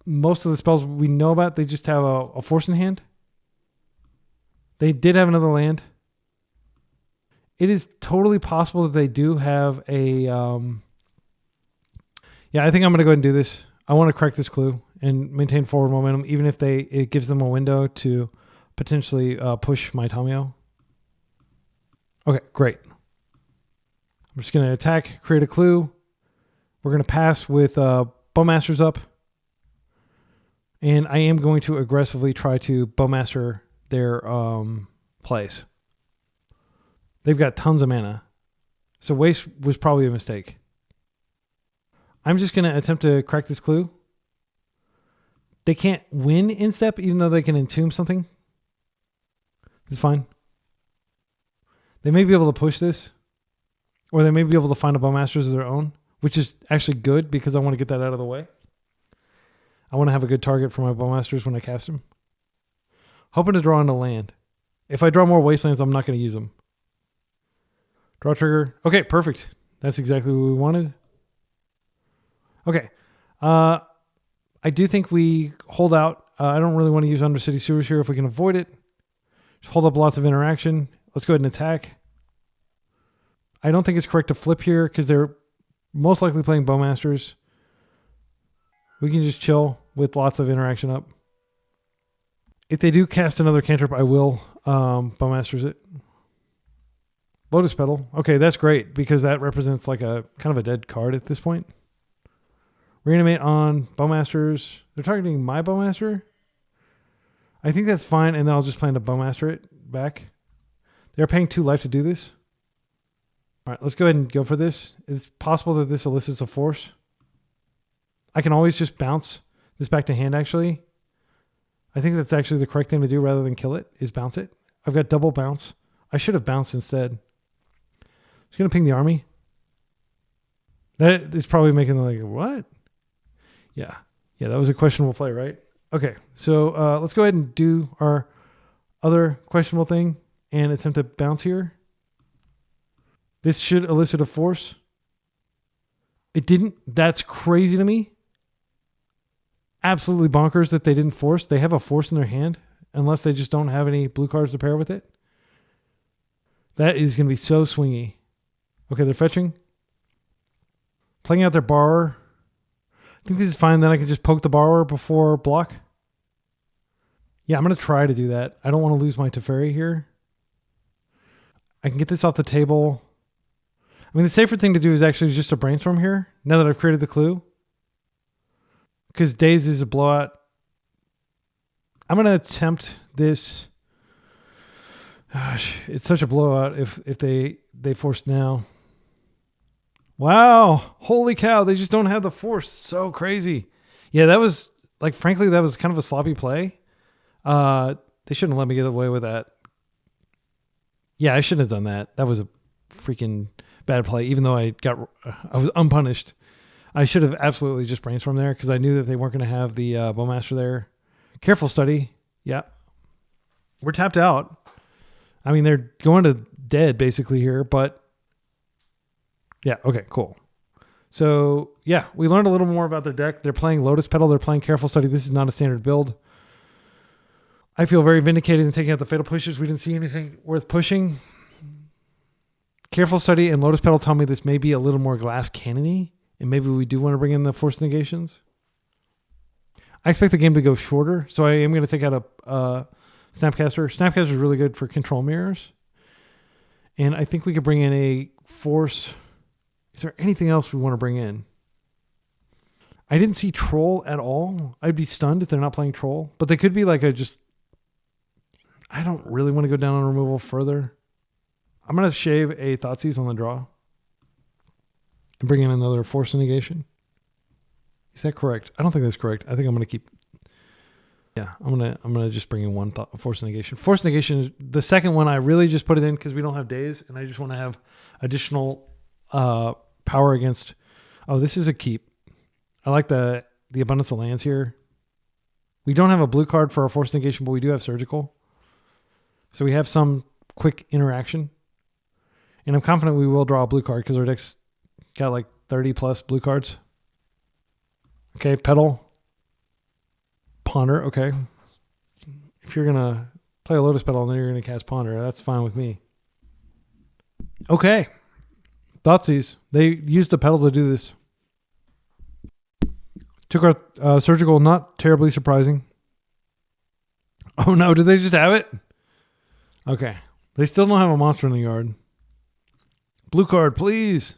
most of the spells we know about. They just have a Force in hand. They did have another land. It is totally possible that they do have a... Yeah, I think I'm going to go ahead and do this. I want to crack this clue and maintain forward momentum, even if it gives them a window to potentially push my Tamiyo. Okay, great. I'm just going to attack, create a clue. We're going to pass with Bowmasters up. And I am going to aggressively try to Bowmaster their plays. They've got tons of mana. So waste was probably a mistake. I'm just going to attempt to crack this clue. They can't win in step, even though they can entomb something. It's fine. They may be able to push this. Or they may be able to find a Bowmasters of their own, which is actually good because I want to get that out of the way. I want to have a good target for my Bowmasters when I cast them. Hoping to draw into land. If I draw more Wastelands, I'm not going to use them. Draw trigger. Okay, perfect. That's exactly what we wanted. Okay. I do think we hold out. I don't really want to use Undercity Sewers here if we can avoid it. Just hold up lots of interaction. Let's go ahead and attack. I don't think it's correct to flip here because they're most likely playing Bowmasters. We can just chill with lots of interaction up. If they do cast another cantrip, I will Bowmasters it. Lotus Petal. Okay, that's great because that represents like a kind of a dead card at this point. Reanimate on Bowmasters. They're targeting my Bowmaster. I think that's fine, and then I'll just plan to Bowmaster it back. They're paying 2 life to do this. All right, let's go ahead and go for this. It's possible that this elicits a force. I can always just bounce this back to hand, actually. I think that's actually the correct thing to do rather than kill it, is bounce it. I've got double bounce. I should have bounced instead. Just going to ping the army. That is probably making like, what? Yeah. Yeah, that was a questionable play, right? Okay, so let's go ahead and do our other questionable thing and attempt to bounce here. This should elicit a force. It didn't. That's crazy to me. Absolutely bonkers that they didn't force. They have a force in their hand unless they just don't have any blue cards to pair with it. That is going to be so swingy. Okay, they're fetching. Playing out their borrower. I think this is fine. Then I can just poke the borrower before block. Yeah, I'm going to try to do that. I don't want to lose my Teferi here. I can get this off the table. I mean, the safer thing to do is actually just a Brainstorm here, now that I've created the clue. Because Daze is a blowout. I'm going to attempt this. Gosh, it's such a blowout if they force now. Wow. Holy cow. They just don't have the force. So crazy. Yeah, that was, like, frankly, that was kind of a sloppy play. They shouldn't let me get away with that. Yeah, I shouldn't have done that. That was a freaking bad play, even though I was unpunished. I should have absolutely just Brainstormed there because I knew that they weren't going to have the Bowmaster there. Careful study. Yeah. We're tapped out. I mean, they're going to dead basically here, but yeah, okay, cool. So yeah, we learned a little more about their deck. They're playing Lotus Petal. They're playing Careful Study. This is not a standard build. I feel very vindicated in taking out the Fatal Pushes. We didn't see anything worth pushing. Careful Study and Lotus Petal tell me this may be a little more glass cannon-y, and maybe we do want to bring in the Force Negations. I expect the game to go shorter, so I am going to take out a Snapcaster. Snapcaster is really good for control mirrors. And I think we could bring in a Force. Is there anything else we want to bring in? I didn't see Troll at all. I'd be stunned if they're not playing Troll. But they could be like I don't really want to go down on removal further. I'm going to shave a Thoughtseize on the draw. And bring in another Force Negation. Is that correct? I don't think that's correct. I think I'm going to keep... Yeah, I'm gonna just bring in one Force Negation. Force Negation is the second one. I really just put it in because we don't have Daze, and I just want to have additional power against. Oh, this is a keep. I like the abundance of lands here. We don't have a blue card for our Force Negation, but we do have Surgical, so we have some quick interaction. And I'm confident we will draw a blue card because our deck's got like 30 plus blue cards. Okay, Petal. Ponder, okay. If you're going to play a Lotus Petal and then you're going to cast Ponder, that's fine with me. Okay. Thoughtseize. They used the Petal to do this. Took our Surgical, not terribly surprising. Oh no, did they just have it? Okay. They still don't have a monster in the yard. Blue card, please.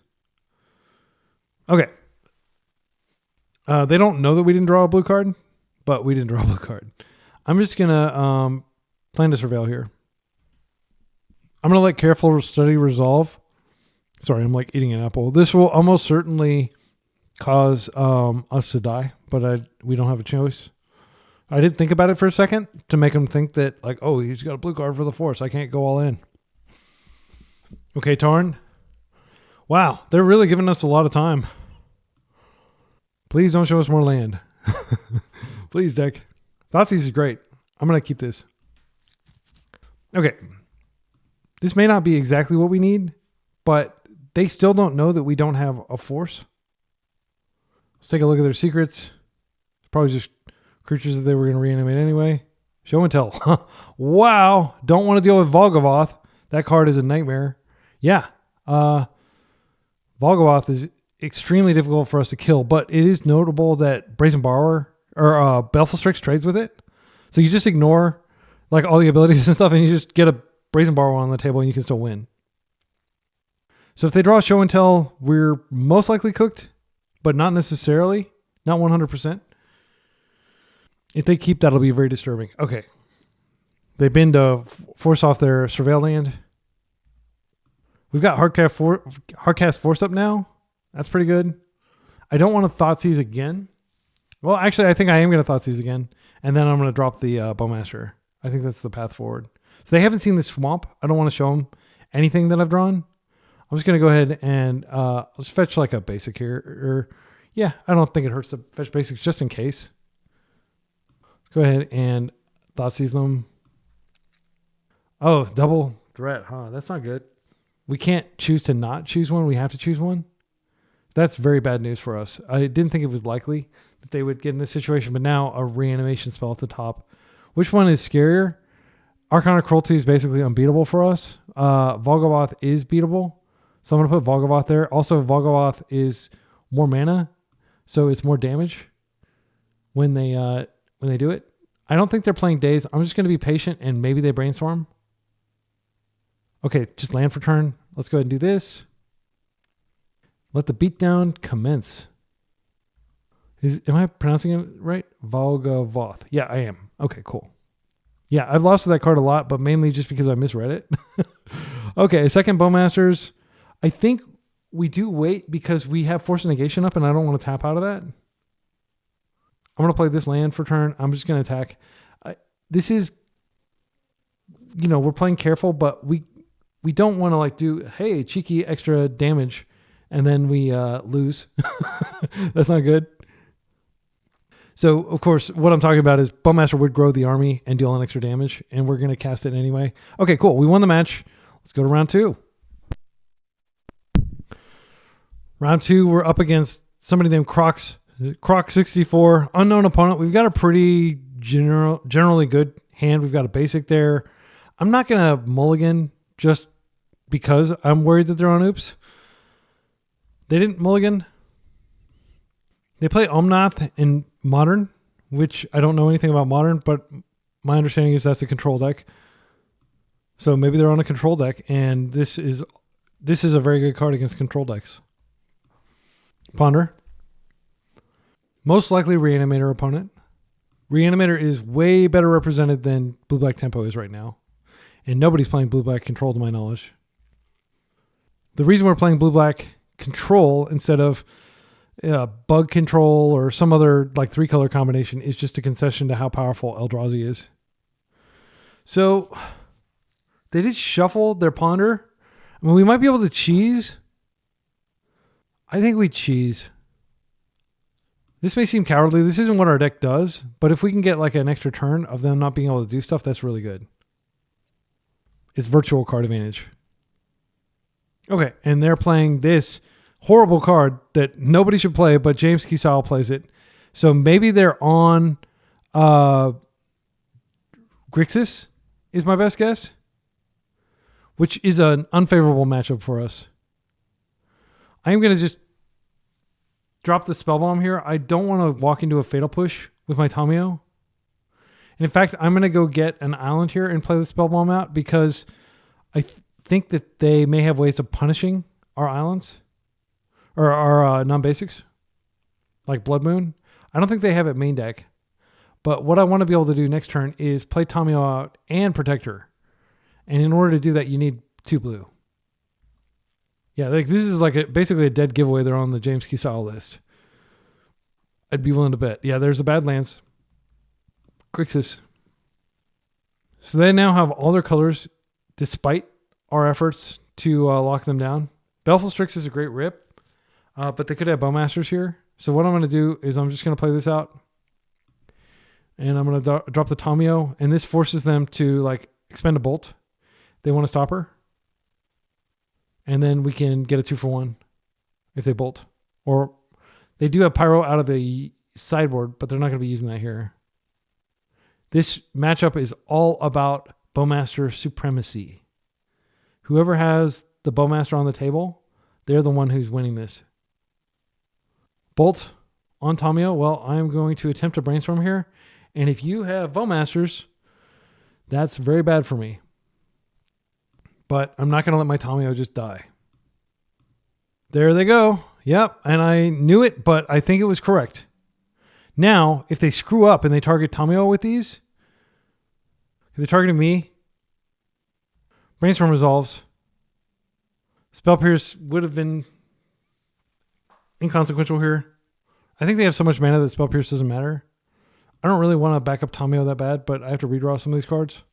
Okay. They don't know that we didn't draw a blue card. But we didn't draw a blue card. I'm just going to plan to surveil here. I'm going to let Careful Study resolve. Sorry, I'm like eating an apple. This will almost certainly cause us to die, but we don't have a choice. I did think about it for a second to make him think that, like, oh, he's got a blue card for the Force. I can't go all in. Okay, Tarn. Wow, they're really giving us a lot of time. Please don't show us more land. Please, deck. Thoughtseize is great. I'm going to keep this. Okay. This may not be exactly what we need, but they still don't know that we don't have a Force. Let's take a look at their secrets. Probably just creatures that they were going to reanimate anyway. Show and tell. Wow. Don't want to deal with Volgavoth. That card is a nightmare. Yeah. Volgavoth is extremely difficult for us to kill, but it is notable that Brazen Borrower or Baleful Strix trades with it. So you just ignore like all the abilities and stuff and you just get a Brazen Borrower on the table and you can still win. So if they draw show and tell, we're most likely cooked, but not necessarily, not 100%. If they keep, that'll be very disturbing. Okay. They been to force off their surveil land. We've got Hardcast Force up now. That's pretty good. I don't want to Thoughtseize again. Well, actually, I think I am going to Thoughtseize again. And then I'm going to drop the Bowmaster. I think that's the path forward. So they haven't seen the swamp. I don't want to show them anything that I've drawn. I'm just going to go ahead and let's fetch like a basic here. Or yeah, I don't think it hurts to fetch basics just in case. Let's go ahead and Thoughtseize them. Oh, double threat, huh? That's not good. We can't choose to not choose one. We have to choose one. That's very bad news for us. I didn't think it was likely that they would get in this situation, but now a reanimation spell at the top. Which one is scarier? Arcana Cruelty is basically unbeatable for us. Volgavoth is beatable. So I'm going to put Volgavoth there. Also, Volgavoth is more mana, so it's more damage when they do it. I don't think they're playing Daze. I'm just going to be patient and maybe they Brainstorm. Okay, just land for turn. Let's go ahead and do this. Let the beatdown commence. Am I pronouncing it right? Volgavoth. Yeah, I am. Okay, cool. Yeah, I've lost to that card a lot, but mainly just because I misread it. Okay, second Bowmasters. I think we do wait because we have Force of Negation up and I don't want to tap out of that. I'm going to play this land for turn. I'm just going to attack. This is, we're playing careful, but we don't want to like do, hey, cheeky extra damage, and then we lose. That's not good. So, of course, what I'm talking about is Bowmaster would grow the army and deal an extra damage, and we're going to cast it anyway. Okay, cool. We won the match. Let's go to round 2. Round 2, we're up against somebody named Croc64, unknown opponent. We've got a pretty generally good hand. We've got a basic there. I'm not going to mulligan just because I'm worried that they're on oops. They didn't mulligan. They play Omnath in Modern, which I don't know anything about Modern, but my understanding is that's a control deck. So maybe they're on a control deck, and this is a very good card against control decks. Ponder. Most likely Reanimator opponent. Reanimator is way better represented than Blue-Black Tempo is right now. And nobody's playing Blue-Black Control to my knowledge. The reason we're playing Blue-Black Control instead of Bug Control or some other like 3-color combination is just a concession to how powerful Eldrazi is. So they did shuffle their Ponder. I mean, we might be able to cheese. I think we cheese. This may seem cowardly. This isn't what our deck does, but if we can get like an extra turn of them not being able to do stuff, that's really good. It's virtual card advantage. Okay, and they're playing this horrible card that nobody should play, but James Kisao plays it. So maybe they're on Grixis is my best guess, which is an unfavorable matchup for us. I'm going to just drop the Spell Bomb here. I don't want to walk into a Fatal Push with my Tamio. And in fact, I'm going to go get an island here and play the Spell Bomb out because I think that they may have ways of punishing our islands or our non-basics like Blood Moon. I don't think they have it main deck, but what I want to be able to do next turn is play Tamio out and Protector. And in order to do that, you need 2 blue. Yeah, like this is like basically a dead giveaway. They're on the James Kisao list. I'd be willing to bet. Yeah, there's the Badlands. Grixis. So they now have all their colors despite our efforts to lock them down. Baleful Strix is a great rip, but they could have Bowmasters here. So what I'm going to do is I'm just going to play this out. And I'm going to drop the Tamio. And this forces them to like expend a bolt. They want to stop her. And then we can get a 2-for-1 if they bolt. Or they do have Pyro out of the sideboard, but they're not going to be using that here. This matchup is all about Bowmaster supremacy. Whoever has the Bowmaster on the table, they're the one who's winning this. Bolt on Tamio. Well, I'm going to attempt to Brainstorm here. And if you have Bowmasters, that's very bad for me. But I'm not going to let my Tamio just die. There they go. Yep. And I knew it, but I think it was correct. Now, if they screw up and they target Tamio with these, if they're targeting me, Brainstorm resolves. Spell Pierce would have been inconsequential here. I think they have so much mana that Spell Pierce doesn't matter. I don't really want to back up Tamio that bad, but I have to redraw some of these cards.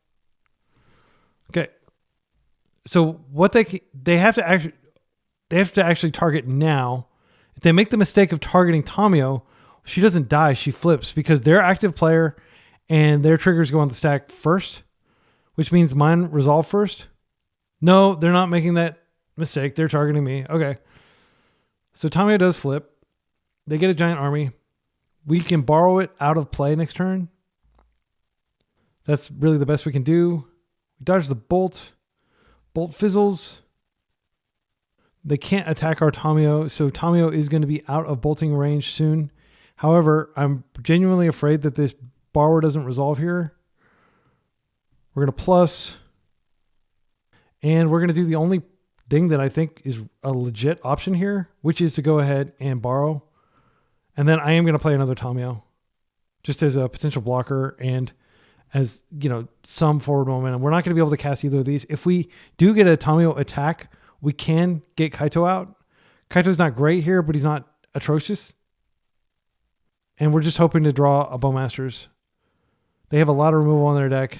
Okay. So what they have to actually target now. If they make the mistake of targeting Tamio, she doesn't die, she flips because they're active player and their triggers go on the stack first, which means mine resolve first. No, they're not making that mistake. They're targeting me. Okay. So Tamio does flip. They get a giant army. We can borrow it out of play next turn. That's really the best we can do. We dodge the bolt. Bolt fizzles. They can't attack our Tamio, so Tamio is going to be out of bolting range soon. However, I'm genuinely afraid that this borrower doesn't resolve here. We're going to plus. And we're going to do the only thing that I think is a legit option here, which is to go ahead and borrow. And then I am going to play another Tamio just as a potential blocker and as, some forward momentum. We're not going to be able to cast either of these. If we do get a Tamio attack, we can get Kaito out. Kaito's not great here, but he's not atrocious. And we're just hoping to draw a Bowmasters. They have a lot of removal on their deck.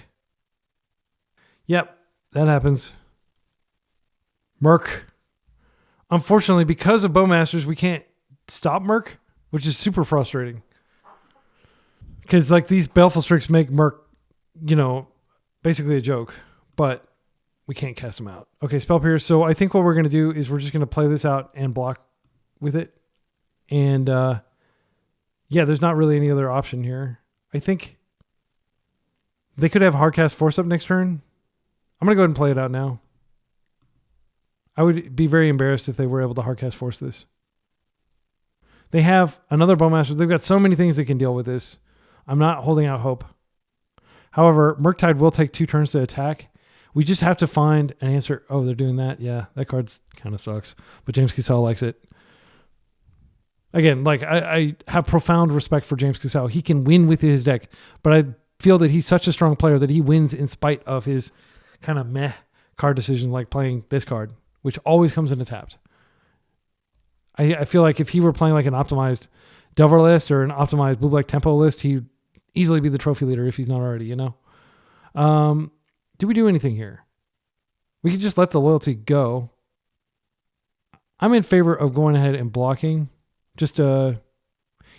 Yep, that happens. Merc. Unfortunately, because of Bowmasters, we can't stop Merc, which is super frustrating. Because these Baleful Strix make Merc, basically a joke. But we can't cast them out. Okay, Spell Pierce. So I think what we're going to do is we're just going to play this out and block with it. And there's not really any other option here. I think they could have Hardcast Force up next turn. I'm going to go ahead and play it out now. I would be very embarrassed if they were able to Hardcast Force this. They have another Bowmaster. They've got so many things that can deal with this. I'm not holding out hope. However, Murktide will take 2 turns to attack. We just have to find an answer. Oh, they're doing that. Yeah, that card kind of sucks. But James Cassell likes it. Again, I have profound respect for James Cassell. He can win with his deck. But I feel that he's such a strong player that he wins in spite of his kind of meh card decision, like playing this card, which always comes in tapped. I feel like if he were playing an optimized Delver list or an optimized blue-black tempo list, he'd easily be the trophy leader if he's not already, Do we do anything here? We could just let the loyalty go. I'm in favor of going ahead and blocking. Just there's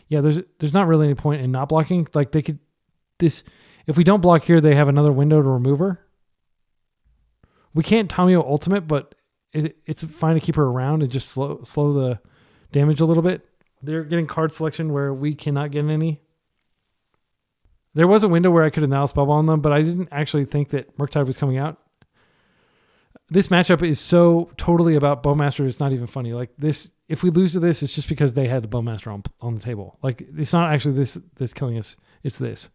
not really any point in not blocking. If we don't block here, they have another window to remove her. We can't Tamio ultimate, but it's fine to keep her around and just slow the damage a little bit. They're getting card selection where we cannot get any. There was a window where I could have now Spellball on them, but I didn't actually think that Murktide was coming out. This matchup is so totally about Bowmaster, it's not even funny. If we lose to this, it's just because they had the Bowmaster on the table. It's not actually this that's killing us. It's this.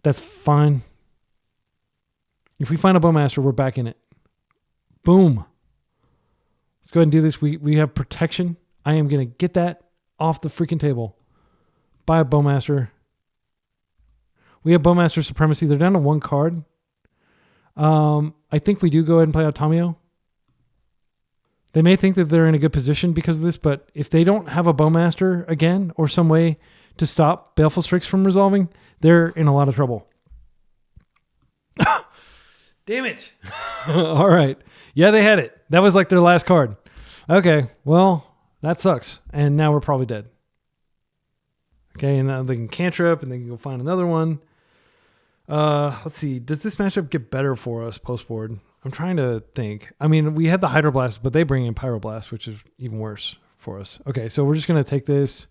That's fine. If we find a Bowmaster, we're back in it. Boom. Let's go ahead and do this. We have protection. I am going to get that off the freaking table. Buy a Bowmaster. We have Bowmaster Supremacy. They're down to 1 card. I think we do go ahead and play out Tamio. They may think that they're in a good position because of this, but if they don't have a Bowmaster again or some way to stop Baleful Strix from resolving, they're in a lot of trouble. Damn it. All right. Yeah, they had it. That was their last card. Okay, well, that sucks. And now we're probably dead. Okay, and now they can cantrip and they can go find another one. Let's see. Does this matchup get better for us post-board? I'm trying to think. I mean, we had the Hydroblast, but they bring in Pyroblast, which is even worse for us. Okay, so we're just going to take this.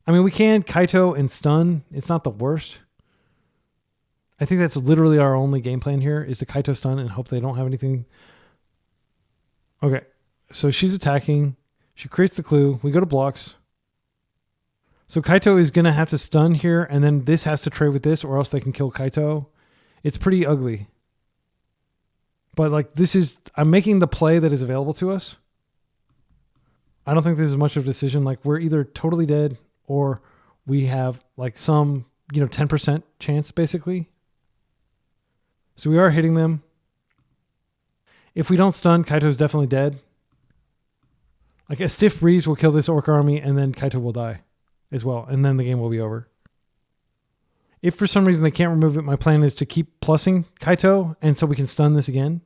I mean, we can Kaito and stun. It's not the worst. I think that's literally our only game plan here is to Kaito stun and hope they don't have anything. Okay, so she's attacking. She creates the clue. We go to blocks. So Kaito is going to have to stun here, and then this has to trade with this, or else they can kill Kaito. It's pretty ugly. But I'm making the play that is available to us. I don't think this is much of a decision. Like we're either totally dead or we have like some, 10% chance basically. So we are hitting them. If we don't stun, Kaito's definitely dead. Like a stiff breeze will kill this orc army and then Kaito will die as well. And then the game will be over. If for some reason they can't remove it, my plan is to keep plussing Kaito and so we can stun this again.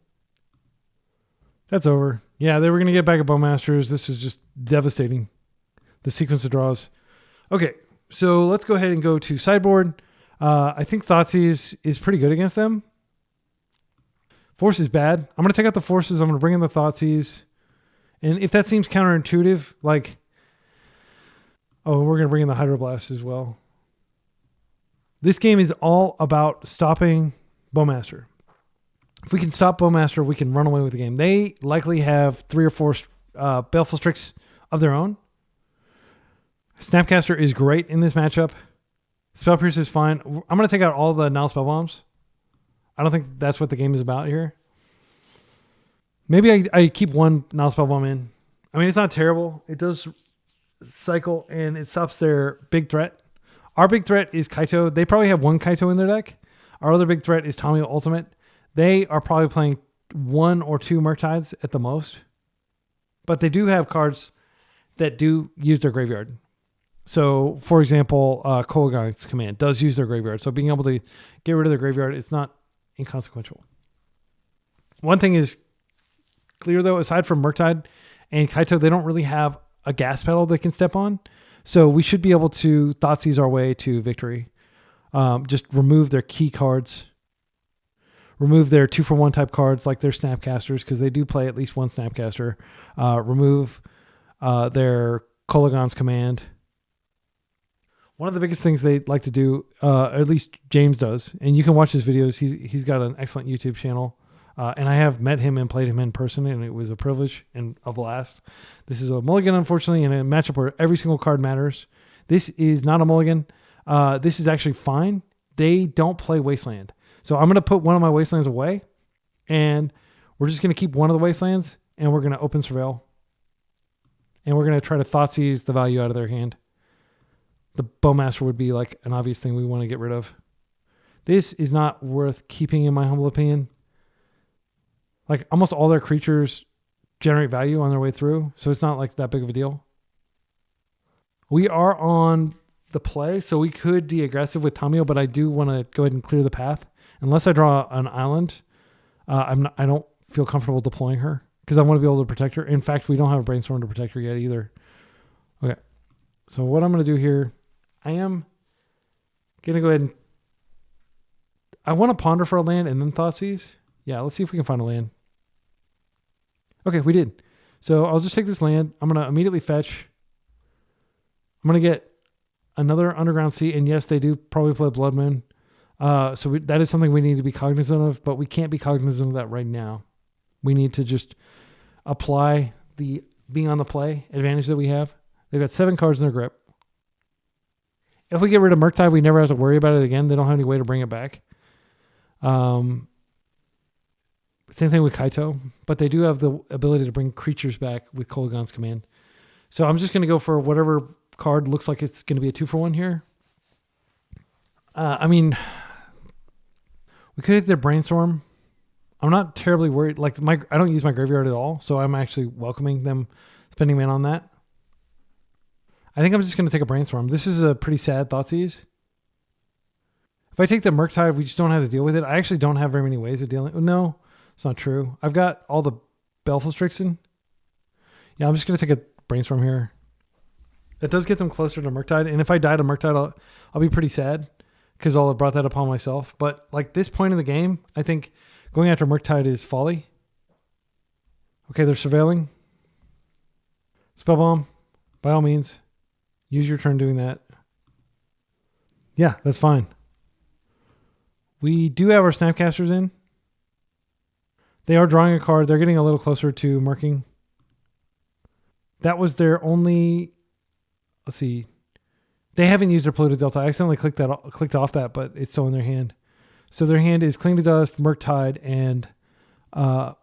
That's over. Yeah, they were going to get back at Bowmasters. This is just devastating. The sequence of draws. Okay, so let's go ahead and go to sideboard. I think Thoughtseize is pretty good against them. Force is bad. I'm going to take out the forces. I'm going to bring in the Thoughtseize. And if that seems counterintuitive, like... Oh, we're going to bring in the Hydroblast as well. This game is all about stopping Bowmaster. If we can stop Bowmaster, we can run away with the game. They likely have 3 or 4 Baleful Strix of their own. Snapcaster is great in this matchup. Spell Pierce is fine. I'm going to take out all the Nile Spell Bombs. I don't think that's what the game is about here. Maybe I keep one Nile Spell Bomb in. I mean, it's not terrible. It does cycle and it stops their big threat. Our big threat is Kaito. They probably have 1 Kaito in their deck. Our other big threat is Tommy Ultimate. They are probably playing 1 or 2 Murktides at the most. But they do have cards that do use their graveyard. So, for example, Kolaghan's Command does use their graveyard. So being able to get rid of their graveyard, it's not inconsequential. One thing is clear, though, aside from Murktide and Kaito, they don't really have a gas pedal they can step on. So we should be able to Thoughtseize our way to victory. Just remove their key cards. Remove their 2-for-1 type cards like their Snapcasters, because they do play at least 1 Snapcaster. Remove their Kolaghan's Command. One of the biggest things they like to do, at least James does, and you can watch his videos. He's got an excellent YouTube channel. And I have met him and played him in person, and it was a privilege and a blast. This is a mulligan, unfortunately, in a matchup where every single card matters. This is not a mulligan. This is actually fine. They don't play Wasteland. So I'm going to put one of my Wastelands away, and we're just going to keep one of the Wastelands, and we're going to open Surveil. And we're going to try to Thoughtseize the value out of their hand. The Bowmaster would be like an obvious thing we want to get rid of. This is not worth keeping, in my humble opinion. Like almost all their creatures generate value on their way through, so it's not like that big of a deal. We are on the play, so we could be aggressive with Tamio, but I do want to go ahead and clear the path. Unless I draw an island, I don't feel comfortable deploying her because I want to be able to protect her. In fact, we don't have a Brainstorm to protect her yet either. Okay, so what I'm going to do here, I am going to go ahead and... I want to Ponder for a land and then Thoughtseize. Yeah, let's see if we can find a land. Okay, we did. So I'll just take this land. I'm going to immediately fetch. I'm going to get another Underground Sea. And yes, they do probably play Blood Moon. So that is something we need to be cognizant of, but we can't be cognizant of that right now. We need to just apply the being on the play advantage that we have. They've got 7 cards in their grip. If we get rid of Murktide, we never have to worry about it again. They don't have any way to bring it back. Same thing with Kaito, but they do have the ability to bring creatures back with Kolaghan's Command. So I'm just going to go for whatever card looks like it's going to be a 2-for-1 here. I mean, we could hit their Brainstorm. I'm not terribly worried. Like I don't use my graveyard at all, so I'm actually welcoming them spending mana on that. I think I'm just going to take a Brainstorm. This is a pretty sad Thoughtseize. If I take the Murktide, we just don't have to deal with it. I actually don't have very many ways of dealing. No, it's not true. I've got all the Baleful Strix in. Yeah, I'm just going to take a Brainstorm here. That does get them closer to Murktide. And if I die to Murktide, I'll be pretty sad because I'll have brought that upon myself. But like this point in the game, I think going after Murktide is folly. Okay, they're surveilling. Spellbomb, by all means. Use your turn doing that. Yeah, that's fine. We do have our Snapcasters in. They are drawing a card. They're getting a little closer to marking. That was their only... Let's see. They haven't used their Polluted Delta. I accidentally clicked off that, but it's still in their hand. So their hand is Cling to Dust, Murktide, and a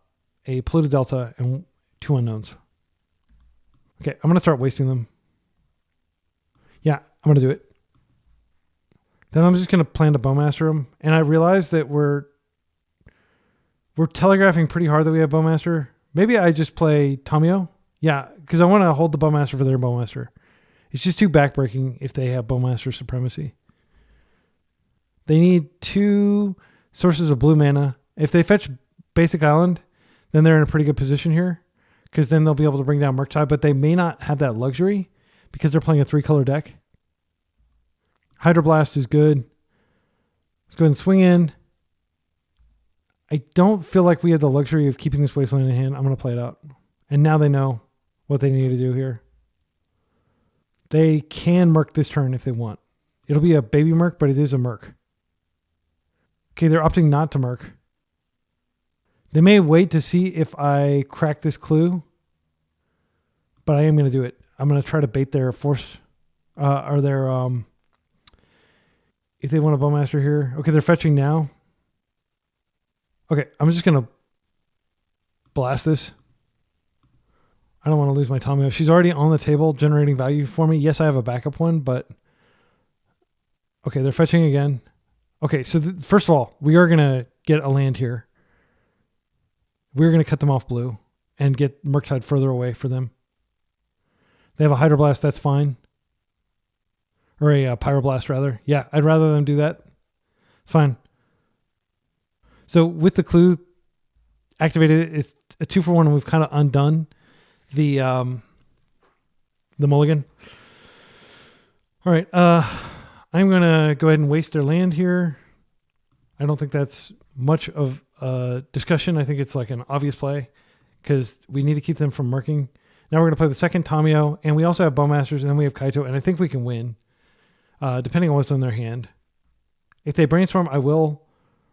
Polluted Delta, and 2 unknowns. Okay, I'm going to start wasting them. Yeah, I'm going to do it. Then I'm just going to plan to Bowmaster them. And I realize that we're telegraphing pretty hard that we have Bowmaster. Maybe I just play Tamiyo. Yeah, because I want to hold the Bowmaster for their Bowmaster. It's just too backbreaking if they have Bowmaster supremacy. They need 2 sources of blue mana. If they fetch Basic Island, then they're in a pretty good position here, because then they'll be able to bring down Murktide, but they may not have that luxury because they're playing a 3-color deck. Hydroblast is good. Let's go ahead and swing in. I don't feel like we have the luxury of keeping this Wasteland in hand. I'm going to play it out. And now they know what they need to do here. They can Murk this turn if they want. It'll be a baby Murk, but it is a Murk. Okay, they're opting not to Murk. They may wait to see if I crack this clue, but I am going to do it. I'm going to try to bait their force, or their, if they want a Bowmaster here. Okay, they're fetching now. Okay, I'm just going to blast this. I don't want to lose my Tamiyo. She's already on the table generating value for me. Yes, I have a backup one, but... Okay, they're fetching again. Okay, so first of all, we are going to get a land here. We're going to cut them off blue and get Murktide further away for them. They have a Hydroblast, that's fine. Or a Pyroblast, rather. Yeah, I'd rather them do that. It's fine. So with the clue activated, it's a 2-for-1, and we've kind of undone the mulligan. All right, I'm going to go ahead and waste their land here. I don't think that's much of a discussion. I think it's like an obvious play because we need to keep them from murking. Now we're going to play the second Tamiyo, and we also have Bowmasters, and then we have Kaito, and I think we can win, depending on what's in their hand. If they Brainstorm, I will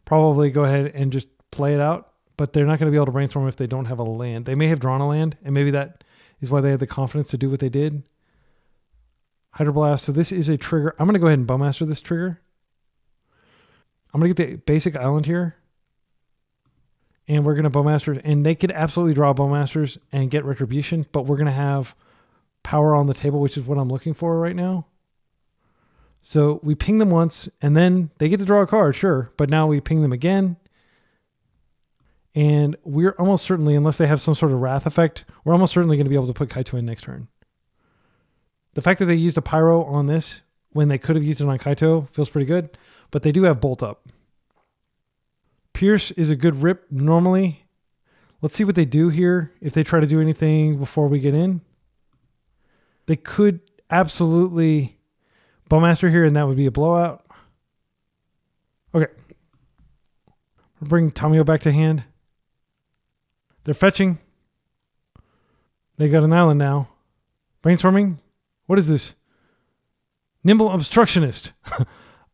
probably go ahead and just play it out, but they're not going to be able to Brainstorm if they don't have a land. They may have drawn a land, and maybe that is why they had the confidence to do what they did. Hydroblast. So this is a trigger. I'm going to go ahead and Bowmaster this trigger. I'm going to get the basic island here. And we're going to Bowmaster. And they could absolutely draw Bowmasters and get Retribution, but we're going to have power on the table, which is what I'm looking for right now. So we ping them once, and then they get to draw a card, sure. But now we ping them again. And we're almost certainly, unless they have some sort of Wrath effect, we're almost certainly going to be able to put Kaito in next turn. The fact that they used a Pyro on this when they could have used it on Kaito feels pretty good, but they do have Bolt Up. Pierce is a good rip normally. Let's see what they do here. If they try to do anything before we get in. They could absolutely Bowmaster here, and that would be a blowout. Okay. We'll bring Tamiyo back to hand. They're fetching. They got an island now. Brainstorming. What is this? Nimble Obstructionist.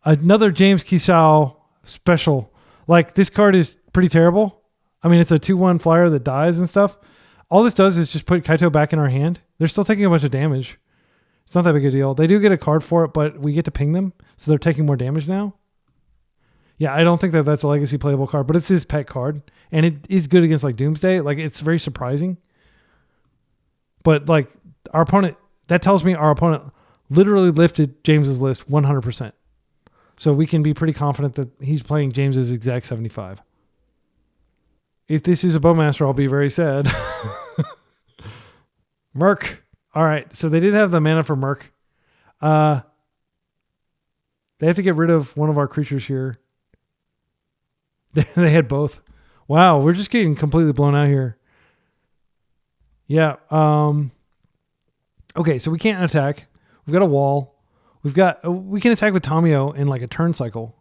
Another James Kisao special. Like, this card is pretty terrible. I mean, it's a 2-1 flyer that dies and stuff. All this does is just put Kaito back in our hand. They're still taking a bunch of damage. It's not that big a deal. They do get a card for it, but we get to ping them. So they're taking more damage now. Yeah, I don't think that that's a legacy playable card, but it's his pet card. And it is good against, like, Doomsday. Like, it's very surprising. But, like, our opponent... That tells me our opponent literally lifted James's list 100%. So we can be pretty confident that he's playing James's exact 75. If this is a Bowmaster, I'll be very sad. Murk. All right. So they did have the mana for Murk. They have to get rid of one of our creatures here. They had both. Wow. We're just getting completely blown out here. Yeah. Okay, so we can't attack. We've got a wall. We can attack with Tamiyo in like a turn cycle.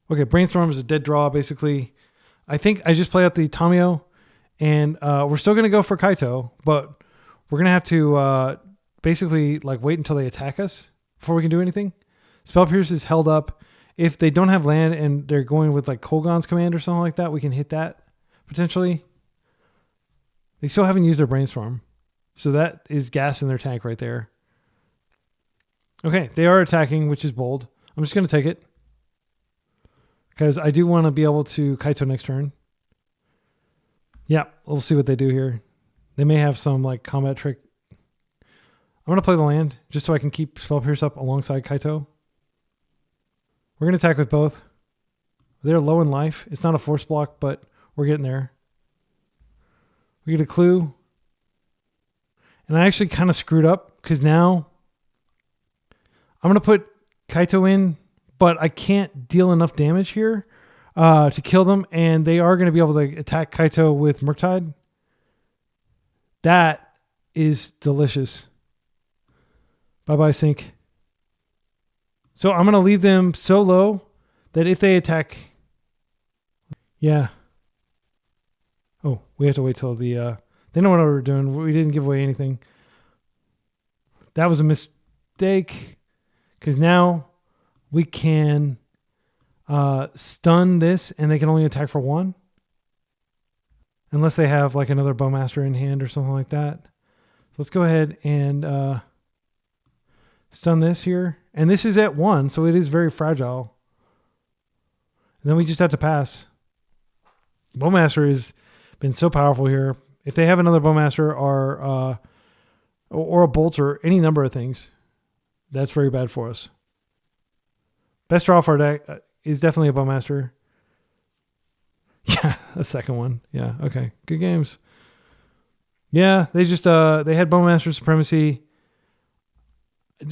Okay, Brainstorm is a dead draw, basically. I think I just play out the Tamiyo, and we're still going to go for Kaito, but we're going to have to basically like wait until they attack us before we can do anything. Spell Pierce is held up. If they don't have land and they're going with like Kolgon's command or something like that, we can hit that potentially. They still haven't used their Brainstorm. So that is gas in their tank right there. Okay, they are attacking, which is bold. I'm just going to take it. Because I do want to be able to Kaito next turn. Yeah, we'll see what they do here. They may have some like combat trick. I'm going to play the land just so I can keep Spell Pierce up alongside Kaito. We're going to attack with both. They're low in life. It's not a force block, but we're getting there. We get a clue. And I actually kind of screwed up because now I'm going to put Kaito in, but I can't deal enough damage here to kill them. And they are going to be able to attack Kaito with Murktide. That is delicious. Bye-bye, Sync. So I'm going to leave them so low that if they attack... Yeah. Oh, we have to wait till the... They know what we're doing. We didn't give away anything. That was a mistake. Because now we can stun this and they can only attack for 1. Unless they have like another Bowmaster in hand or something like that. So let's go ahead and stun this here. And this is at 1, so it is very fragile. And then we just have to pass. Bowmaster has been so powerful here. If they have another Bowmaster or a Bolt or any number of things, that's very bad for us. Best draw for our deck is definitely a Bowmaster. Yeah, a second one. Yeah, okay. Good games. Yeah, they just they had Bowmaster Supremacy.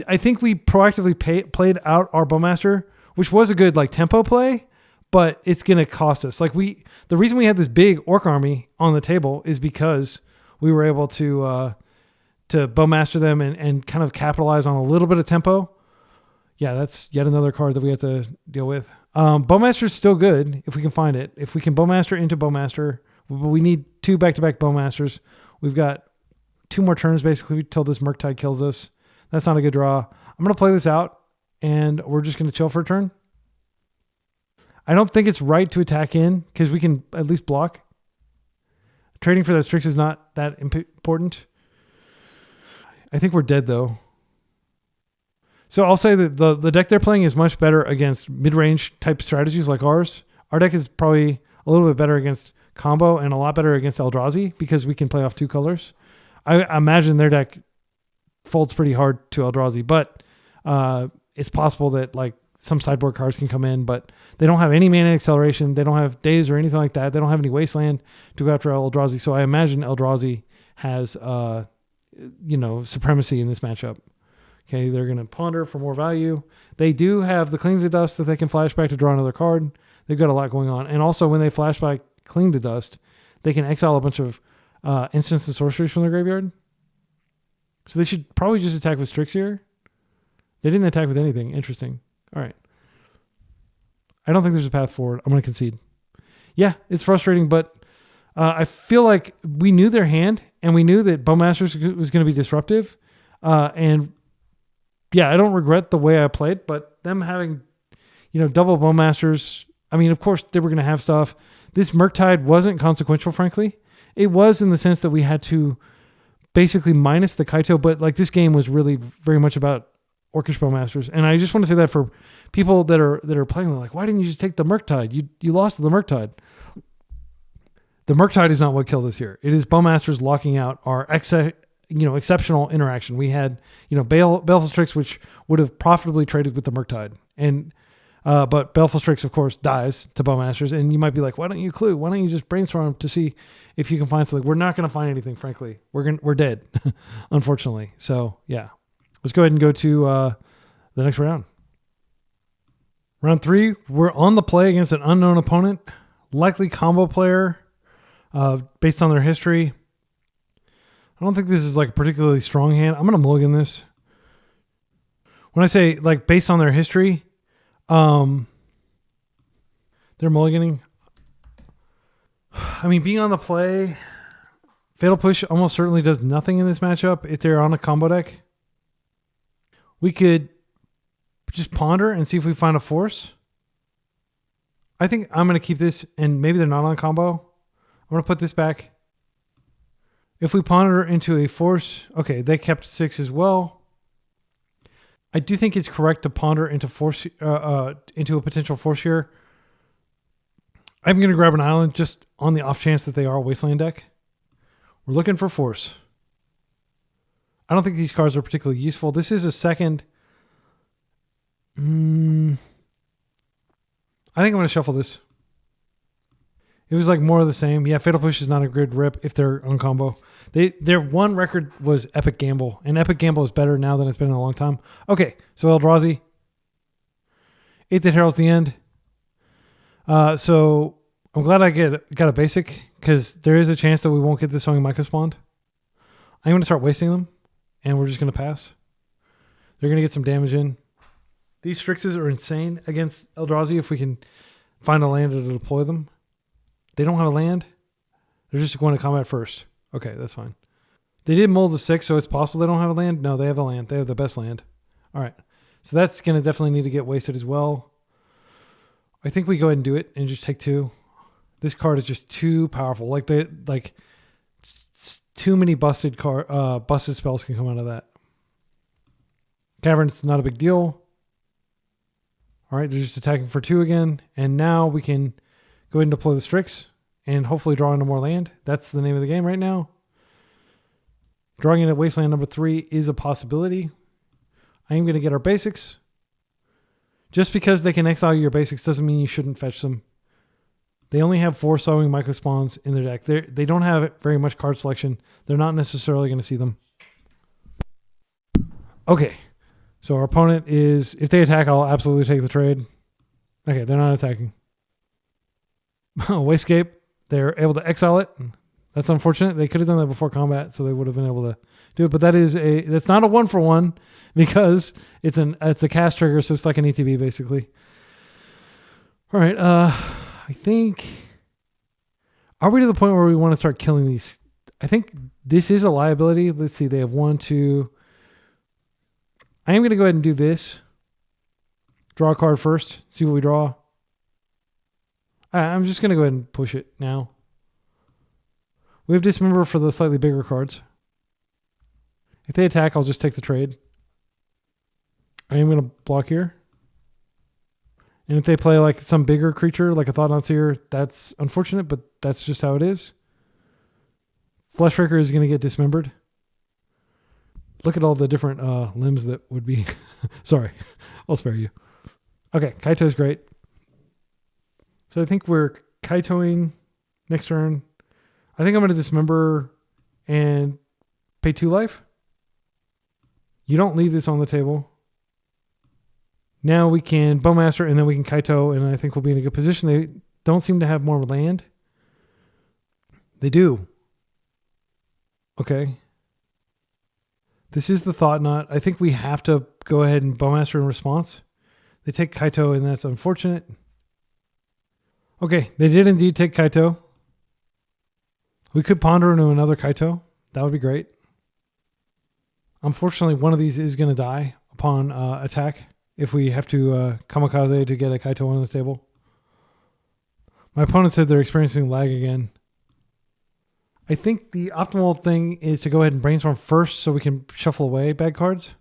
I think we proactively played out our Bowmaster, which was a good like tempo play, but it's going to cost us. Like the reason we had this big Orc army on the table is because we were able to Bowmaster them and kind of capitalize on a little bit of tempo. Yeah, that's yet another card that we have to deal with. Bowmaster is still good if we can find it. If we can Bowmaster into Bowmaster, we need 2 back-to-back Bowmasters. We've got 2 more turns basically till this Murktide kills us. That's not a good draw. I'm going to play this out and we're just going to chill for a turn. I don't think it's right to attack in because we can at least block. Trading for that Strix is not that important. I think we're dead though. So I'll say that the deck they're playing is much better against mid-range type strategies like ours. Our deck is probably a little bit better against combo and a lot better against Eldrazi because we can play off 2 colors. I imagine their deck folds pretty hard to Eldrazi, but it's possible that like some sideboard cards can come in, but they don't have any mana acceleration. They don't have Daze or anything like that. They don't have any Wasteland to go after Eldrazi. So I imagine Eldrazi has supremacy in this matchup. Okay, they're going to ponder for more value. They do have the Cling to Dust that they can flashback to draw another card. They've got a lot going on. And also when they flashback Cling to Dust, they can exile a bunch of instants and sorceries from their graveyard. So they should probably just attack with Strix here. They didn't attack with anything. Interesting. All right. I don't think there's a path forward. I'm going to concede. Yeah, it's frustrating, but I feel like we knew their hand and we knew that Bowmasters was going to be disruptive. And yeah, I don't regret the way I played, but them having, double Bowmasters, I mean, of course they were going to have stuff. This Murktide wasn't consequential, frankly. It was in the sense that we had to basically minus the Kaito, but like this game was really very much about Orcish Bowmasters. And I just want to say that for people that are playing, they're like, why didn't you just take the Murktide? You lost to the Murktide. The Murktide is not what killed us here. It is Bowmasters locking out our exceptional interaction. We had, Baleful Strix, which would have profitably traded with the Murktide. And but Baleful Strix, of course, dies to Bowmasters. And you might be like, why don't you clue? Why don't you just brainstorm to see if you can find something? We're not going to find anything, frankly. We're dead, unfortunately. So yeah, let's go ahead and go to the next round. Round 3, we're on the play against an unknown opponent, likely combo player, based on their history. I don't think this is like a particularly strong hand. I'm going to mulligan this. When I say like based on their history, they're mulliganing. I mean, being on the play, Fatal Push almost certainly does nothing in this matchup if they're on a combo deck. We could just ponder and see if we find a force. I think I'm going to keep this, and maybe they're not on combo. I'm going to put this back. If we ponder into a force, okay, they kept 6 as well. I do think it's correct to ponder into force, into a potential force here. I'm going to grab an island just on the off chance that they are a Wasteland deck. We're looking for force. I don't think these cards are particularly useful. This is a second. I think I'm going to shuffle this. It was like more of the same. Yeah, Fatal Push is not a good rip if they're on combo. Their one record was Epic Gamble, and Epic Gamble is better now than it's been in a long time. Okay, so Eldrazi. 8 that heralds the end. So I'm glad I got a basic, because there is a chance that we won't get this song in Mycospawned. I'm going to start wasting them, and we're just going to pass. They're going to get some damage in. These Strixes are insane against Eldrazi if we can find a land to deploy them. They don't have a land. They're just going to combat first. Okay, that's fine. They did mold the 6, so it's possible they don't have a land. No, they have a land. They have the best land. All right. So that's going to definitely need to get wasted as well. I think we go ahead and do it and just take 2. This card is just too powerful. Too many busted spells can come out of that. Cavern's not a big deal. All right, they're just attacking for 2 again. And now we can go ahead and deploy the Strix and hopefully draw into more land. That's the name of the game right now. Drawing into Wasteland number 3 is a possibility. I am going to get our basics. Just because they can exile your basics doesn't mean you shouldn't fetch them. They only have 4 Sowing Mycospawns in their deck. They don't have very much card selection. They're not necessarily going to see them. Okay. So our opponent is... If they attack, I'll absolutely take the trade. Okay, they're not attacking. Wastegate. They're able to exile it. That's unfortunate. They could have done that before combat, so they would have been able to do it. But that's not a 1-for-1 because it's a cast trigger, so it's like an ETB basically. All right. I think. Are we to the point where we want to start killing these? I think this is a liability. Let's see. They have 1, 2. I am going to go ahead and do this. Draw a card first. See what we draw. I'm just going to go ahead and push it now. We have Dismember for the slightly bigger cards. If they attack, I'll just take the trade. I am going to block here. And if they play like some bigger creature, like a Thought-Knot Seer, that's unfortunate, but that's just how it is. Fleshraker is going to get dismembered. Look at all the different limbs that would be... Sorry, I'll spare you. Okay, Kaito is great. So I think we're Kaitoing next turn. I think I'm going to dismember and pay 2 life. You don't leave this on the table. Now we can Bowmaster and then we can Kaito, and I think we'll be in a good position. They don't seem to have more land. They do. Okay. This is the Thought-Knot. I think we have to go ahead and Bowmaster in response. They take Kaito, and that's unfortunate. Okay, they did indeed take Kaito. We could ponder into another Kaito. That would be great. Unfortunately, one of these is going to die upon attack if we have to kamikaze to get a Kaito on the table. My opponent said they're experiencing lag again. I think the optimal thing is to go ahead and Brainstorm first so we can shuffle away bad cards.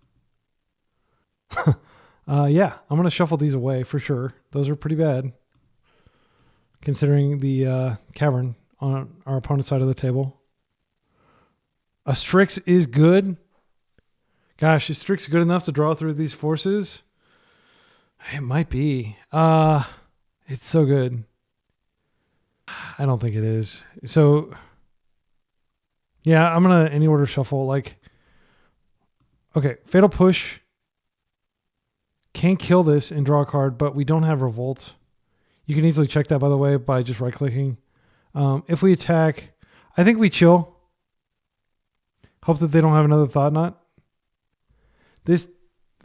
Yeah, I'm going to shuffle these away for sure. Those are pretty bad, considering the Cavern on our opponent's side of the table. A Strix is good. Gosh, is Strix good enough to draw through these forces? It might be. It's so good. I don't think it is. So, yeah, I'm going to any order shuffle. Okay, Fatal Push. Can't kill this and draw a card, but we don't have Revolt. You can easily check that, by the way, by just right-clicking. If we attack, I think we chill. Hope that they don't have another Thought-Knot. This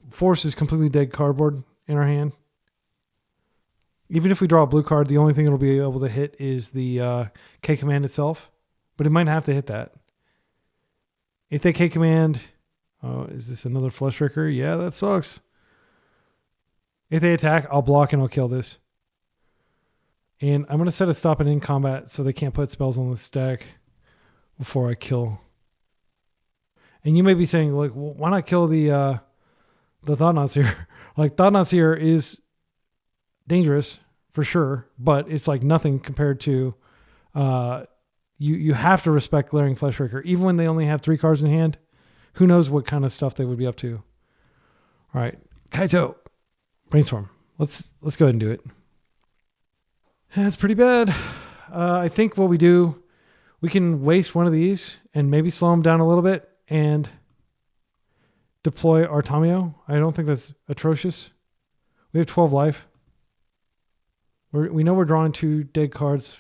force is completely dead cardboard in our hand. Even if we draw a blue card, the only thing it'll be able to hit is the K command itself. But it might have to hit that. If they K command... Oh, is this another Fleshraker? Yeah, that sucks. If they attack, I'll block and I'll kill this. And I'm going to set a stop and in combat so they can't put spells on the stack before I kill. And you may be saying, like, well, why not kill the Thought-Knot Seer? Like, Thought-Knot Seer is dangerous for sure, but it's like nothing compared to, you have to respect Glaring Fleshraker. Even when they only have 3 cards in hand, who knows what kind of stuff they would be up to. All right, Kaito, Brainstorm. Let's go ahead and do it. That's pretty bad. I think what we do, we can waste one of these and maybe slow them down a little bit and deploy our Tamio. I don't think that's atrocious. We have 12 life. We know we're drawing 2 dead cards.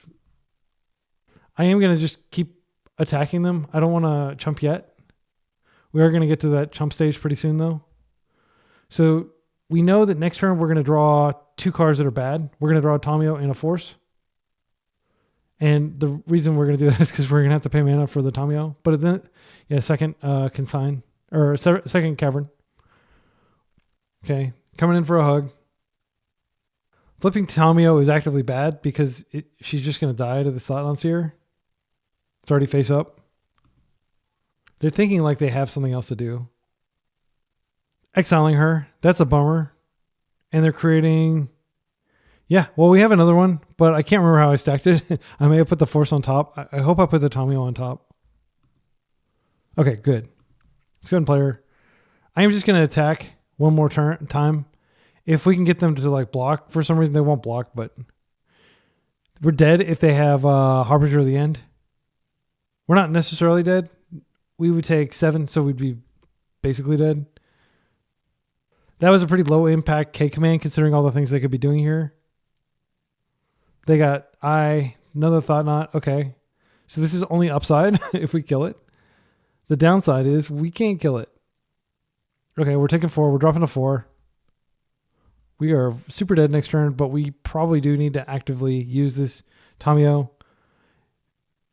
I am going to just keep attacking them. I don't want to chump yet. We are going to get to that chump stage pretty soon, though. So we know that next turn we're going to draw 2 cards that are bad. We're going to draw a Tamio and a Force. And the reason we're going to do that is because we're going to have to pay mana for the Tamio. But then, yeah, second Consign, or second Cavern. Okay, coming in for a hug. Flipping Tamio is actively bad because she's just going to die to the Stiflenought Seer. It's already face up. They're thinking like they have something else to do. Exiling her, that's a bummer. And they're creating... Yeah, well, we have another one, but I can't remember how I stacked it. I may have put the Force on top. I hope I put the Tamio on top. Okay, good. Let's go ahead and play her. I am just going to attack one more time. If we can get them to like block, for some reason they won't block, but we're dead if they have Harbinger of the End. We're not necessarily dead. We would take 7, so we'd be basically dead. That was a pretty low impact K command considering all the things they could be doing here. They got another Thought Knot. Okay. So this is only upside if we kill it. The downside is we can't kill it. Okay, we're taking 4. We're dropping a 4. We are super dead next turn, but we probably do need to actively use this Tamio.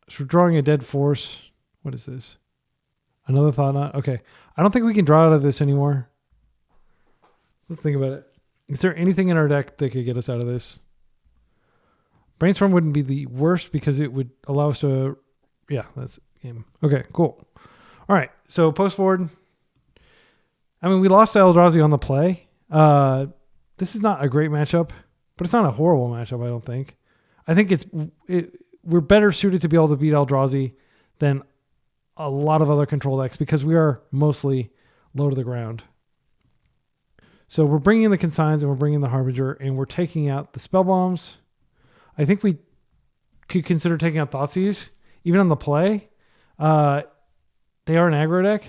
So we're drawing a dead Force. What is this? Another Thought Knot. Okay. I don't think we can draw out of this anymore. Let's think about it. Is there anything in our deck that could get us out of this? Brainstorm wouldn't be the worst because it would allow us to... Yeah, that's game. Okay, cool. All right, so post forward. I mean, we lost to Eldrazi on the play. This is not a great matchup, but it's not a horrible matchup, I don't think. I think we're better suited to be able to beat Eldrazi than a lot of other control decks because we are mostly low to the ground. So we're bringing in the Consigns and we're bringing in the Harbinger and we're taking out the Spell Bombs. I think we could consider taking out Thoughtseize, even on the play. They are an aggro deck.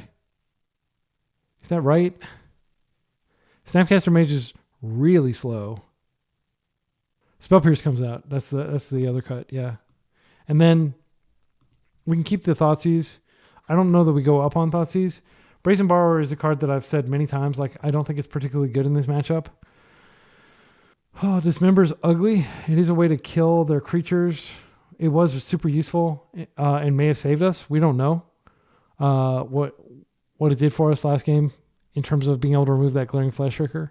Is that right? Snapcaster Mage is really slow. Spell Pierce comes out. That's the other cut, yeah. And then we can keep the Thoughtseize. I don't know that we go up on Thoughtseize. Brazen Borrower is a card that I've said many times, like I don't think it's particularly good in this matchup. Oh, Dismember's ugly. It is a way to kill their creatures. It was super useful and may have saved us. We don't know what it did for us last game in terms of being able to remove that Glaring Fleshraker.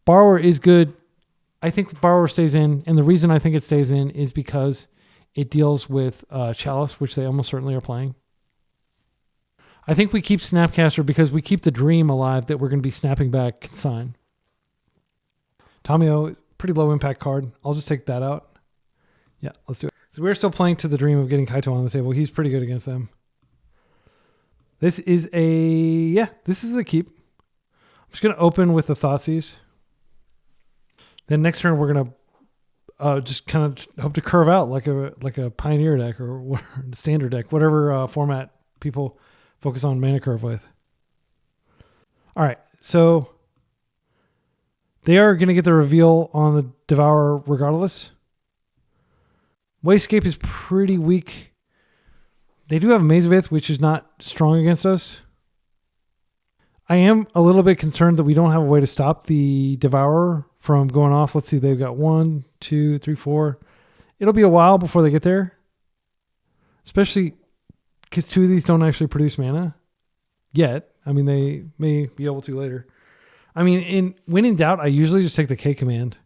Borrower is good. I think Borrower stays in, and the reason I think it stays in is because it deals with Chalice, which they almost certainly are playing. I think we keep Snapcaster because we keep the dream alive that we're going to be snapping back Consign. Tamio, pretty low impact card. I'll just take that out. Yeah, let's do it. So we're still playing to the dream of getting Kaito on the table. He's pretty good against them. This is a keep. I'm just going to open with the Thoughtseize. Then next turn we're going to just kind of hope to curve out like a Pioneer deck or standard deck, whatever format people focus on mana curve with. All right, so they are going to get the reveal on the Devourer regardless. Wayscape is pretty weak. They do have Mazevith, which is not strong against us. I am a little bit concerned that we don't have a way to stop the Devourer from going off. Let's see, they've got 1, 2, 3, 4. It'll be a while before they get there. Especially because 2 of these don't actually produce mana yet. I mean, they may be able to later. I mean, when in doubt, I usually just take the K command.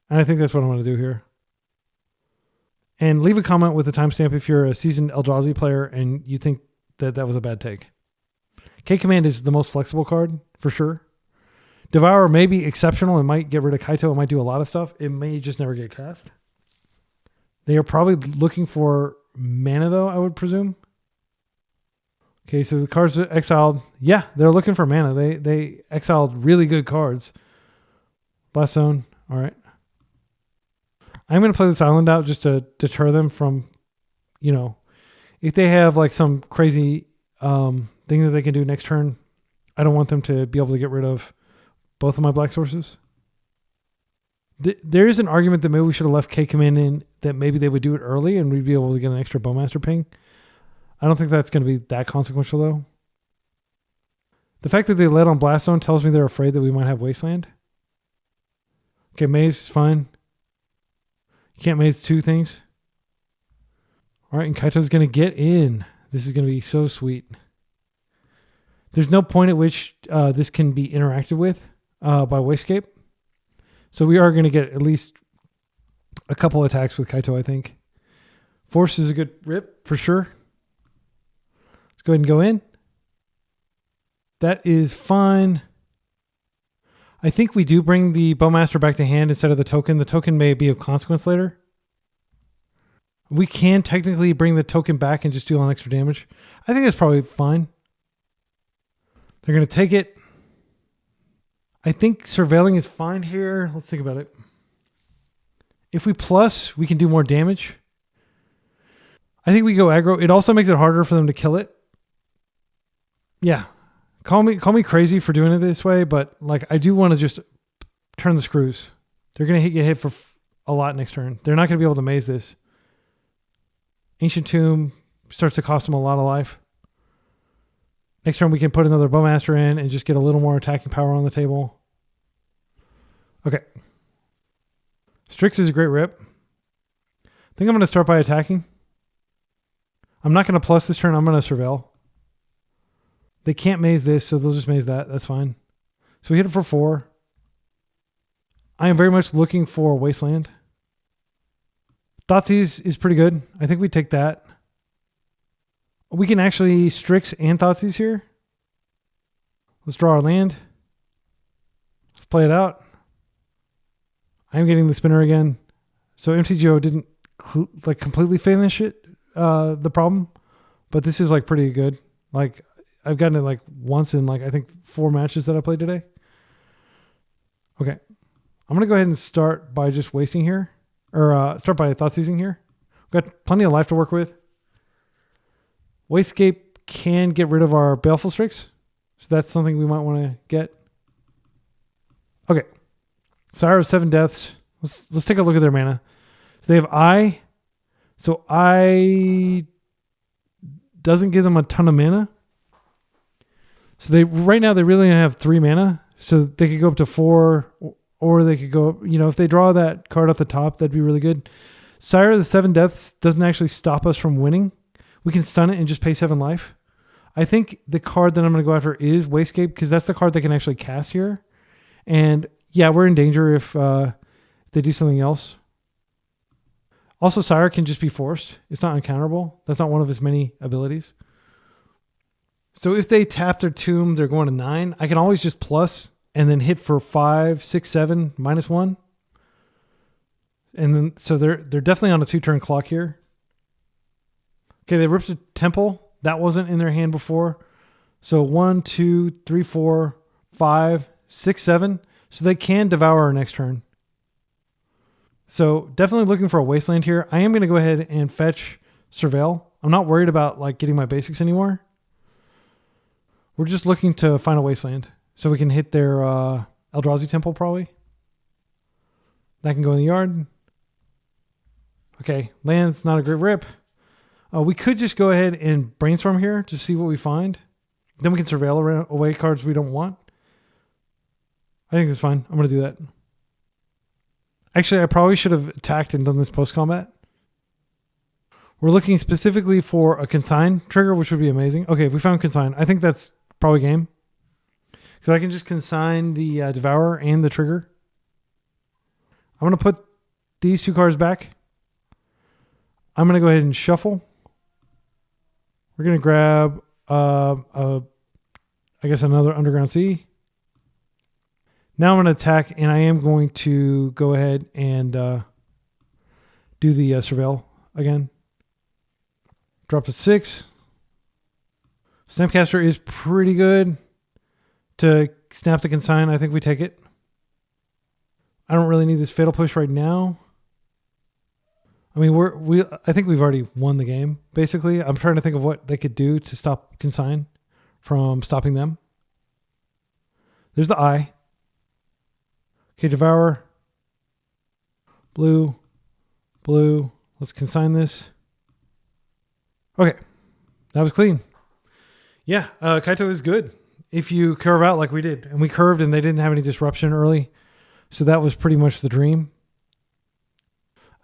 And I think that's what I'm going to do here. And leave a comment with a timestamp if you're a seasoned Eldrazi player and you think that was a bad take. K command is the most flexible card, for sure. Devourer may be exceptional. It might get rid of Kaito. It might do a lot of stuff. It may just never get cast. They are probably looking for mana, though, I would presume. Okay, so the cards are exiled. Yeah, they're looking for mana. They exiled really good cards. Blast Zone. All right. I'm going to play this island out just to deter them from, if they have like some crazy thing that they can do next turn, I don't want them to be able to get rid of both of my black sources. There is an argument that maybe we should have left K command in, that maybe they would do it early and we'd be able to get an extra Bowmaster ping. I don't think that's going to be that consequential, though. The fact that they led on Blast Zone tells me they're afraid that we might have Wasteland. Okay, Maze is fine. You can't Maze two things. All right, and Kaito's going to get in. This is going to be so sweet. There's no point at which this can be interacted with by Wastegate. So we are going to get at least a couple attacks with Kaito, I think. Force is a good rip for sure. Let's go ahead and go in. That is fine. I think we do bring the Bowmaster back to hand instead of the token. The token may be of consequence later. We can technically bring the token back and just deal on extra damage. I think that's probably fine. They're going to take it. I think surveilling is fine here. Let's think about it. If we plus, we can do more damage. I think we go aggro. It also makes it harder for them to kill it. Yeah. Call me crazy for doing it this way, but like I do want to just turn the screws. They're going to get hit for a lot next turn. They're not going to be able to maze this. Ancient Tomb starts to cost them a lot of life. Next turn we can put another Bowmaster in and just get a little more attacking power on the table. Okay. Strix is a great rip. I think I'm going to start by attacking. I'm not going to plus this turn. I'm going to surveil. They can't maze this, so they'll just maze that. That's fine. So we hit it for 4. I am very much looking for Wasteland. Thoughtseize is pretty good. I think we take that. We can actually Strix and Thoughtseize here. Let's draw our land. Let's play it out. I'm getting the spinner again. So MTGO didn't like completely finish it, the problem, but this is like pretty good. Like I've gotten it like once in like I think 4 matches that I played today. Okay. I'm going to go ahead and start by just wasting here. Or start by Thoughtseizing here. We've got plenty of life to work with. Wastegate can get rid of our Baleful Strix. So that's something we might want to get. Okay. Sire of 7 Deaths. Let's take a look at their mana. So they have Eye. So Eye doesn't give them a ton of mana. So right now they really only have 3 mana. So they could go up to 4, or they could go, if they draw that card off the top, that'd be really good. Sire of the 7 Deaths doesn't actually stop us from winning. We can stun it and just pay 7 life. I think the card that I'm going to go after is Wastegate, because that's the card they can actually cast here. And yeah, we're in danger if they do something else. Also, Sire can just be forced. It's not uncounterable. That's not one of his many abilities. So if they tap their tomb, they're going to 9. I can always just plus and then hit for 5, 6, 7, -1. And then, so they're definitely on a 2-turn clock here. Okay, they ripped a Temple. That wasn't in their hand before. So 1, 2, 3, 4, 5, 6, 7. So they can devour our next turn. So definitely looking for a Wasteland here. I am going to go ahead and fetch Surveil. I'm not worried about like getting my basics anymore. We're just looking to find a Wasteland. So we can hit their Eldrazi Temple probably. That can go in the yard. Okay, land's not a great rip. We could just go ahead and Brainstorm here to see what we find. Then we can Surveil away cards we don't want. I think that's fine. I'm going to do that. Actually, I probably should have attacked and done this post-combat. We're looking specifically for a Consign trigger, which would be amazing. Okay, we found Consign. I think that's probably game. So I can just Consign the Devourer and the trigger. I'm going to put these 2 cards back. I'm going to go ahead and shuffle. We're going to grab, I guess, another Underground Sea. Now I'm going to attack, and I am going to go ahead and do the Surveil again. Drop to 6. Snapcaster is pretty good to snap the consign. I think we take it. I don't really need this Fatal Push right now. I mean, I think we've already won the game, basically. I'm trying to think of what they could do to stop consign from stopping them. There's the eye. Okay, Devour. Blue. Blue. Let's consign this. Okay. That was clean. Yeah, Kaito is good if you curve out like we did. And we curved and they didn't have any disruption early. So that was pretty much the dream.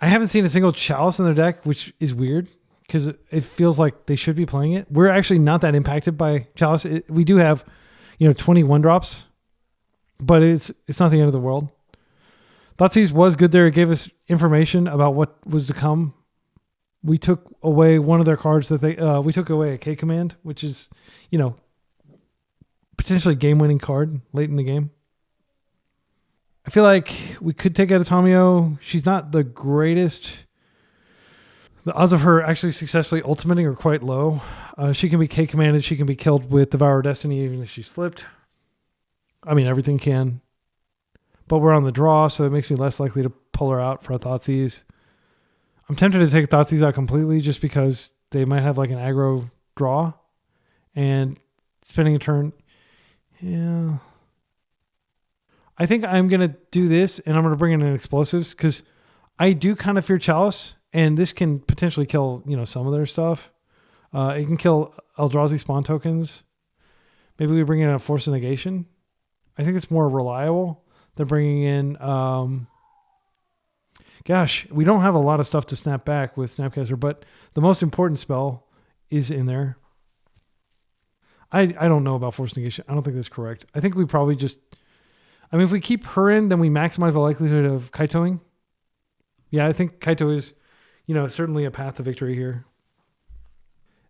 I haven't seen a single Chalice in their deck, which is weird because it feels like they should be playing it. We're actually not that impacted by Chalice. We do have, 21 drops, but it's not the end of the world. Thoughtseize was good there. It gave us information about what was to come. We took away one of their cards that we took away a K command, which is, potentially game-winning card late in the game. I feel like we could take out Atomio. She's not the greatest. The odds of her actually successfully ultimating are quite low. She can be K commanded. She can be killed with Devour Destiny even if she's flipped. I mean, everything can. But we're on the draw, so it makes me less likely to pull her out for a Thoughtseize. I'm tempted to take Thoughtseize out completely just because they might have like an aggro draw. And spending a turn. Yeah. I think I'm going to do this and I'm going to bring in an explosives because I do kind of fear Chalice and this can potentially kill, some of their stuff. It can kill Eldrazi spawn tokens. Maybe we bring in a Force of Negation. I think it's more reliable than bringing in, we don't have a lot of stuff to snap back with Snapcaster, but the most important spell is in there. I don't know about Force Negation. I don't think that's correct. I think we probably just... if we keep her in, then we maximize the likelihood of Kaitoing. Yeah, I think Kaito is, certainly a path to victory here.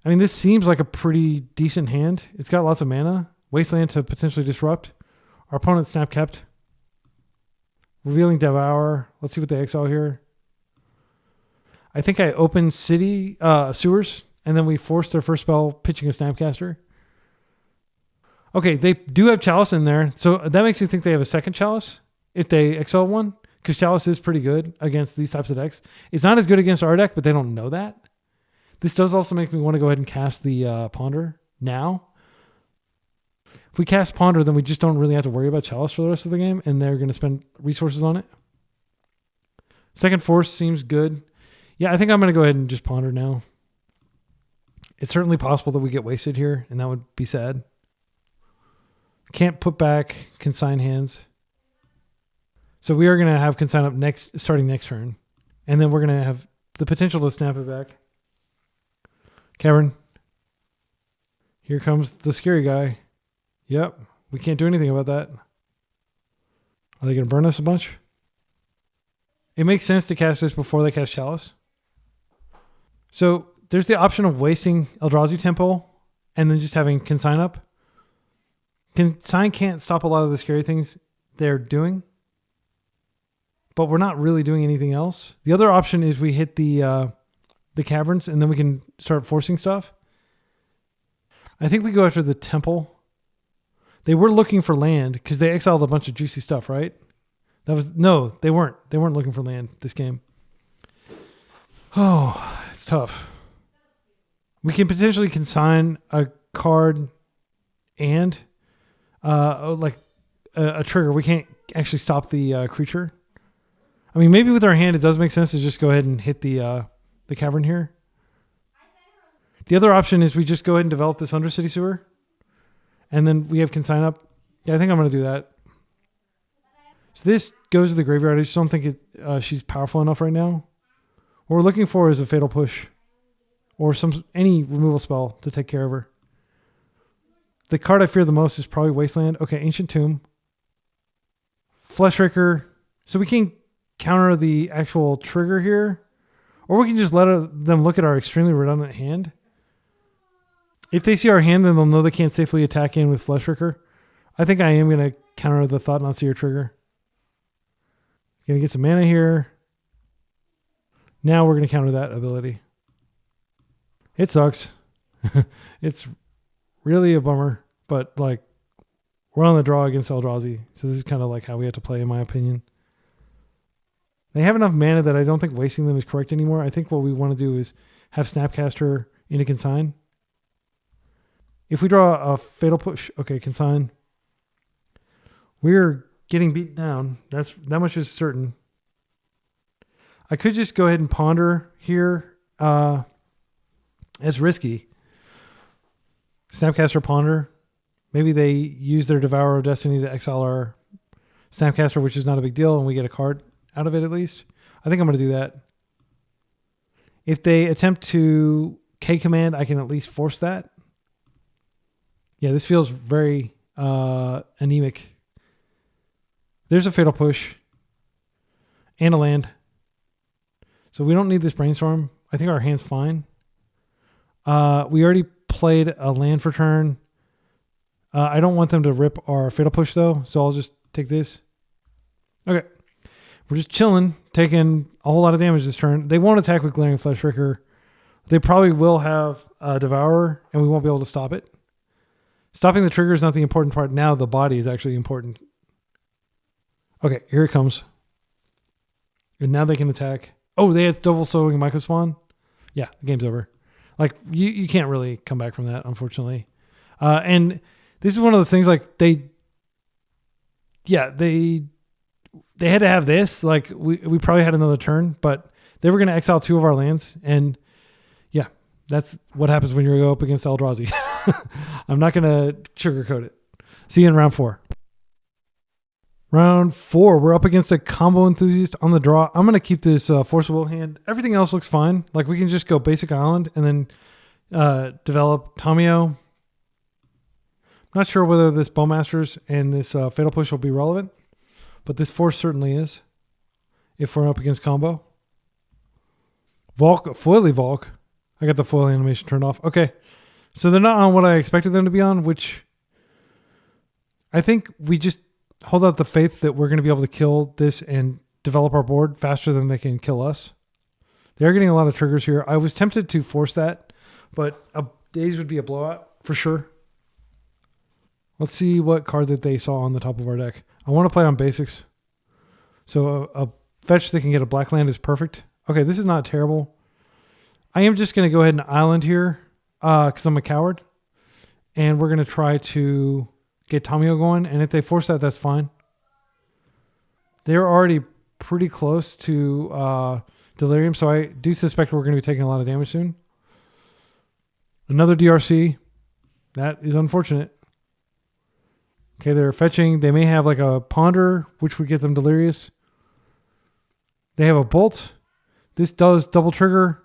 This seems like a pretty decent hand. It's got lots of mana. Wasteland to potentially disrupt. Our opponent snap kept. Revealing Devour. Let's see what they exile here. I think I open City Sewers, and then we force their first spell pitching a Snapcaster. Okay, they do have Chalice in there, so that makes me think they have a second Chalice if they exile one, because Chalice is pretty good against these types of decks. It's not as good against our deck, but they don't know that. This does also make me want to go ahead and cast the Ponder now. If we cast Ponder, then we just don't really have to worry about Chalice for the rest of the game, and they're going to spend resources on it. Second Force seems good. Yeah, I think I'm going to go ahead and just Ponder now. It's certainly possible that we get wasted here, and that would be sad. Can't put back consign hands. So we are going to have consign up starting next turn. And then we're going to have the potential to snap it back. Cavern. Here comes the scary guy. Yep. We can't do anything about that. Are they going to burn us a bunch? It makes sense to cast this before they cast Chalice. So there's the option of wasting Eldrazi Temple and then just having consign up. Consign can't stop a lot of the scary things they're doing, but we're not really doing anything else. The other option is we hit the caverns and then we can start forcing stuff. I think we go after the temple. They were looking for land because they exiled a bunch of juicy stuff, right? No, they weren't. They weren't looking for land this game. Oh, it's tough. We can potentially consign a card and like a trigger. We can't actually stop the creature. Maybe with our hand it does make sense to just go ahead and hit the cavern here. The other option is we just go ahead and develop this Undercity Sewer, and then we have consign up. Yeah, I think I'm going to do that. So this goes to the graveyard. I just don't think she's powerful enough right now. What we're looking for is a Fatal Push or any removal spell to take care of her. The card I fear the most is probably Wasteland. Okay, Ancient Tomb. Fleshraker. So we can counter the actual trigger here. Or we can just let them look at our extremely redundant hand. If they see our hand, then they'll know they can't safely attack in with Fleshraker. I think I am going to counter the Thought-Knot Seer trigger. Going to get some mana here. Now we're going to counter that ability. It sucks. It's really a bummer, but like we're on the draw against Eldrazi. So this is kind of like how we have to play, in my opinion. They have enough mana that I don't think wasting them is correct anymore. I think what we want to do is have Snapcaster into Consign. If we draw a Fatal Push, okay, Consign. We're getting beat down. That much is certain. I could just go ahead and Ponder here. It's risky. Snapcaster Ponder. Maybe they use their Devourer of Destiny to exile our Snapcaster, which is not a big deal, and we get a card out of it at least. I think I'm going to do that. If they attempt to K command, I can at least force that. Yeah, this feels very anemic. There's a Fatal Push and a land. So we don't need this Brainstorm. I think our hand's fine. We already played a land for turn. I don't want them to rip our Fatal Push though, so I'll just take this. Okay. We're just chilling, taking a whole lot of damage this turn. They won't attack with Glaring Fleshraker. They probably will have a Devourer, and we won't be able to stop it. Stopping the trigger is not the important part. Now the body is actually important. Okay, here it comes. And now they can attack. Oh, they have double sowing Myco Spawn. Yeah, the game's over. Like, you can't really come back from that, unfortunately. And this is one of those things, like, they had to have this. Like, we probably had another turn, but they were going to exile 2 of our lands. And yeah, that's what happens when you go up against Eldrazi. I'm not going to sugarcoat it. See you in round 4. Round 4, we're up against a Combo Enthusiast on the draw. I'm going to keep this Force of Will hand. Everything else looks fine. Like, we can just go basic island and then develop Tamiyo. Not sure whether this Bowmasters and this Fatal Push will be relevant, but this Force certainly is if we're up against combo. Volk, Foily Volk. I got the foil animation turned off. Okay, so they're not on what I expected them to be on, which I think we just hold out the faith that we're going to be able to kill this and develop our board faster than they can kill us. They're getting a lot of triggers here. I was tempted to force that, but a Daze would be a blowout for sure. Let's see what card that they saw on the top of our deck. I want to play on basics. So a fetch that can get a black land is perfect. Okay, this is not terrible. I am just going to go ahead and island here because I'm a coward. And we're going to try to get Tamiyo going. And if they force that, that's fine. They're already pretty close to Delirium. So I do suspect we're going to be taking a lot of damage soon. Another DRC. That is unfortunate. Okay, they're fetching. They may have like a Ponder, which would get them Delirious. They have a Bolt. This does double trigger.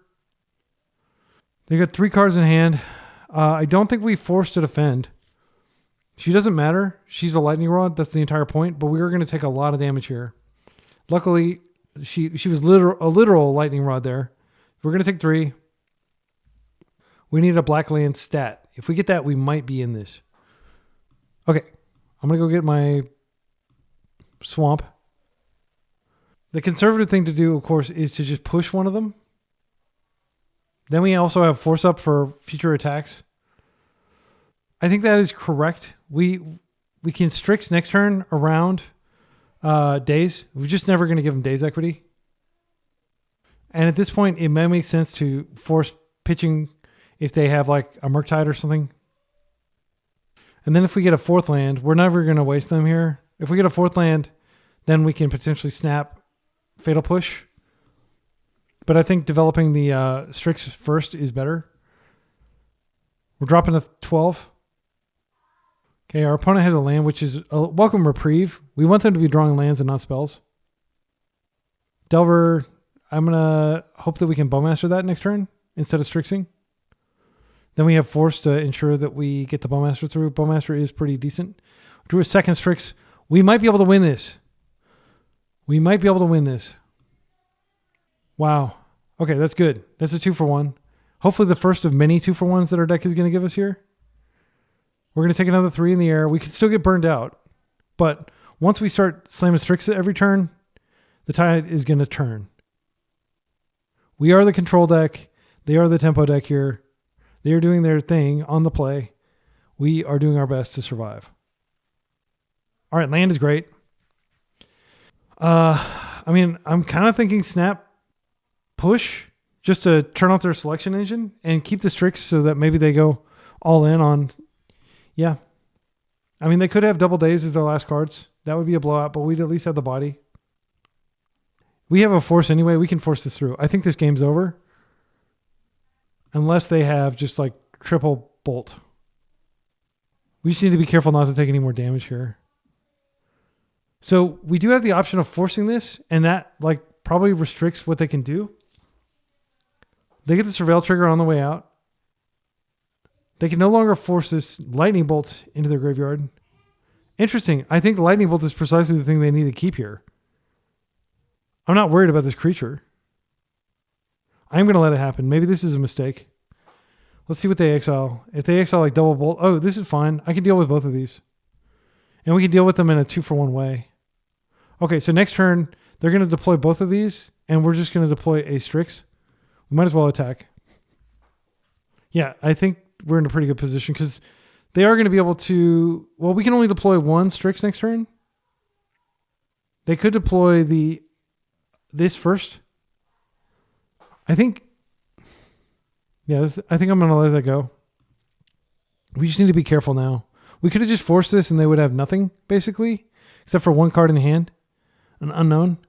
They got 3 cards in hand. I don't think we forced to defend. She doesn't matter. She's a lightning rod. That's the entire point. But we are going to take a lot of damage here. Luckily, she was a literal lightning rod there. We're going to take 3. We need a black land stat. If we get that, we might be in this. Okay. I'm going to go get my swamp. The conservative thing to do, of course, is to just push one of them. Then we also have force up for future attacks. I think that is correct. We can Strix next turn around Daze. We're just never going to give them Daze equity. And at this point, it might make sense to force pitching if they have like a Murktide or something. And then if we get a 4th land, we're never going to waste them here. If we get a 4th land, then we can potentially snap Fatal Push. But I think developing the Strix first is better. We're dropping a 12. Okay, our opponent has a land, which is a welcome reprieve. We want them to be drawing lands and not spells. Delver, I'm going to hope that we can Bowmaster that next turn instead of Strixing. Then we have Force to ensure that we get the Bowmaster through. Bowmaster is pretty decent. Drew a 2nd Strix. We might be able to win this. We might be able to win this. Wow. Okay, that's good. That's a 2-for-1. Hopefully the first of many 2-for-1s that our deck is going to give us here. We're going to take another 3 in the air. We could still get burned out. But once we start slamming Strix every turn, the tide is going to turn. We are the control deck. They are the tempo deck here. They are doing their thing on the play. We are doing our best to survive. All right, land is great. I mean, I'm kind of thinking snap push just to turn off their selection engine and keep the Strix so that maybe they go all in on, yeah. I mean, they could have double Daze as their last cards. That would be a blowout, but we'd at least have the body. We have a force anyway. We can force this through. I think this game's over. Unless they have just like triple bolt. We just need to be careful not to take any more damage here. So we do have the option of forcing this, and that like probably restricts what they can do. They get the Surveil trigger on the way out. They can no longer force this lightning bolt into their graveyard. Interesting. I think lightning bolt is precisely the thing they need to keep here. I'm not worried about this creature. I'm going to let it happen. Maybe this is a mistake. Let's see what they exile. If they exile like double bolt, oh, this is fine. I can deal with both of these. And we can deal with them in a 2-for-1 way. Okay, so next turn, they're going to deploy both of these, and we're just going to deploy a Strix. We might as well attack. Yeah, I think we're in a pretty good position because they are going to be able to... Well, we can only deploy one Strix next turn. They could deploy this first. I think... Yeah, I think I'm going to let that go. We just need to be careful now. We could have just forced this and they would have nothing, basically, except for one card in hand, an unknown.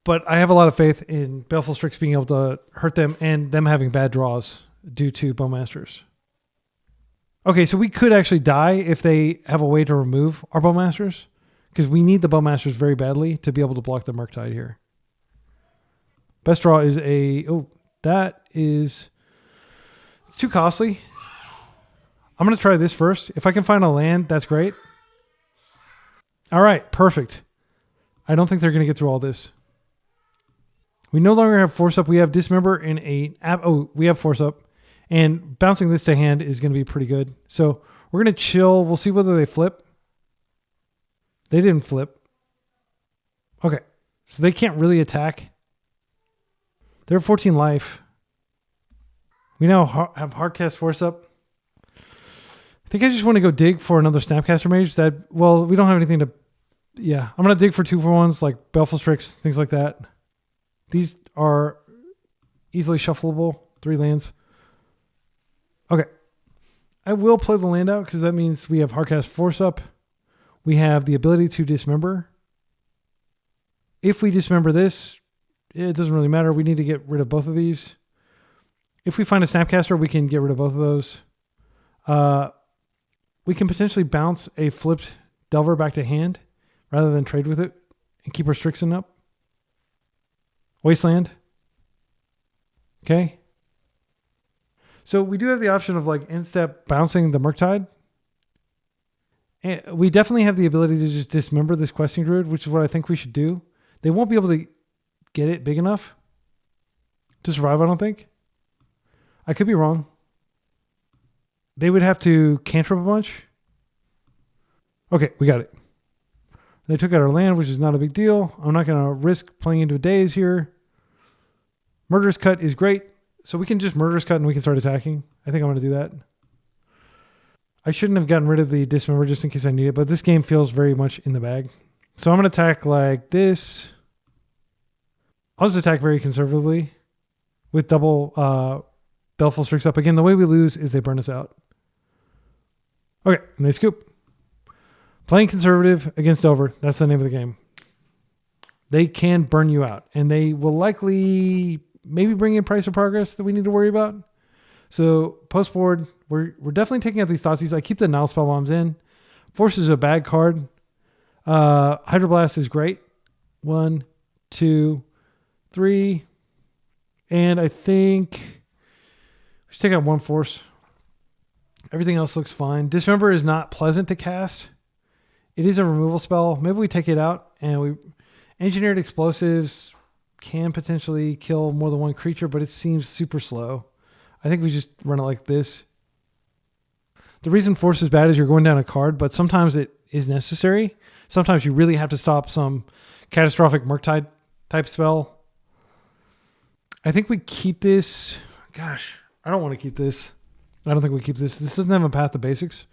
But I have a lot of faith in Baleful Strix being able to hurt them and them having bad draws due to Bowmasters. Okay, so we could actually die if they have a way to remove our Bowmasters, because we need the Bowmasters very badly to be able to block the Murktide here. Best draw is a... Oh, that is... It's too costly. I'm going to try this first. If I can find a land, that's great. All right, perfect. I don't think they're going to get through all this. We no longer have Force Up. We have Dismember in a... Oh, we have Force Up. And bouncing this to hand is going to be pretty good. So we're going to chill. We'll see whether they flip. They didn't flip. Okay. So they can't really attack. They're 14 life. We now have Hardcast Force Up. I think I just want to go dig for another Snapcaster Mage. Well, we don't have anything to... Yeah, I'm going to dig for 2-for-1s like Baleful Strix, things like that. These are easily shuffleable. 3 lands. Okay. I will play the land out because that means we have Hardcast Force Up. We have the ability to Dismember. If we Dismember this, it doesn't really matter. We need to get rid of both of these. If we find a Snapcaster, we can get rid of both of those. We can potentially bounce a flipped Delver back to hand rather than trade with it and keep our Strixen up. Wasteland. Okay. So we do have the option of like in-step bouncing the Murktide. And we definitely have the ability to just dismember this Questing Druid, which is what I think we should do. They won't be able to get it big enough to survive, I don't think. I could be wrong. They would have to cantrip a bunch. Okay, we got it. They took out our land, which is not a big deal. I'm not going to risk playing into a Daze here. Murderous Cut is great. So we can just Murderous Cut and we can start attacking. I think I'm going to do that. I shouldn't have gotten rid of the Dismember just in case I need it, but this game feels very much in the bag. So I'm going to attack like this. I'll just attack very conservatively with double Baleful Strix up. Again, the way we lose is they burn us out. Okay, and they scoop. Playing conservative against over. That's the name of the game. They can burn you out. And they will likely maybe bring in Price of Progress that we need to worry about. So post board, we're definitely taking out these Thoughtseize. I keep the Nile Spell Bombs in. Force is a bad card. Hydroblast is great. 1, 2, 3. And I think we should take out 1 Force. Everything else looks fine. Dismember is not pleasant to cast. It is a removal spell. Maybe we take it out and we... Engineered Explosives can potentially kill more than one creature, but it seems super slow. I think we just run it like this. The reason Force is bad is you're going down a card, but sometimes it is necessary. Sometimes you really have to stop some catastrophic Murktide type spell. I think we keep this. Gosh, I don't want to keep this. I don't think we keep this. This doesn't have a path to basics.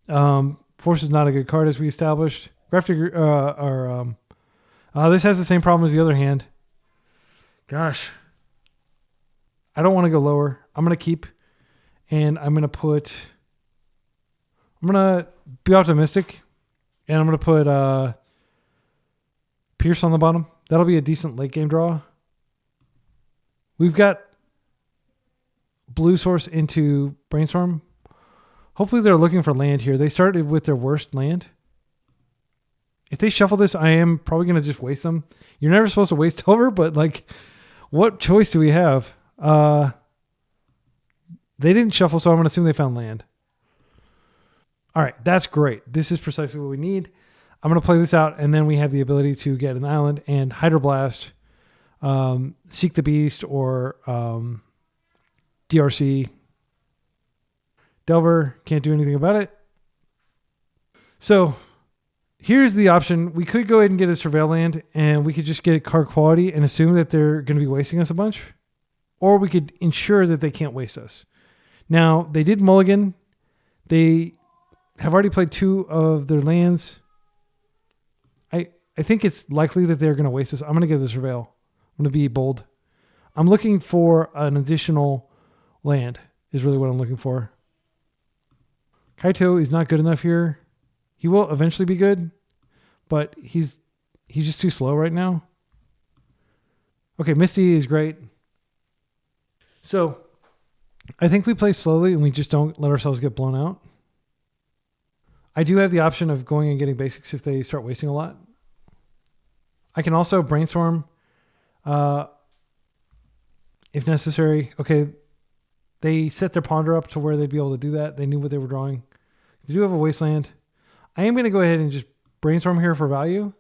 Force is not a good card, as we established. Grafdigger, this has the same problem as the other hand. Gosh. I don't want to go lower. I'm going to keep, and I'm going to be optimistic, and I'm going to put Pierce on the bottom. That'll be a decent late game draw. We've got blue source into Brainstorm. Hopefully they're looking for land here. They started with their worst land. If they shuffle this, I am probably going to just waste them. You're never supposed to waste over, but like, what choice do we have? They didn't shuffle, so I'm going to assume they found land. All right, that's great. This is precisely what we need. I'm going to play this out, and then we have the ability to get an island and Hydroblast, Seek the Beast, or DRC. Delver, can't do anything about it. So here's the option. We could go ahead and get a Surveil land, and we could just get card quality and assume that they're going to be wasting us a bunch. Or we could ensure that they can't waste us. Now, they did mulligan. They have already played 2 of their lands. I think it's likely that they're going to waste us. I'm going to get the Surveil. I'm going to be bold. I'm looking for an additional land is really what I'm looking for. Kaito is not good enough here. He will eventually be good, but he's just too slow right now. Okay, Misty is great. So I think we play slowly and we just don't let ourselves get blown out. I do have the option of going and getting basics if they start wasting a lot. I can also Brainstorm if necessary. Okay, they set their ponder up to where they'd be able to do that. They knew what they were drawing. They do have a wasteland. I am going to go ahead and just Brainstorm here for value.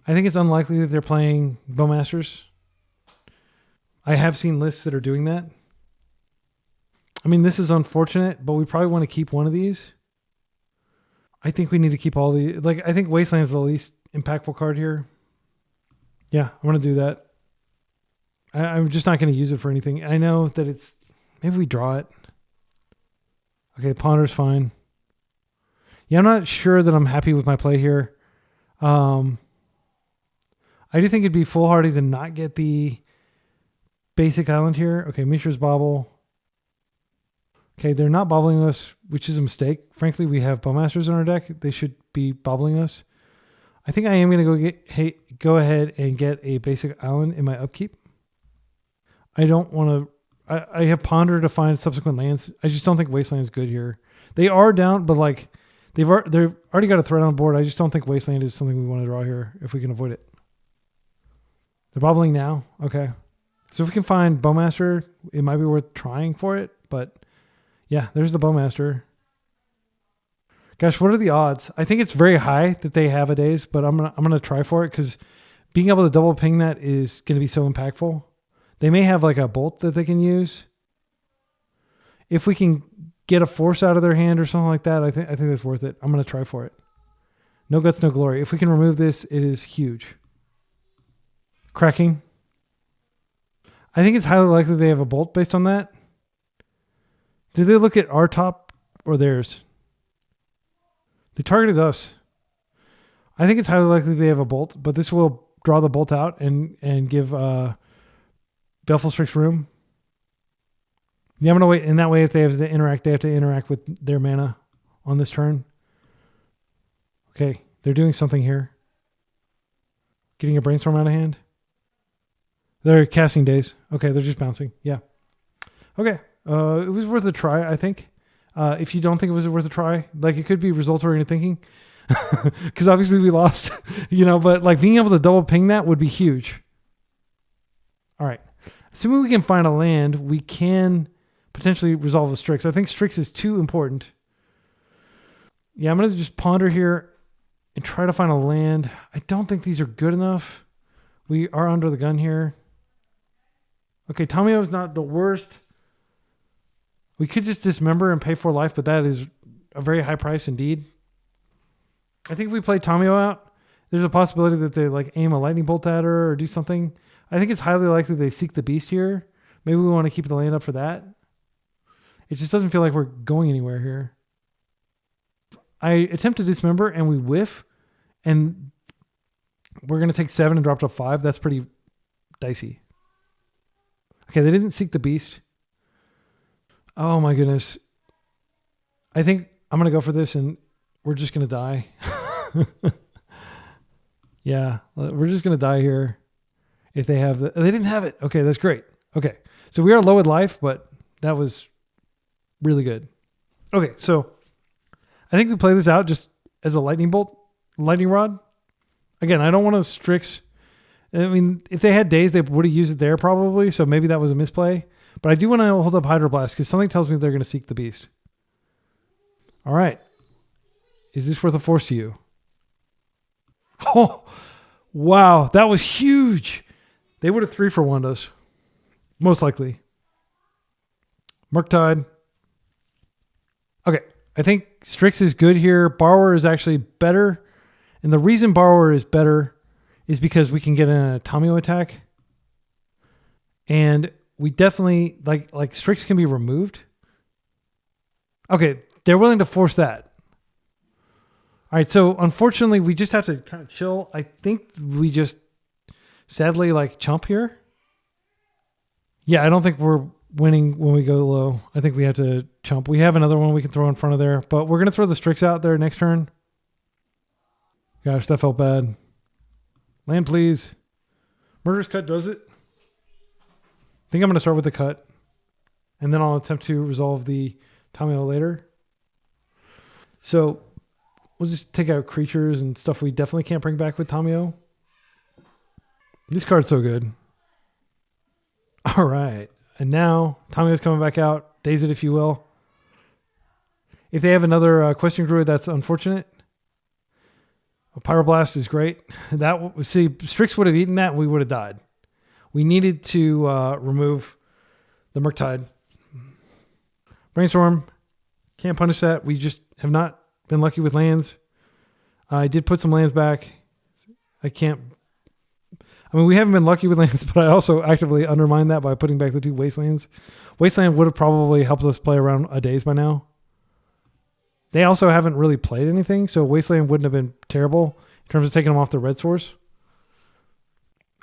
I think it's unlikely that they're playing Bowmasters. I have seen lists that are doing that. I mean, this is unfortunate, but we probably want to keep one of these. I think we need to keep all the... I think Wasteland is the least impactful card here. Yeah, I'm going to do that. I'm just not going to use it for anything. I know that it's... Maybe we draw it. Okay, Ponder's fine. Yeah, I'm not sure that I'm happy with my play here. I do think it'd be foolhardy to not get the basic island here. Okay, Mishra's Bobble. Okay, they're not bobbling us, which is a mistake. Frankly, we have Bowmasters in our deck. They should be bobbling us. I think I am going to go ahead and get a basic island in my upkeep. I don't want to... I have Ponder to find subsequent lands. I just don't think Wasteland is good here. They are down, but like they've already got a threat on board. I just don't think Wasteland is something we want to draw here if we can avoid it. They're bobbling now. Okay. So if we can find Bowmaster, it might be worth trying for it. But yeah, there's the Bowmaster. Gosh, what are the odds? I think it's very high that they have a Daze, but I'm gonna try for it because being able to double ping that is going to be so impactful. They may have like a bolt that they can use. If we can get a force out of their hand or something like that, I think that's worth it. I'm going to try for it. No guts, no glory. If we can remove this, it is huge. Cracking. I think it's highly likely they have a bolt based on that. Did they look at our top or theirs? They targeted us. I think it's highly likely they have a bolt, but this will draw the bolt out and give Baleful Strix room. Yeah, I'm going to wait. And that way, if they have to interact with their mana on this turn. Okay, they're doing something here. Getting a Brainstorm out of hand. They're casting Daze. Okay, they're just bouncing. Yeah. Okay. It was worth a try, I think. If you don't think it was worth a try, like it could be result-oriented thinking. Because obviously we lost, but like being able to double ping that would be huge. All right. Assuming we can find a land, we can potentially resolve a Strix. I think Strix is too important. Yeah, I'm going to just ponder here and try to find a land. I don't think these are good enough. We are under the gun here. Okay, Tamio is not the worst. We could just dismember and pay for life, but that is a very high price indeed. I think if we play Tamio out, there's a possibility that they like aim a lightning bolt at her or do something. I think it's highly likely they seek the beast here. Maybe we want to keep the land up for that. It just doesn't feel like we're going anywhere here. I attempt to dismember and we whiff, and we're going to take 7 and drop to 5. That's pretty dicey. Okay, they didn't seek the beast. Oh my goodness. I think I'm going to go for this and we're just going to die. Yeah, we're just going to die here. If they have they didn't have it. Okay, that's great. Okay, so we are low in life, but that was really good. Okay, so I think we play this out just as a lightning rod. Again, I don't want to Strix. I mean, if they had Daze, they would have used it there probably. So maybe that was a misplay. But I do want to hold up Hydroblast because something tells me they're going to seek the beast. All right. Is this worth a force to you? Oh, wow. That was huge. They would have 3-for-1'd us. Most likely. Murktide. Okay. I think Strix is good here. Borrower is actually better. And the reason Borrower is better is because we can get an Tamio attack. And we definitely, like Strix can be removed. Okay, they're willing to force that. All right, so unfortunately, we just have to kind of chill. I think we just sadly chump here. Yeah, I don't think we're winning when we go low. I think we have to chump. We have another one we can throw in front of there, but we're going to throw the Strix out there next turn. Gosh, that felt bad. Land, please. Murderous Cut does it. I think I'm going to start with the cut, and then I'll attempt to resolve the Tamio later. So we'll just take out creatures and stuff we definitely can't bring back with Tamio. This card's so good. All right. And now Tamio's coming back out. Daze it, if you will. If they have another Question Druid, that's unfortunate. A Pyroblast is great. Strix would have eaten that and we would have died. We needed to remove the Murktide. Brainstorm. Can't punish that. We just have not been lucky with lands. I did put some lands back. We haven't been lucky with lands, but I also actively undermined that by putting back the 2 Wastelands. Wasteland would have probably helped us play around a Daze by now. They also haven't really played anything, so Wasteland wouldn't have been terrible in terms of taking them off the red source.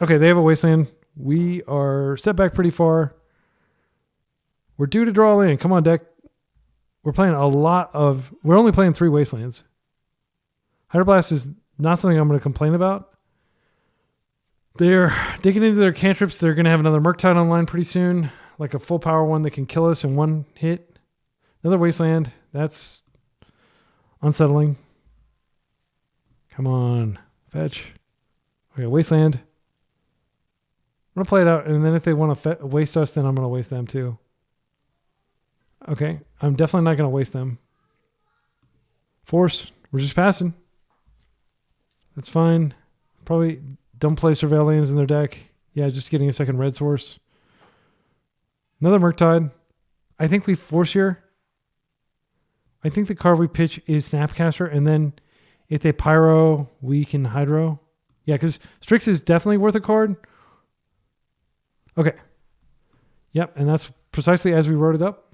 Okay, they have a Wasteland. We are set back pretty far. We're due to draw a land. Come on, deck. We're only playing 3 Wastelands. Hydroblast is not something I'm going to complain about. They're digging into their cantrips. They're going to have another Murktide online pretty soon, like a full power one that can kill us in 1 hit. Another Wasteland. That's unsettling. Come on. Fetch. Okay, Wasteland. I'm going to play it out, and then if they want to waste us, then I'm going to waste them too. Okay, I'm definitely not going to waste them. Force. We're just passing. That's fine. Probably don't play Surveil lands in their deck. Yeah, just getting a second red source. Another Murktide. I think we force here. I think the card we pitch is Snapcaster, and then if they Pyro, we can Hydro. Yeah, because Strix is definitely worth a card. Okay. Yep, and that's precisely as we wrote it up.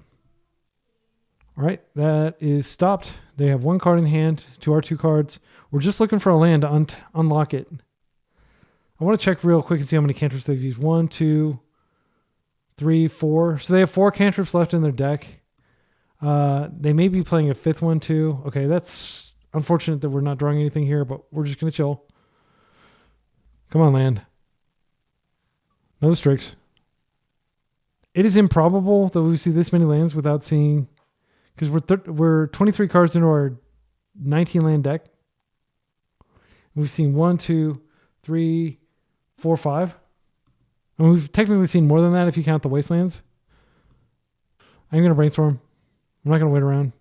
All right, that is stopped. They have 1 card in hand to our 2 cards. We're just looking for a land to unlock it. I want to check real quick and see how many cantrips they've used. 1, 2, 3, 4. So they have 4 cantrips left in their deck. They may be playing a 5th one too. Okay, that's unfortunate that we're not drawing anything here, but we're just going to chill. Come on, land. Another Strix. It is improbable that we see this many lands without seeing, because we're 23 cards into our 19 land deck. We've seen 1, 2, 3, 4, 5. And we've technically seen more than that if you count the Wastelands. I'm going to Brainstorm. I'm not going to wait around.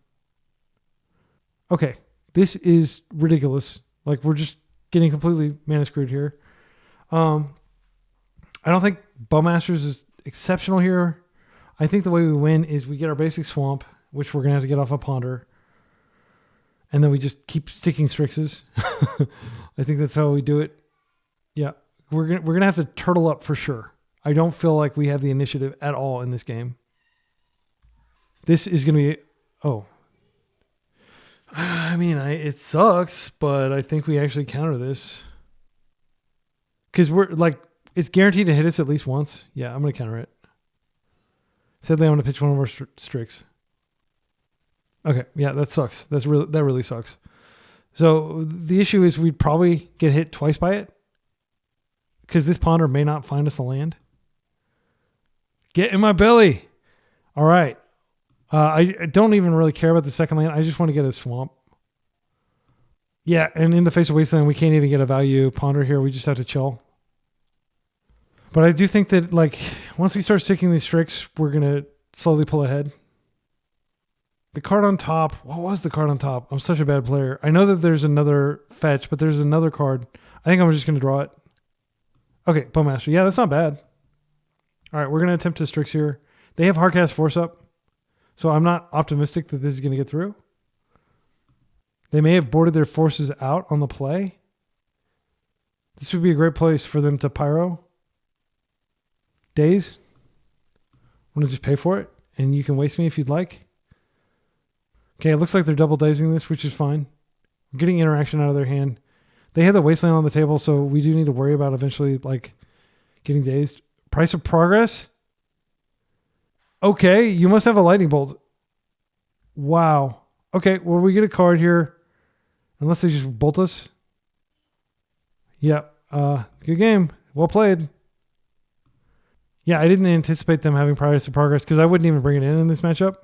Okay. This is ridiculous. We're just getting completely mana screwed here. I don't think Bowmasters is exceptional here. I think the way we win is we get our basic Swamp, which we're going to have to get off a Ponder. And then we just keep sticking Strixes. I think that's how we do it. Yeah. We're gonna have to turtle up for sure. I don't feel like we have the initiative at all in this game. This is gonna be. Oh. I mean, it sucks, but I think we actually counter this. Because we're like, it's guaranteed to hit us at least once. Yeah, I'm going to counter it. Sadly, I'm going to pitch one of our Strix. Okay, yeah, that sucks. That really sucks. So the issue is we'd probably get hit twice by it. Because this ponder may not find us a land. Get in my belly. All right. I don't even really care about the second land. I just want to get a swamp. Yeah, and in the face of Wasteland, we can't even get a value ponder here. We just have to chill. But I do think that, like, once we start sticking these Strix, we're going to slowly pull ahead. The card on top. What was the card on top? I'm such a bad player. I know that there's another fetch, but there's another card. I think I'm just going to draw it. Okay, Bowmaster. Yeah, that's not bad. All right, we're going to attempt to Strix here. They have Hardcast Force up. So I'm not optimistic that this is going to get through. They may have boarded their forces out on the play. This would be a great place for them to pyro. Daze. I'm going to just pay for it. And you can waste me if you'd like. Okay, it looks like they're double dazing this, which is fine. We're getting interaction out of their hand. They have the Wasteland on the table, so we do need to worry about eventually like getting dazed. Price of Progress. Okay, you must have a lightning bolt. Wow. Okay, well, we get a card here. Unless they just bolt us. Yep. Good game. Well played. Yeah, I didn't anticipate them having Price of Progress because I wouldn't even bring it in this matchup.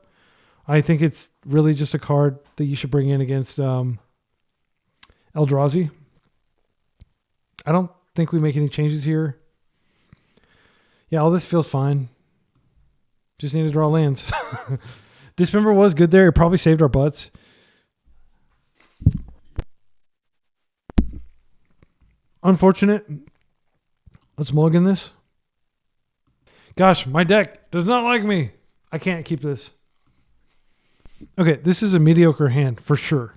I think it's really just a card that you should bring in against Eldrazi. I don't think we make any changes here. Yeah, all this feels fine. Just need to draw lands. Dismember was good there. It probably saved our butts. Unfortunate. Let's mulligan this. Gosh, my deck does not like me. I can't keep this. Okay, this is a mediocre hand for sure.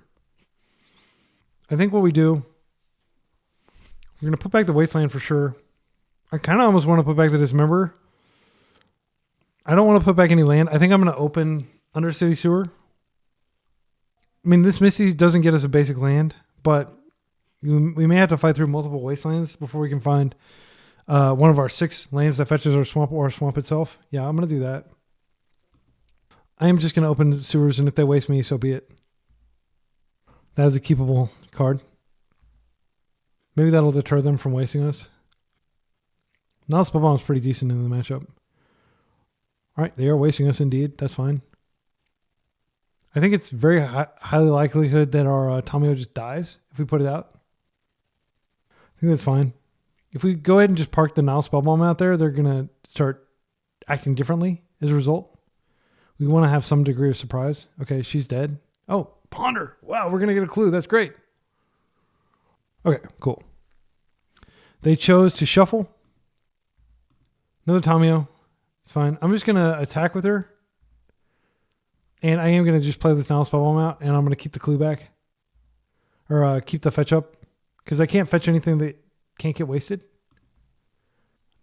I think what we do, we're going to put back the Wasteland for sure. I kind of almost want to put back the Dismember. I don't want to put back any land. I think I'm going to open Undercity Sewer. I mean, this Misty doesn't get us a basic land, but we may have to fight through multiple Wastelands before we can find one of our 6 lands that fetches our swamp or our swamp itself. Yeah, I'm going to do that. I am just going to open Sewers, and if they waste me, so be it. That is a keepable card. Maybe that'll deter them from wasting us. Now Spellbomb is pretty decent in the matchup. All right, they are wasting us indeed. That's fine. I think it's very highly likelihood that our Tamio just dies if we put it out. I think that's fine. If we go ahead and just park the Nile Spellbomb out there, they're going to start acting differently as a result. We want to have some degree of surprise. Okay, she's dead. Oh, Ponder. Wow, we're going to get a clue. That's great. Okay, cool. They chose to shuffle. Another Tamio. It's fine. I'm just going to attack with her. And I am going to just play this Nile Spellbomb out. And I'm going to keep the clue back. Or keep the fetch up. Because I can't fetch anything that can't get wasted.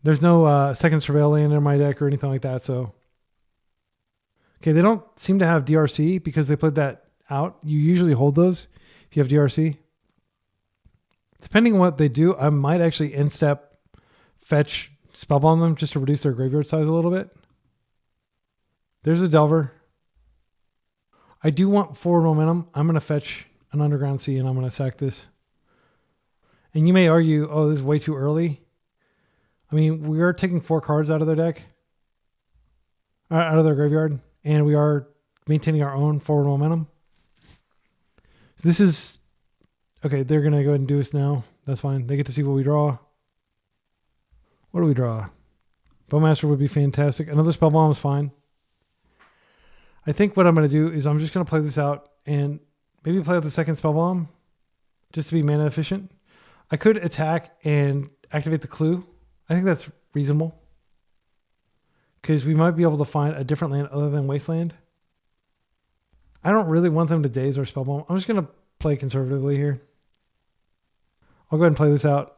There's no second Surveil land in my deck or anything like that. So, okay, they don't seem to have DRC because they played that out. You usually hold those if you have DRC. Depending on what they do, I might actually end step fetch Spellbomb them just to reduce their graveyard size a little bit. There's a Delver. I do want forward momentum. I'm going to fetch an Underground Sea and I'm going to sack this. And you may argue, oh, this is way too early. I mean, we are taking 4 cards out of their deck. Out of their graveyard. And we are maintaining our own forward momentum. So this is... Okay, they're going to go ahead and do this now. That's fine. They get to see what we draw. What do we draw? Bowmaster would be fantastic. Another Spellbomb is fine. I think what I'm going to do is I'm just going to play this out and maybe play out the second Spellbomb just to be mana efficient. I could attack and activate the clue. I think that's reasonable. Because we might be able to find a different land other than Wasteland. I don't really want them to Daze or Spellbomb. I'm just going to play conservatively here. I'll go ahead and play this out.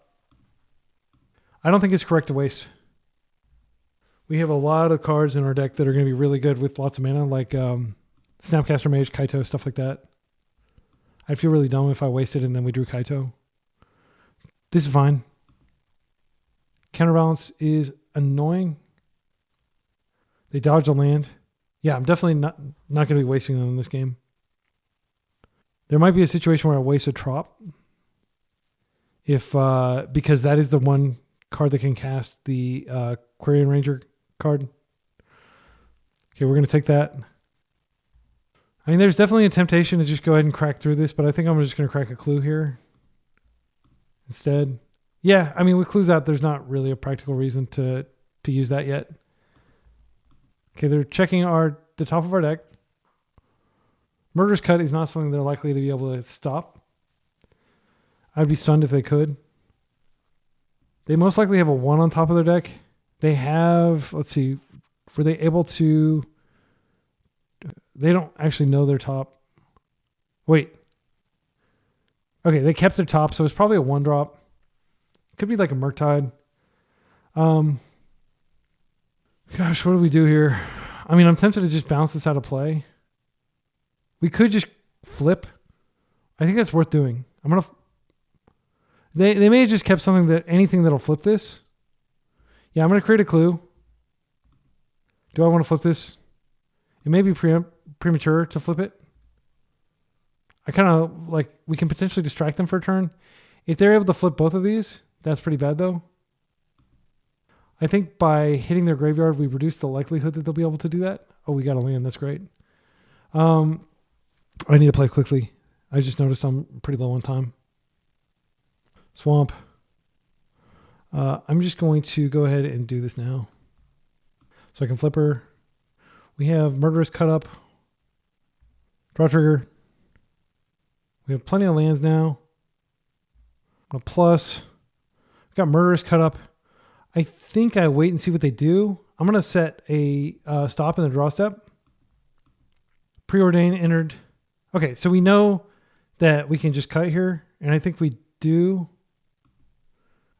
I don't think it's correct to waste. We have a lot of cards in our deck that are going to be really good with lots of mana, like Snapcaster, Mage, Kaito, stuff like that. I'd feel really dumb if I wasted and then we drew Kaito. This is fine. Counterbalance is annoying. They dodge the land. Yeah, I'm definitely not going to be wasting them in this game. There might be a situation where I waste a Trop. Because that is the one card that can cast the Quarian Ranger card. Okay, we're going to take that. I mean, there's definitely a temptation to just go ahead and crack through this, but I think I'm just going to crack a clue here instead. Yeah, I mean, with clues out, there's not really a practical reason to use that yet. Okay, they're checking the top of our deck. Murderous Cut is not something they're likely to be able to stop. I'd be stunned if they could. They most likely have a 1 on top of their deck. They have, let's see, were they able to... They don't actually know their top. Wait. Okay, they kept their top, so it's probably a 1-drop. Could be like a Murktide. Gosh, what do we do here? I mean, I'm tempted to just bounce this out of play. We could just flip. I think that's worth doing. I'm going to... They may have just kept anything that'll flip this. Yeah, I'm going to create a clue. Do I want to flip this? It may be premature to flip it. I kind of we can potentially distract them for a turn. If they're able to flip both of these, that's pretty bad though. I think by hitting their graveyard, we reduce the likelihood that they'll be able to do that. Oh, we got a land. That's great. I need to play quickly. I just noticed I'm pretty low on time. Swamp. I'm just going to go ahead and do this now. So I can flip her. We have Murderous Cut up. Draw trigger. We have plenty of lands now. A plus. We've got Murderous Cut up. I think I wait and see what they do. I'm going to set a stop in the draw step. Preordain entered. Okay, so we know that we can just cut here. And I think we do.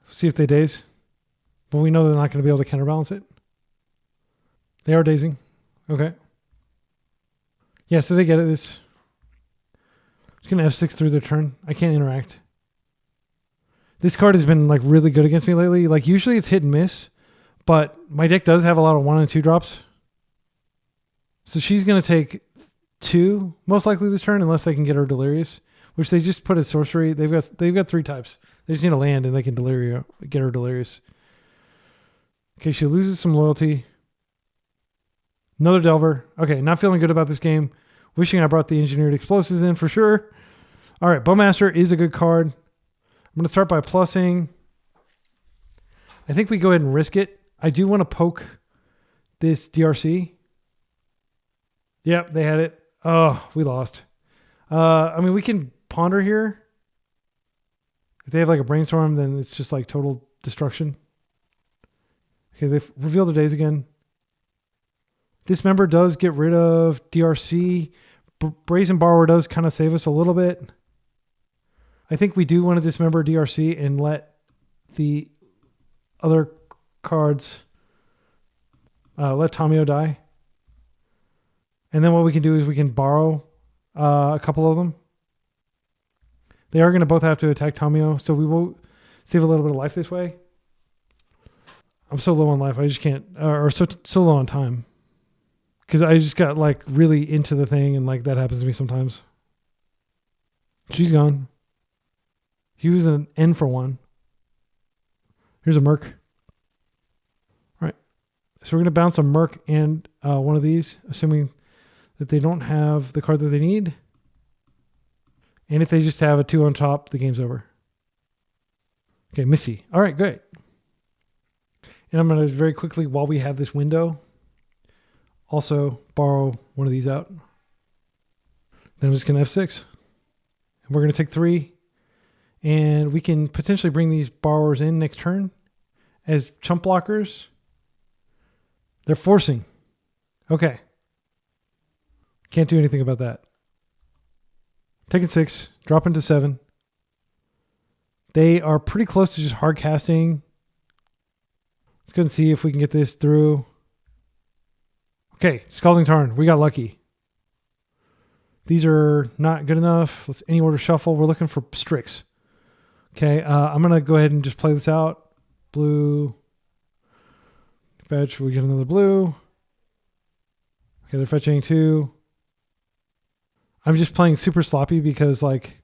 See if they daze. But we know they're not going to be able to counterbalance it. They are dazing. Okay. Yeah, so they get it. It's going to F6 through their turn. I can't interact. This card has been really good against me lately. Usually it's hit and miss, but my deck does have a lot of 1 and 2 drops. So she's going to take 2 most likely this turn unless they can get her Delirious, which they just put as sorcery. They've got 3 types. They just need a land and they can get her Delirious. Okay, she loses some loyalty. Another Delver. Okay, not feeling good about this game. Wishing I brought the Engineered Explosives in for sure. All right, Bowmaster is a good card. I'm going to start by plussing. I think we go ahead and risk it. I do want to poke this DRC. Yep, they had it. Oh, we lost. I mean, we can ponder here. If they have a Brainstorm, then it's just total destruction. Okay, they've revealed their Daze again. Dismember does get rid of DRC. Brazen Borrower does kind of save us a little bit. I think we do want to dismember DRC and let the other cards, let Tamio die. And then what we can do is we can borrow a couple of them. They are going to both have to attack Tamio, so we will save a little bit of life this way. I'm so low on life, I just can't, or so low on time. Because I just got really into the thing and that happens to me sometimes. She's gone. He was an N for 1. Here's a Merc. All right. So we're going to bounce a Merc and one of these, assuming that they don't have the card that they need. And if they just have a 2 on top, the game's over. Okay, Missy. All right, great. And I'm going to very quickly, while we have this window, also borrow one of these out. Then I'm just going to F6. And we're going to take 3. And we can potentially bring these borrowers in next turn as chump blockers. They're forcing. Okay. Can't do anything about that. Taking 6. Drop into 7. They are pretty close to just hard casting Let's go and see if we can get this through. Okay, Scalding Tarn. We got lucky. These are not good enough. Let's any order shuffle. We're looking for Strix. Okay, I'm going to go ahead and just play this out. Blue. Fetch. We get another blue. Okay, they're fetching 2. I'm just playing super sloppy because, like,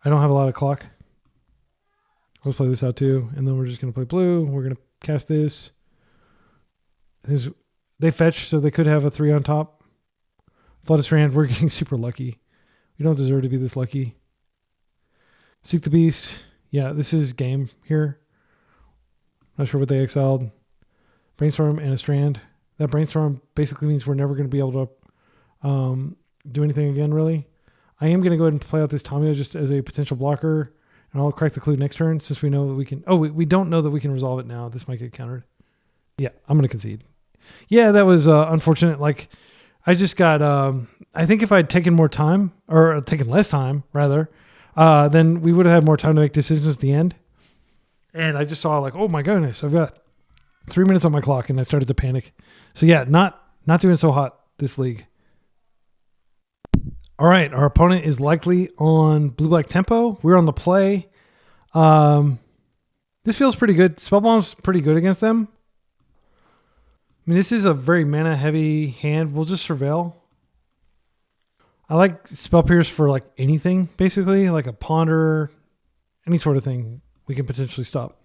I don't have a lot of clock. Let's play this out too. And then we're just going to play blue. We're going to cast this. They fetch, so they could have a 3 on top. Flooded Strand, we're getting super lucky. We don't deserve to be this lucky. Seek the Beast. Yeah, this is game here. Not sure what they exiled. Brainstorm and a Strand. That Brainstorm basically means we're never going to be able to do anything again, really. I am going to go ahead and play out this Tamio just as a potential blocker, and I'll crack the clue next turn since we know that we can... Oh, we don't know that we can resolve it now. This might get countered. Yeah, I'm going to concede. Yeah, that was unfortunate. Like, I just got... I think if I'd taken more time, or taken less time, rather, then we would have had more time to make decisions at the end. And I just saw, like, oh my goodness, I've got 3 minutes on my clock, and I started to panic. So yeah, not doing so hot this league. All right, our opponent is likely on blue-black tempo. We're on the play. This feels pretty good. Spellbomb's pretty good against them. I mean, this is a very mana-heavy hand. We'll just Surveil. I like Spell Pierce for, like, anything, basically. Like a Ponder, any sort of thing we can potentially stop.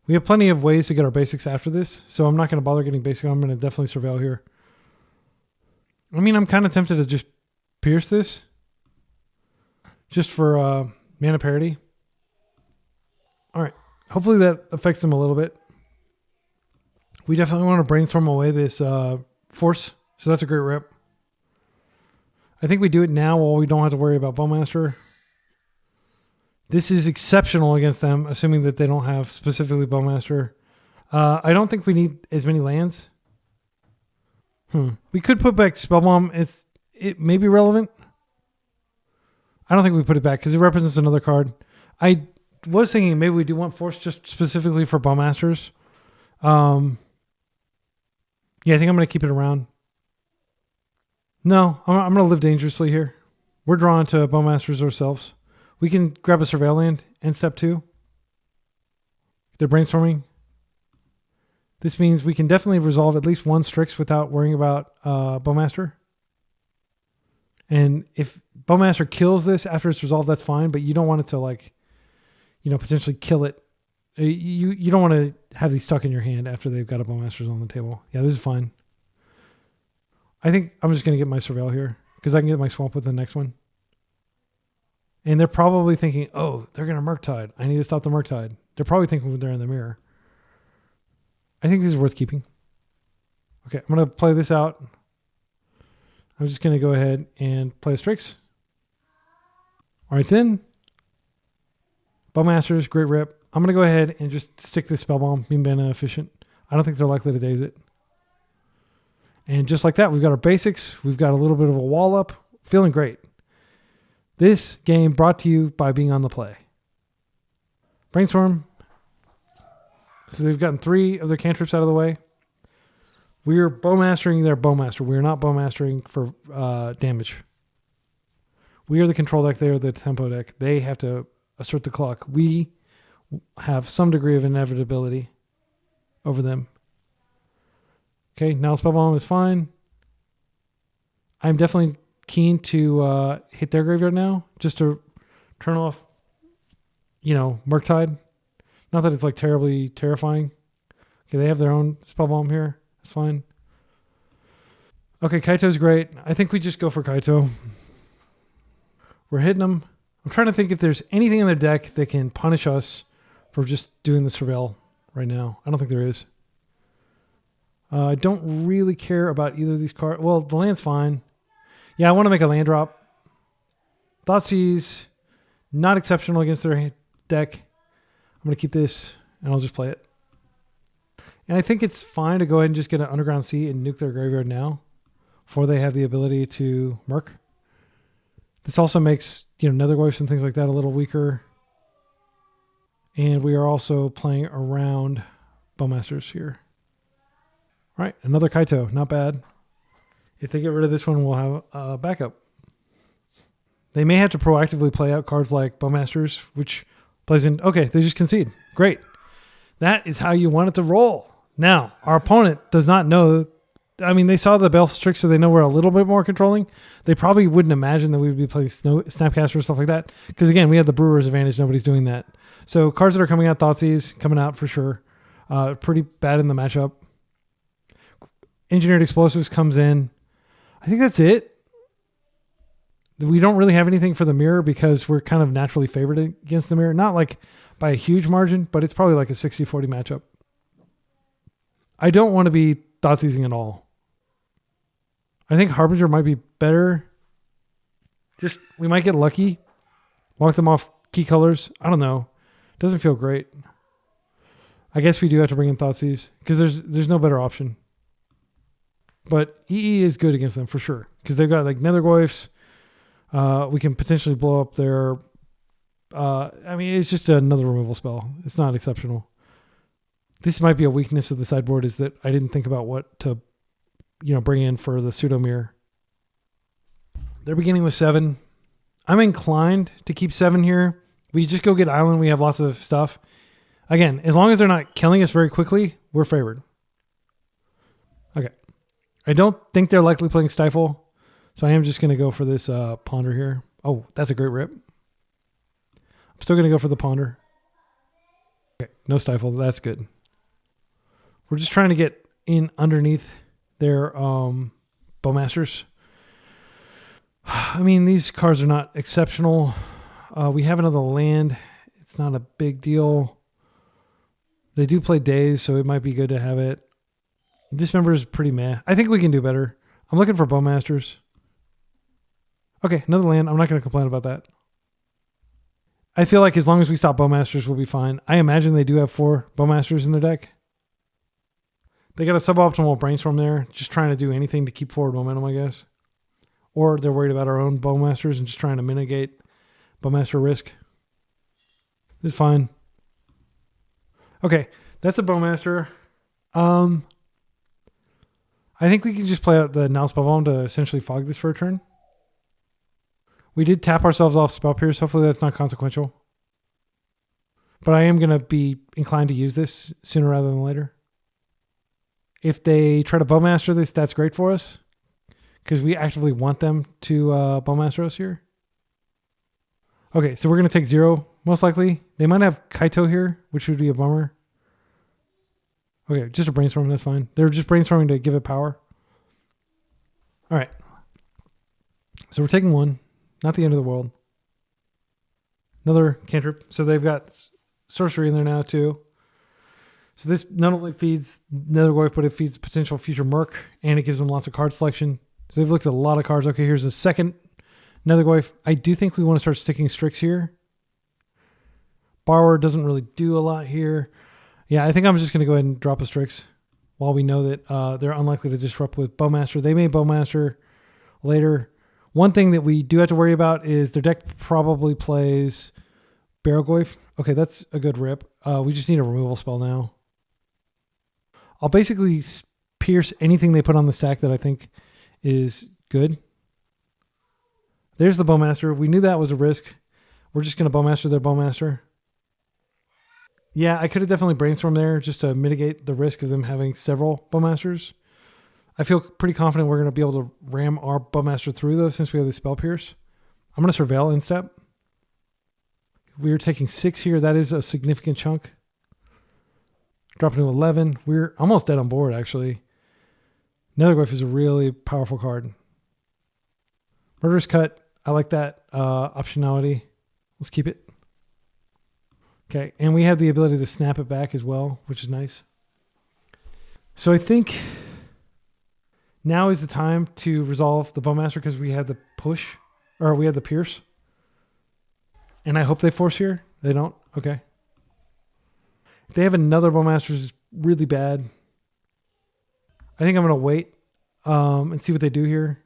We have plenty of ways to get our basics after this, so I'm not going to bother getting basic. I'm going to definitely Surveil here. I mean, I'm kind of tempted to just pierce this. Just for mana parity. All right. Hopefully that affects them a little bit. We definitely want to Brainstorm away this force. So that's a great rep. I think we do it now while we don't have to worry about Bowmaster. This is exceptional against them, assuming that they don't have specifically Bowmaster. I don't think we need as many lands. We could put back Spellbomb. It may be relevant. I don't think we put it back because it represents another card. I was thinking maybe we do want Force just specifically for Bowmasters. Yeah, I think I'm going to keep it around. No, I'm going to live dangerously here. We're drawn to Bowmasters ourselves. We can grab a Surveil land and step 2. They're Brainstorming. This means we can definitely resolve at least one Strix without worrying about Bowmaster. And if Bowmaster kills this after it's resolved, that's fine. But you don't want it to, like, potentially kill it. You don't want to have these stuck in your hand after they've got a Bowmasters on the table. Yeah, this is fine. I think I'm just going to get my Surveil here because I can get my Swamp with the next one. And they're probably thinking, oh, they're going to Murktide. I need to stop the Murktide. They're probably thinking when they're in the mirror. I think this is worth keeping. Okay, I'm going to play this out. I'm just going to go ahead and play a Strix. All right, it's in. Bowmasters, great rip. I'm going to go ahead and just stick this Spellbomb, being mana efficient. I don't think they're likely to Daze it. And just like that, we've got our basics. We've got a little bit of a wall up. Feeling great. This game brought to you by being on the play. Brainstorm. So they've gotten 3 of their cantrips out of the way. We're Bowmastering their Bowmaster. We're not Bowmastering for damage. We are the control deck. They are the tempo deck. They have to assert the clock. We have some degree of inevitability over them. Okay, now Spellbomb is fine. I'm definitely keen to hit their graveyard now, just to turn off, Murktide. Not that it's like terribly terrifying. Okay, they have their own Spellbomb here. That's fine. Okay, Kaito's great. I think we just go for Kaito. We're hitting them. I'm trying to think if there's anything in their deck that can punish us for just doing the Surveil right now. I don't think there is. I don't really care about either of these cards. Well, the land's fine. Yeah, I want to make a land drop. Thoughtseize, not exceptional against their deck. I'm going to keep this, and I'll just play it. And I think it's fine to go ahead and just get an Underground Sea and nuke their graveyard now before they have the ability to Murk. This also makes, Netherglyphs and things like that a little weaker. And we are also playing around Bowmasters here. All right, another Kaito, not bad. If they get rid of this one, we'll have a backup. They may have to proactively play out cards like Bowmasters, which plays in... Okay, they just concede. Great. That is how you want it to roll. Now, our opponent does not know... I mean, they saw the Baleful Strix, so they know we're a little bit more controlling. They probably wouldn't imagine that we would be playing Snapcaster or stuff like that. Because, again, we have the Brewer's advantage. Nobody's doing that. So, cards that are coming out, Thoughtseize, coming out for sure. Pretty bad in the matchup. Engineered Explosives comes in. I think that's it. We don't really have anything for the mirror because we're kind of naturally favored against the mirror. Not like by a huge margin, but it's probably like a 60-40 matchup. I don't want to be Thoughtseizing at all. I think Harbinger might be better. Just, we might get lucky. Lock them off key colors. I don't know. Doesn't feel great. I guess we do have to bring in Thoughtseize because there's no better option. But EE is good against them for sure because they've got like Nethergoyfs. We can potentially blow up their... I mean, it's just another removal spell. It's not exceptional. This might be a weakness of the sideboard is that I didn't think about what to, bring in for the pseudo mirror. They're beginning with 7. I'm inclined to keep 7 here. We just go get Island. We have lots of stuff. Again, as long as they're not killing us very quickly, we're favored. Okay. I don't think they're likely playing Stifle, so I am just going to go for this Ponder here. Oh, that's a great rip. I'm still going to go for the Ponder. Okay, no Stifle. That's good. We're just trying to get in underneath their Bowmasters. I mean, these cards are not exceptional. We have another land. It's not a big deal. They do play Daze, so it might be good to have it. Dismember is pretty meh. I think we can do better. I'm looking for Bowmasters. Okay, another land. I'm not going to complain about that. I feel like as long as we stop Bowmasters, we'll be fine. I imagine they do have 4 Bowmasters in their deck. They got a suboptimal Brainstorm there, just trying to do anything to keep forward momentum, I guess. Or they're worried about our own Bowmasters and just trying to mitigate Bowmaster risk. It's fine. Okay, that's a Bowmaster. I think we can just play out the Now Spellbomb to essentially fog this for a turn. We did tap ourselves off Spell Pierce. Hopefully that's not consequential. But I am going to be inclined to use this sooner rather than later. If they try to Bowmaster this, that's great for us. Because we actively want them to Bowmaster us here. Okay, so we're going to take 0, most likely. They might have Kaito here, which would be a bummer. Okay, just a Brainstorm, that's fine. They're just brainstorming to give it power. All right. So we're taking 1. Not the end of the world. Another cantrip. So they've got sorcery in there now too. So this not only feeds Nethergoyf, but it feeds potential future Merc, and it gives them lots of card selection. So they've looked at a lot of cards. Okay, here's a second Nethergoyf. I do think we want to start sticking Strix here. Borrower doesn't really do a lot here. Yeah, I think I'm just going to go ahead and drop a Strix while we know that they're unlikely to disrupt with Bowmaster. They may Bowmaster later. One thing that we do have to worry about is their deck probably plays Barrowgoyf. Okay, that's a good rip. We just need a removal spell now. I'll basically pierce anything they put on the stack that I think is good. There's the Bowmaster. We knew that was a risk. We're just going to Bowmaster their Bowmaster. Yeah, I could have definitely Brainstormed there just to mitigate the risk of them having several Bowmasters. I feel pretty confident we're going to be able to ram our Bowmaster through though since we have the Spell Pierce. I'm going to Surveil in step. We're taking 6 here. That is a significant chunk. Dropping to 11. We're almost dead on board actually. Nethergoyf is a really powerful card. Murderous Cut. I like that optionality. Let's keep it. Okay, and we have the ability to snap it back as well, which is nice. So I think now is the time to resolve the Bowmaster because we had the push, or we had the pierce. And I hope they force here. They don't? Okay. If they have another Bowmaster is really bad. I think I'm going to wait and see what they do here.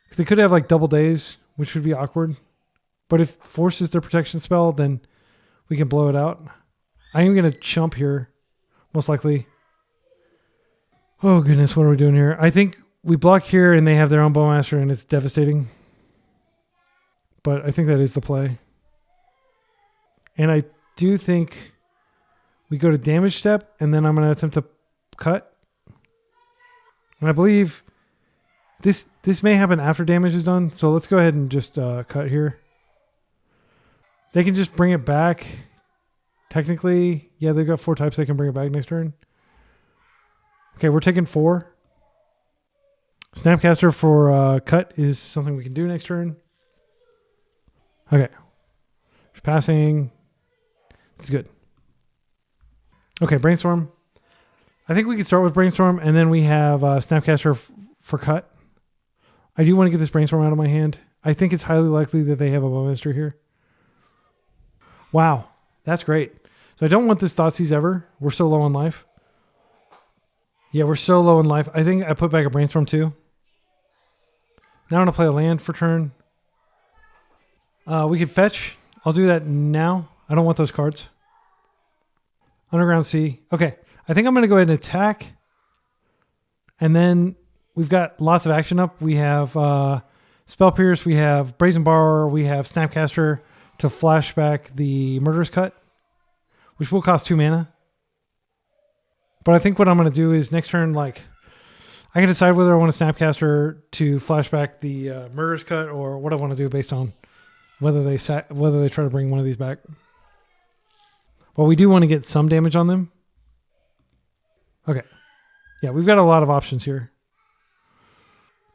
Because they could have like double Daze, which would be awkward. But if force is their protection spell, then we can blow it out. I am going to chump here, most likely. Oh, goodness, what are we doing here? I think we block here, and they have their own Bowmaster, and it's devastating. But I think that is the play. And I do think we go to damage step, and then I'm going to attempt to cut. And I believe this may happen after damage is done, so let's go ahead and just cut here. They can just bring it back. Technically, yeah, they've got 4 types they can bring it back next turn. Okay, we're taking 4. Snapcaster for cut is something we can do next turn. Okay. Passing. It's good. Okay, Brainstorm. I think we can start with Brainstorm, and then we have Snapcaster for cut. I do want to get this Brainstorm out of my hand. I think it's highly likely that they have a Bowmaster here. Wow, that's great. So I don't want this Thoughtseize ever. We're so low on life. Yeah, we're so low in life. I think I put back a Brainstorm too. Now I'm going to play a land for turn. We could fetch. I'll do that now. I don't want those cards. Underground Sea. Okay. I think I'm going to go ahead and attack. And then we've got lots of action up. We have Spell Pierce. We have Brazen Borrower. We have Snapcaster to flash back the Murderous Cut, which will cost 2 mana. But I think what I'm going to do is next turn, like, I can decide whether I want a Snapcaster to flash back the Murderous Cut or what I want to do based on whether they try to bring one of these back. Well, we do want to get some damage on them. Okay. Yeah, we've got a lot of options here.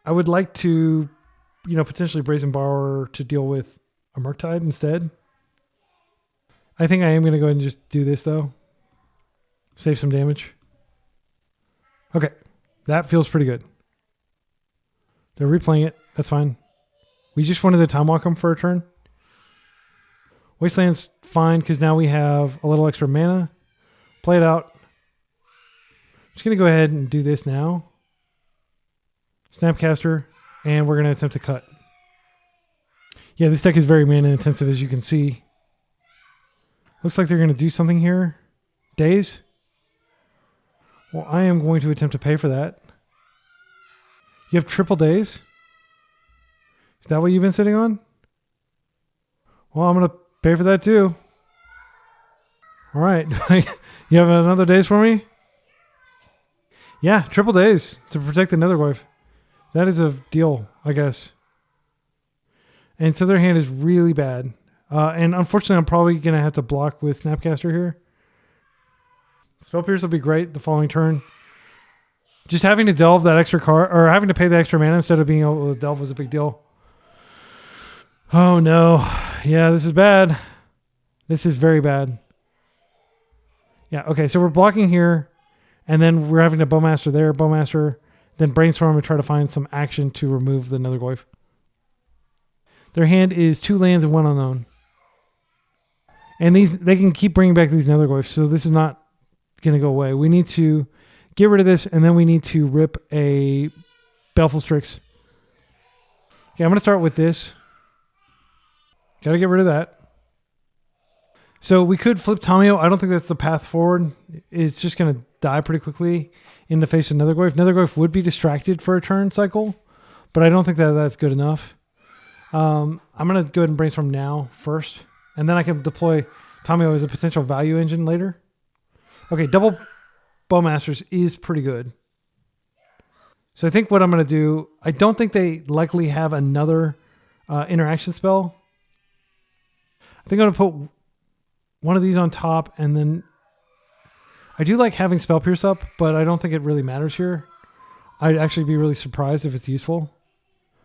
I would like to, potentially Brazen Borrower to deal with a Murktide instead. I think I am going to go ahead and just do this, though. Save some damage. Okay. That feels pretty good. They're replaying it. That's fine. We just wanted to time walk them for a turn. Wasteland's fine because now we have a little extra mana. Play it out. I'm just going to go ahead and do this now. Snapcaster. And we're going to attempt to cut. Yeah, this deck is very mana intensive, as you can see. Looks like they're going to do something here. Daze. Well, I am going to attempt to pay for that. You have triple Daze? Is that what you've been sitting on? Well, I'm going to pay for that too. All right. You have another Daze for me? Yeah, triple Daze to protect the Nethergoyf. That is a deal, I guess. And so their hand is really bad. And unfortunately, I'm probably going to have to block with Snapcaster here. Spell Pierce will be great the following turn. Just having to delve that extra card, or having to pay the extra mana instead of being able to delve was a big deal. Oh no. Yeah, this is bad. This is very bad. Yeah, okay, so we're blocking here, and then we're having a Bowmaster there, Bowmaster, then Brainstorm and try to find some action to remove the Nethergoyf. Their hand is 2 lands and 1 unknown. And they can keep bringing back these Nethergoyfs, so this is not going to go away. We need to get rid of this, and then we need to rip a Baleful Strix. Okay, I'm going to start with this. Got to get rid of that. So we could flip Tamio. I don't think that's the path forward. It's just going to die pretty quickly in the face of Nethergoyf. Nethergoyf would be distracted for a turn cycle, but I don't think that that's good enough. I'm going to go ahead and Brainstorm now first, and then I can deploy Tamio as a potential value engine later. Okay, double Bowmasters is pretty good. So I think what I'm going to do, I don't think they likely have another interaction spell. I think I'm going to put one of these on top, and then I do like having Spell Pierce up, but I don't think it really matters here. I'd actually be really surprised if it's useful.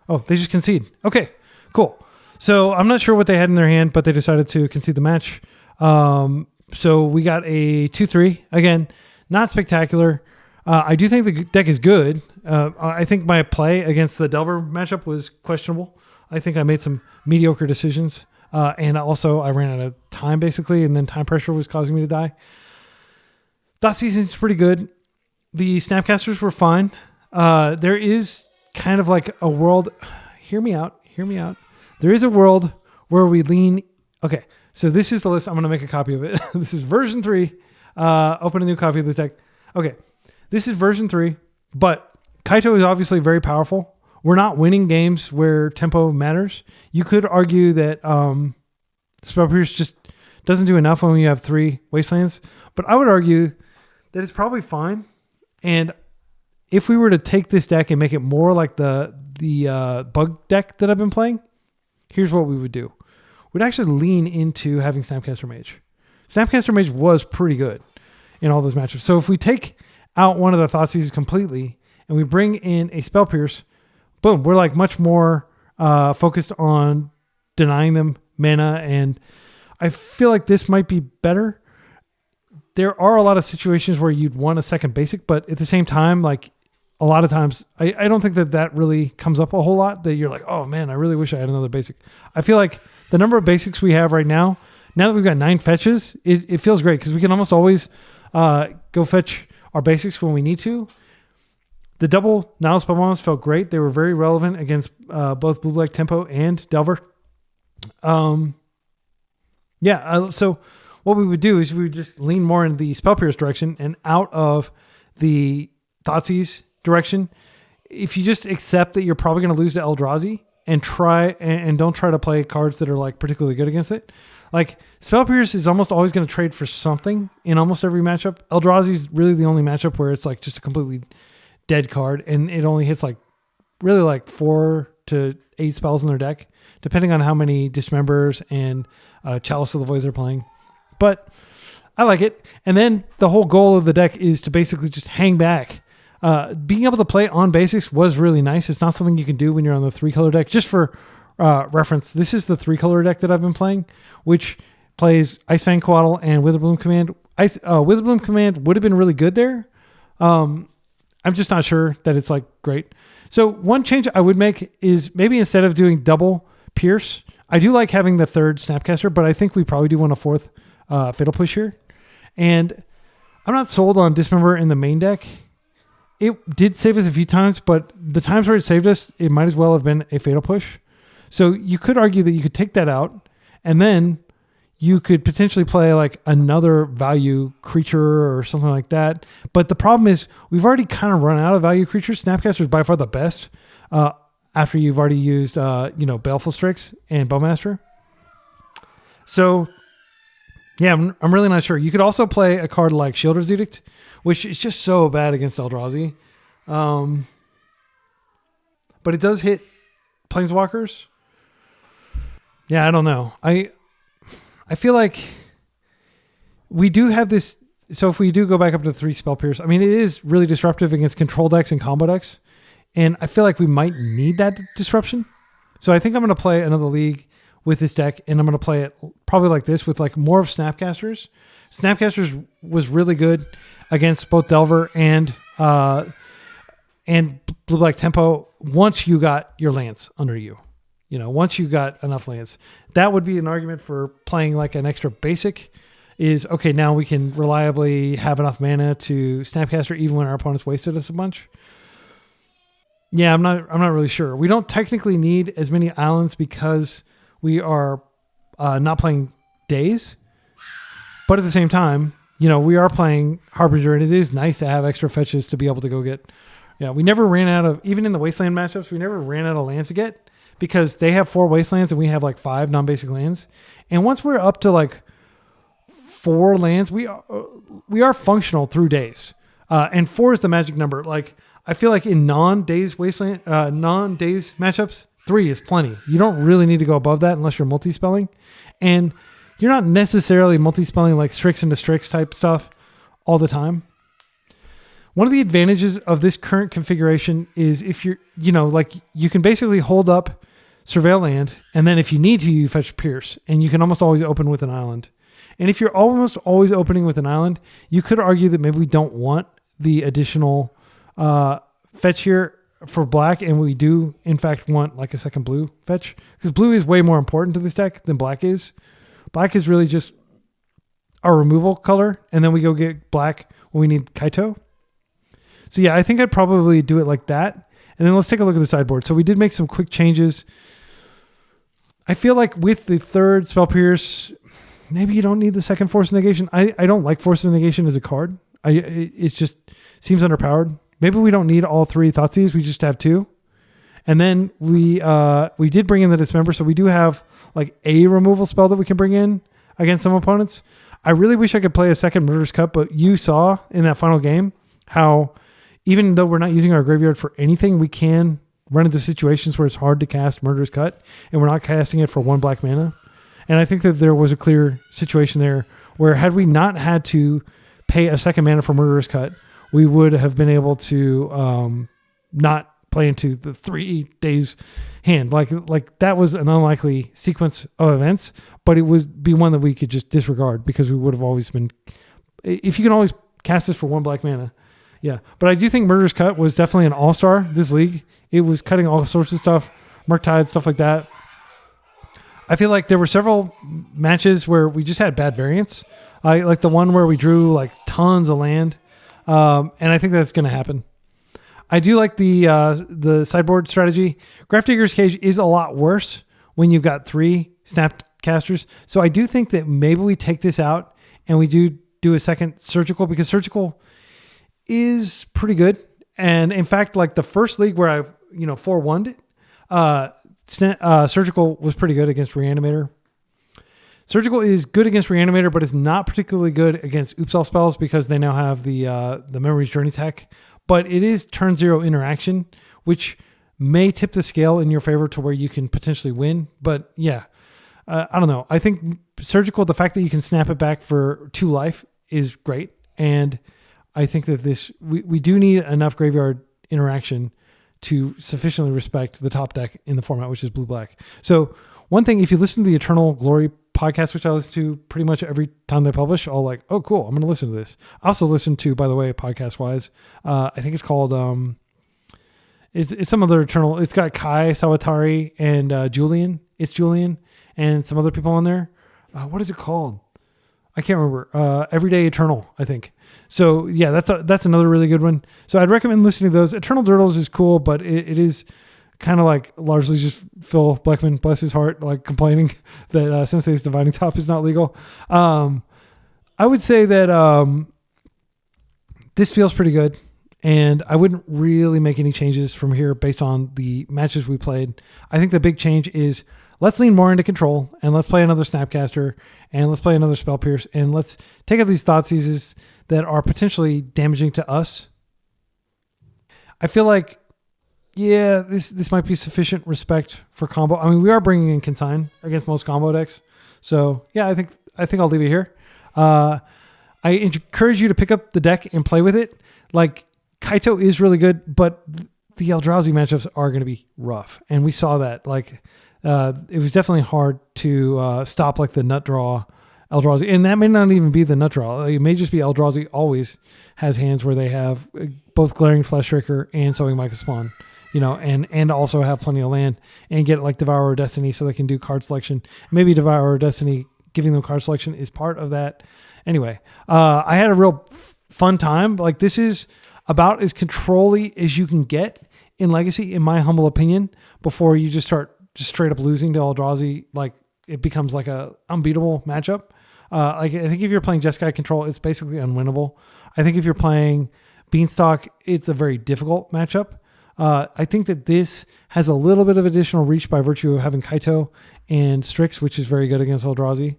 Oh, they just concede. Okay, cool. So I'm not sure what they had in their hand, but they decided to concede the match. So we got a 2-3. Again, not spectacular. I do think the deck is good. I think my play against the Delver matchup was questionable. I think I made some mediocre decisions. And also I ran out of time basically, and then time pressure was causing me to die. Thoughtseize is pretty good. The Snapcasters were fine. There is kind of like a world. Hear me out. There is a world where we lean. Okay. So this is the list. I'm going to make a copy of it. This is version 3. Open a new copy of this deck. Okay. This is version 3, but Kaito is obviously very powerful. We're not winning games where tempo matters. You could argue that Spell Pierce just doesn't do enough when you have 3 Wastelands, but I would argue that it's probably fine. And if we were to take this deck and make it more like the bug deck that I've been playing, here's what we would do. We'd actually lean into having Snapcaster Mage. Snapcaster Mage was pretty good in all those matchups. So if we take out one of the Thoughtseizes completely and we bring in a Spell Pierce, boom, we're like much more focused on denying them mana, and I feel like this might be better. There are a lot of situations where you'd want a second basic, but at the same time, like a lot of times, I don't think that really comes up a whole lot, that you're like, oh man, I really wish I had another basic. I feel like the number of basics we have right now that we've got 9 fetches, it feels great because we can almost always go fetch our basics when we need to. The double Nile Spell Bombs felt great. They were very relevant against both Blue-Black Tempo and Delver. So what we would do is we would just lean more in the Spell Pierce direction and out of the Thoughtseize direction. If you just accept that you're probably going to lose to Eldrazi and try and don't try to play cards that are like particularly good against it. Like Spell Pierce is almost always going to trade for something in almost every matchup. Eldrazi is really the only matchup where it's like just a completely dead card and it only hits like really like 4 to 8 spells in their deck, depending on how many Dismembers and Chalice of the Voids they're playing. But I like it. And then the whole goal of the deck is to basically just hang back. Being able to play on basics was really nice. It's not something you can do when you're on the 3-color deck. Just for reference, this is the 3-color deck that I've been playing, which plays Icefang Coatl and Witherbloom Command. Witherbloom Command would have been really good there. I'm just not sure that it's like great. So one change I would make is maybe instead of doing double Pierce, I do like having the 3rd Snapcaster, but I think we probably do want a 4th Fatal Push here. And I'm not sold on Dismember in the main deck. It did save us a few times, but the times where it saved us, it might as well have been a Fatal Push. So you could argue that you could take that out, and then you could potentially play like another value creature or something like that. But the problem is we've already kind of run out of value creatures. Snapcaster is by far the best after you've already used Baleful Strix and Bowmaster. So yeah, I'm really not sure. You could also play a card like Shielder's Edict, which is just so bad against Eldrazi. But it does hit Planeswalkers. Yeah, I don't know. I feel like we do have this. So if we do go back up to 3 Spell Pierce, I mean, it is really disruptive against control decks and combo decks. And I feel like we might need that disruption. So I think I'm going to play another league with this deck, and I'm going to play it probably like this with like more of Snapcasters. Snapcasters was really good against both Delver and Blue-Black Tempo once you got your lands under you. Once you got enough lands. That would be an argument for playing like an extra basic is, okay, now we can reliably have enough mana to Snapcaster even when our opponents wasted us a bunch. Yeah, I'm not really sure. We don't technically need as many islands because we are not playing Daze. But at the same time, we are playing Harbinger, and it is nice to have extra fetches to be able to go get. Yeah, we never ran out of, even in the Wasteland matchups, we never ran out of lands to get because they have 4 Wastelands and we have like 5 non-basic lands. And once we're up to like 4 lands, we are functional through Daze. And 4 is the magic number. Like, I feel like in non-Daze Wasteland, non-Daze matchups, 3 is plenty. You don't really need to go above that unless you're multi-spelling. And you're not necessarily multi-spelling like Strix into Strix type stuff all the time. One of the advantages of this current configuration is if you're, you can basically hold up Surveil Land, and then if you need to, you fetch Pierce, and you can almost always open with an island. And if you're almost always opening with an island, you could argue that maybe we don't want the additional fetch here for black, and we do in fact want like a second blue fetch, because blue is way more important to this deck than black is. Black is really just our removal color, and then we go get black when we need Kaito. So yeah, I think I'd probably do it like that. And then let's take a look at the sideboard. So we did make some quick changes. I feel like with the 3rd Spell Pierce, maybe you don't need the second Force of Negation. I don't like Force of Negation as a card. It just seems underpowered. Maybe we don't need all 3 Thoughtseize. We just have 2. And then we did bring in the Dismember, so we do have like a removal spell that we can bring in against some opponents. I really wish I could play a second Murderous Cut, but you saw in that final game how even though we're not using our graveyard for anything, we can run into situations where it's hard to cast Murderous Cut, and we're not casting it for 1 black mana. And I think that there was a clear situation there where had we not had to pay a second mana for Murderous Cut, we would have been able to not play into the 3 Daze hand. Like that was an unlikely sequence of events, but it would be one that we could just disregard because we would have always been, if you can always cast this for 1 black mana. Yeah. But I do think Murderous Cut was definitely an all-star this league. It was cutting all sorts of stuff, Murktide, stuff like that. I feel like there were several matches where we just had bad variants. Like the one where we drew like tons of land. And I think that's going to happen. I do like the sideboard strategy. Grafdigger's Cage is a lot worse when you've got 3 Snapcasters. So I do think that maybe we take this out and we do a second Surgical, because Surgical is pretty good. And in fact, like the first league where I 4-1'd it, Surgical was pretty good against Reanimator. Surgical is good against Reanimator, but it's not particularly good against Oops All spells because they now have the Memory's Journey tech. But it is turn 0 interaction, which may tip the scale in your favor to where you can potentially win. But yeah, I don't know. I think Surgical, the fact that you can snap it back for 2 life is great. And I think that we do need enough graveyard interaction to sufficiently respect the top deck in the format, which is blue-black. So one thing, if you listen to the Eternal Glory podcast, which I listen to pretty much every time they publish, I'll like, oh, cool, I'm going to listen to this. I also listen to, by the way, podcast-wise, I think it's called, it's some other Eternal, it's got Kai, Sawatari, and Julian. It's Julian and some other people on there. What is it called? I can't remember. Everyday Eternal, I think. So yeah, that's another really good one. So I'd recommend listening to those. Eternal Dirtles is cool, but it is kind of like largely just Phil Bleckman, bless his heart, like complaining that Sensei's Divining Top is not legal. I would say that this feels pretty good, and I wouldn't really make any changes from here based on the matches we played. I think the big change is let's lean more into control, and let's play another Snapcaster, and let's play another Spell Pierce, and let's take out these Thoughtseizes that are potentially damaging to us. I feel like, yeah, this might be sufficient respect for combo. I mean, we are bringing in Consign against most combo decks. So yeah, I think I'll leave it here. I encourage you to pick up the deck and play with it. Like, Kaito is really good, but the Eldrazi matchups are going to be rough. And we saw that. Like, it was definitely hard to stop like the nut draw Eldrazi. And that may not even be the nut draw. It may just be Eldrazi always has hands where they have both Glaring Fleshraker and Sowing Micah Spawn, and also have plenty of land and get like Devourer of Destiny so they can do card selection. Maybe Devourer of Destiny, giving them card selection is part of that. Anyway, I had a real fun time. Like, this is about as control-y as you can get in Legacy, in my humble opinion, before you just start just straight up losing to Eldrazi. Like, it becomes like a unbeatable matchup. I think if you're playing Jeskai control, it's basically unwinnable. I think if you're playing Beanstalk, it's a very difficult matchup. I think that this has a little bit of additional reach by virtue of having Kaito and Strix, which is very good against Eldrazi.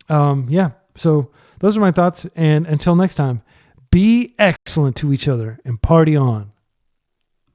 Yeah, so those are my thoughts. And until next time, be excellent to each other and party on.